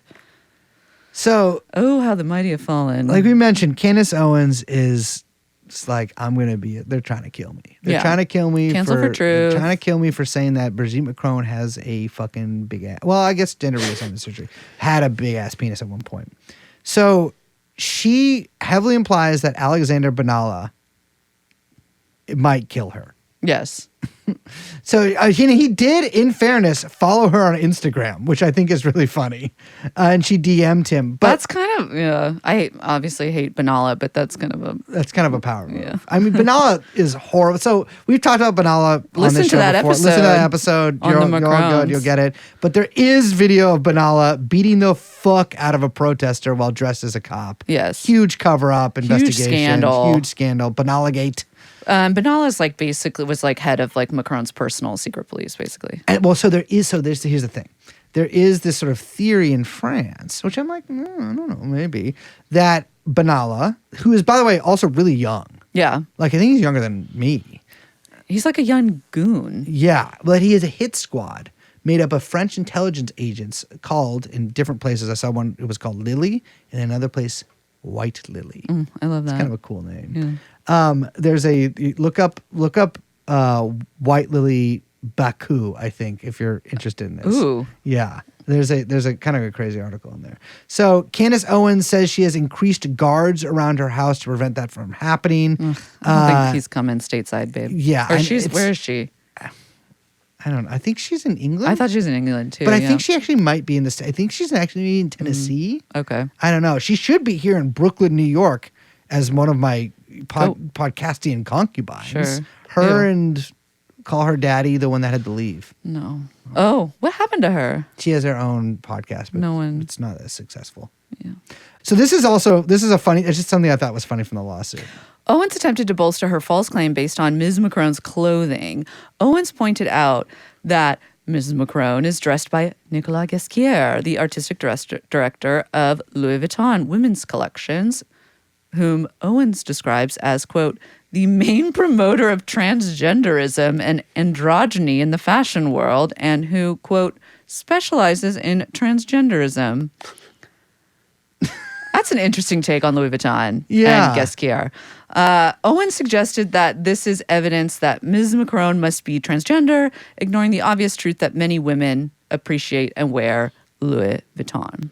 Speaker 3: So,
Speaker 4: oh, how the mighty have fallen.
Speaker 3: Like we mentioned, Candace Owens is just like, they're trying to kill me. They're trying to kill me.
Speaker 4: Cancel for truth.
Speaker 3: They're trying to kill me for saying that Brigitte Macron has a fucking big ass. Well, I guess gender reassignment surgery had a big ass penis at one point. So she heavily implies that Alexander Benalla might kill her.
Speaker 4: Yes.
Speaker 3: So he did, in fairness, follow her on Instagram, which I think is really funny. And she DM'd him. But
Speaker 4: that's kind of, yeah. I obviously hate Benalla, but that's kind of a
Speaker 3: power move.
Speaker 4: Yeah.
Speaker 3: I mean, Benalla is horrible. So we've talked about Benalla on this show before. Listen to that episode.
Speaker 4: You're all good.
Speaker 3: You'll get it. But there is video of Benalla beating the fuck out of a protester while dressed as a cop.
Speaker 4: Yes.
Speaker 3: Huge cover-up investigation.
Speaker 4: Huge scandal.
Speaker 3: Benalla-gate.
Speaker 4: Benalla's like basically was like head of like Macron's personal secret police, basically.
Speaker 3: And, well, here's the thing. There is this sort of theory in France, which I'm like, I don't know, maybe, that Benalla, who is, by the way, also really young.
Speaker 4: Yeah.
Speaker 3: Like, I think he's younger than me.
Speaker 4: He's like a young goon.
Speaker 3: Yeah. But he has a hit squad made up of French intelligence agents called, in different places, I saw one, it was called Lily, and another place, White Lily.
Speaker 4: I love that.
Speaker 3: It's kind of a cool name.
Speaker 4: Yeah.
Speaker 3: There's look up White Lily Baku, I think, if you're interested in this.
Speaker 4: Ooh.
Speaker 3: Yeah. There's a kind of a crazy article in there. So Candace Owens says she has increased guards around her house to prevent that from happening.
Speaker 4: I don't think he's coming stateside, babe.
Speaker 3: Yeah.
Speaker 4: Or where is she?
Speaker 3: I don't know. I think she's in England.
Speaker 4: I thought she was in England too.
Speaker 3: But I think she actually might be in the state. I think she's actually in Tennessee.
Speaker 4: Okay.
Speaker 3: I don't know. She should be here in Brooklyn, New York, as one of my podcastian concubines.
Speaker 4: Sure.
Speaker 3: Her and call her daddy, the one that had to leave.
Speaker 4: No. Oh, what happened to her?
Speaker 3: She has her own podcast, but it's not as successful.
Speaker 4: Yeah.
Speaker 3: So it's just something I thought was funny from the lawsuit.
Speaker 4: Owens attempted to bolster her false claim based on Ms. Macron's clothing. Owens pointed out that Mrs. Macron is dressed by Nicolas Ghesquière, the artistic director of Louis Vuitton women's collections, whom Owens describes as, quote, the main promoter of transgenderism and androgyny in the fashion world, and who, quote, specializes in transgenderism. That's an interesting take on Louis Vuitton and Ghesquière. Owens suggested that this is evidence that Ms. Macron must be transgender, ignoring the obvious truth that many women appreciate and wear Louis Vuitton.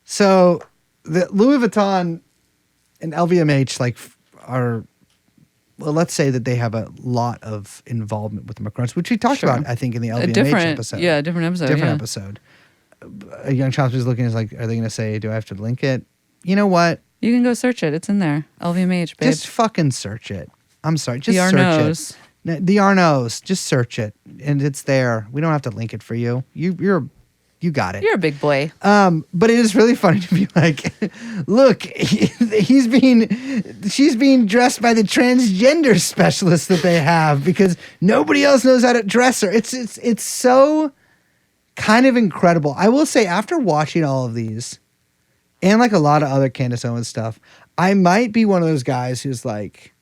Speaker 3: So the Louis Vuitton and LVMH are, well, let's say that they have a lot of involvement with the Macrons, which we talked about, I think, in the LVMH episode.
Speaker 4: Yeah, a different episode.
Speaker 3: Different episode. A young child was looking, is like, are they going to say, do I have to link it? You know what?
Speaker 4: You can go search it. It's in there. LVMH, babe.
Speaker 3: Just fucking search it. I'm sorry. Just
Speaker 4: the
Speaker 3: search
Speaker 4: Arnauds.
Speaker 3: it. The Arnauds. Just search it. And it's there. We don't have to link it for you. You got it.
Speaker 4: You're a big boy.
Speaker 3: But it is really funny to be like, look, she's being dressed by the transgender specialist that they have because nobody else knows how to dress her. It's so kind of incredible. I will say, after watching all of these, and like a lot of other Candace Owens stuff, I might be one of those guys who's like,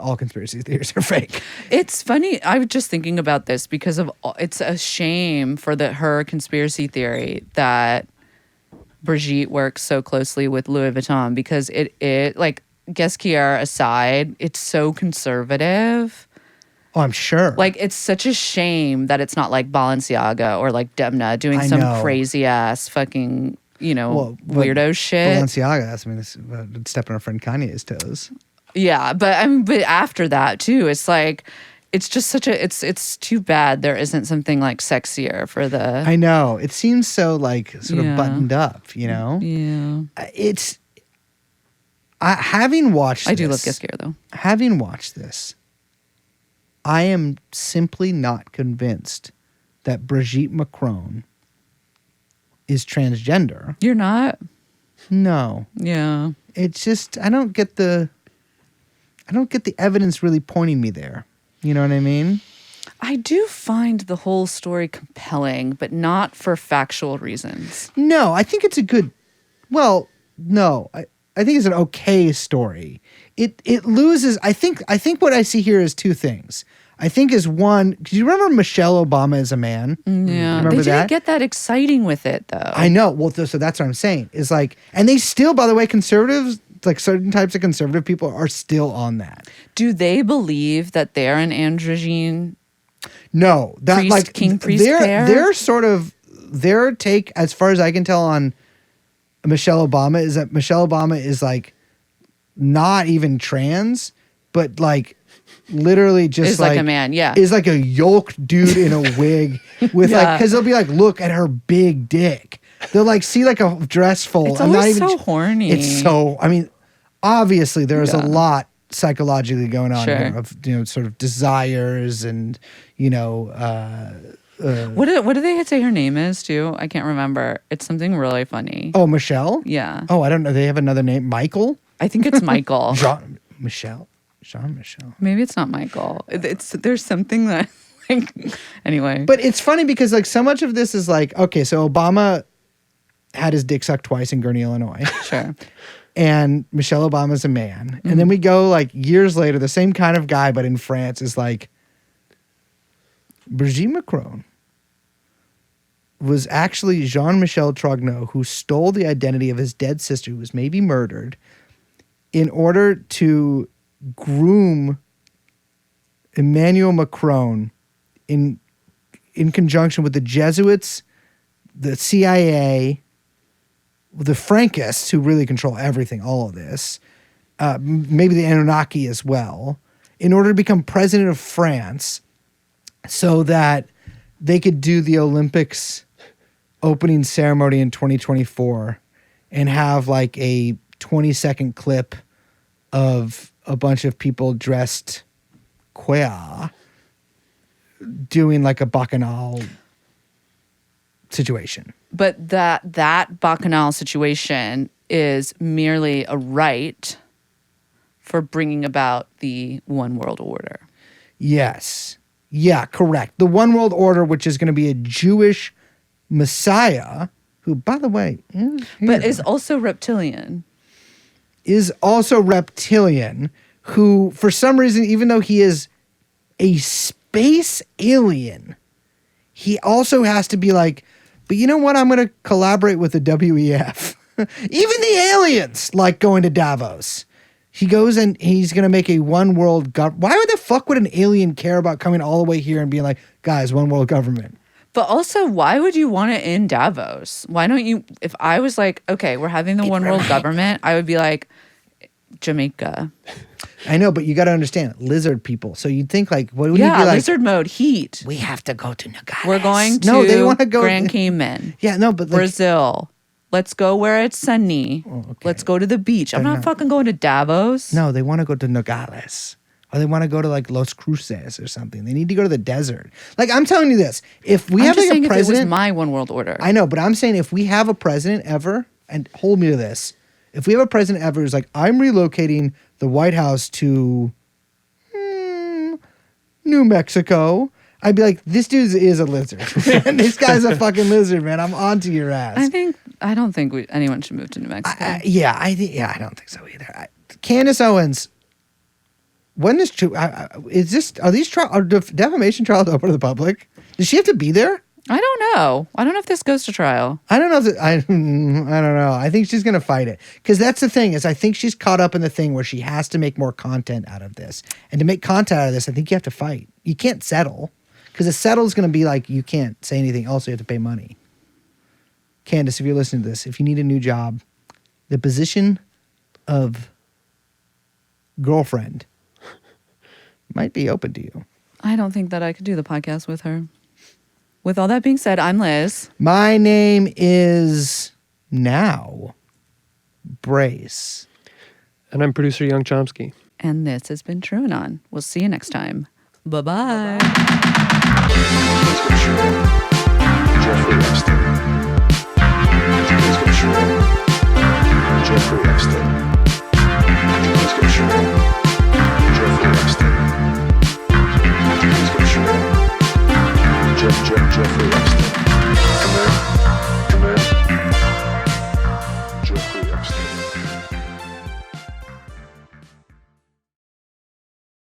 Speaker 3: all conspiracy theories are fake.
Speaker 4: It's funny. I was just thinking about this because it's a shame for her conspiracy theory that Brigitte works so closely with Louis Vuitton, because it like, Ghesquière aside, it's so conservative.
Speaker 3: Oh, I'm sure.
Speaker 4: Like, it's such a shame that it's not like Balenciaga or like Demna doing some crazy ass fucking, weirdo shit.
Speaker 3: Balenciaga, it's stepping on our friend Kanye's toes.
Speaker 4: Yeah, but after that too, it's like, it's just it's too bad there isn't something like sexier for the.
Speaker 3: I know, it seems so like sort of buttoned up,
Speaker 4: Yeah.
Speaker 3: It's having watched.
Speaker 4: I do love Ghesquière though.
Speaker 3: Having watched this, I am simply not convinced that Brigitte Macron is transgender.
Speaker 4: You're not?
Speaker 3: No.
Speaker 4: Yeah.
Speaker 3: It's just I don't get the evidence really pointing me there. You know what I mean?
Speaker 4: I do find the whole story compelling, but not for factual reasons.
Speaker 3: No, I think it's a good. Well, no, I think it's an okay story. It loses. I think what I see here is two things. I think is one. Because you remember Michelle Obama as a man.
Speaker 4: Yeah,
Speaker 3: remember
Speaker 4: they
Speaker 3: that?
Speaker 4: didn't get that exciting with it though.
Speaker 3: I know. Well, so that's what I'm saying. Is like, and they still, by the way, conservatives, like certain types of conservative people, are still on that.
Speaker 4: Do they believe that they're an androgyne?
Speaker 3: No, that
Speaker 4: Priest,
Speaker 3: like
Speaker 4: king, priest pair?
Speaker 3: Their sort of their take, as far as I can tell, on Michelle Obama is that Michelle Obama is like not even trans, but like literally just
Speaker 4: Is like a man, yeah.
Speaker 3: is like a yoked dude in a wig with
Speaker 4: Yeah.
Speaker 3: like because they'll be like, look at her big dick. They'll like see like a dress full.
Speaker 4: It's
Speaker 3: I'm not
Speaker 4: always
Speaker 3: even.
Speaker 4: so horny.
Speaker 3: It's so. I mean, obviously there's a
Speaker 4: Yeah.
Speaker 3: lot psychologically going on
Speaker 4: Sure.
Speaker 3: here of sort of desires and
Speaker 4: What do they say her name is too? I can't remember. It's something really funny.
Speaker 3: Oh, Michelle.
Speaker 4: Yeah.
Speaker 3: Oh, I don't know. They have another name, Michael.
Speaker 4: I think it's Michael.
Speaker 3: Jean Michelle.
Speaker 4: Maybe it's not Michael. There's something that like anyway.
Speaker 3: But it's funny because like so much of this is like, okay, so Obama had his dick sucked twice in Gurnee, Illinois.
Speaker 4: Sure.
Speaker 3: And Michelle Obama's a man. And then we go like years later, the same kind of guy, but in France is like Brigitte Macron was actually Jean-Michel Trogneux, who stole the identity of his dead sister, who was maybe murdered, in order to groom Emmanuel Macron in conjunction with the Jesuits, the CIA, the Frankists, who really control everything, all of this, maybe the Anunnaki as well, in order to become president of France so that they could do the Olympics opening ceremony in 2024 and have like a 20-second clip of a bunch of people dressed queer doing like a bacchanal situation.
Speaker 4: But that bacchanal situation is merely a right for bringing about the one world order.
Speaker 3: Yes. Yeah, correct. The one world order, which is going to be a Jewish Messiah, who, by the way,
Speaker 4: But is also reptilian.
Speaker 3: is also reptilian, who, for some reason, even though he is a space alien, he also has to be like, but you know what? I'm going to collaborate with the WEF. Even the aliens like going to Davos. He goes and he's going to make a one world government. Why the fuck would an alien care about coming all the way here and being like, guys, one world government?
Speaker 4: But also, why would you want it in Davos? Why don't you? If I was like, okay, we're having the one world government, I would be like, Jamaica.
Speaker 3: I know, but you got to understand, lizard people. So you'd think like, what would you be like?
Speaker 4: Lizard mode, heat.
Speaker 3: We have to go to Nogales.
Speaker 4: We're going to
Speaker 3: No, they want to go
Speaker 4: Grand Cayman.
Speaker 3: Yeah, no, but like,
Speaker 4: Brazil. Let's go where it's sunny.
Speaker 3: okay.
Speaker 4: Let's go to the beach. I'm not fucking going to Davos.
Speaker 3: no, they want to go to Nogales. Or they want to go to like Los Cruces or something. They need to go to the desert. Like, I'm telling you this. If we
Speaker 4: I'm
Speaker 3: have
Speaker 4: just
Speaker 3: like
Speaker 4: saying
Speaker 3: a
Speaker 4: if it was
Speaker 3: president,
Speaker 4: my one world order.
Speaker 3: I know, but I'm saying if we have a president ever, and hold me to this, if we have a president ever who's like, I'm relocating the White House to New Mexico, I'd be like, this dude is a lizard. Man. This guy's a fucking lizard, man. I'm onto your ass.
Speaker 4: I don't think anyone should move to New Mexico.
Speaker 3: I don't think so either. Candace Owens, when is true? Is this? Are these defamation trials open to the public? Does she have to be there?
Speaker 4: I don't know. I don't know if this goes to trial.
Speaker 3: I don't know. I don't know. I think she's gonna fight it because that's the thing is I think she's caught up in the thing where she has to make more content out of this, and to make content out of this, I think you have to fight. You can't settle because a settle is gonna be like you can't say anything. Also, you have to pay money. Candace, if you're listening to this, if you need a new job, the position of girlfriend might be open to you.
Speaker 4: I don't think that I could do the podcast with her. With all that being said, I'm Liz.
Speaker 3: My name is now Brace.
Speaker 5: And I'm producer Young Chomsky.
Speaker 4: And this has been TrueAnon. We'll see you next time. Bye-bye.
Speaker 2: Jeffrey Epstein. Jeffrey Epstein. Transgression. Jeffrey Epstein. Transgression. Jeffrey Epstein.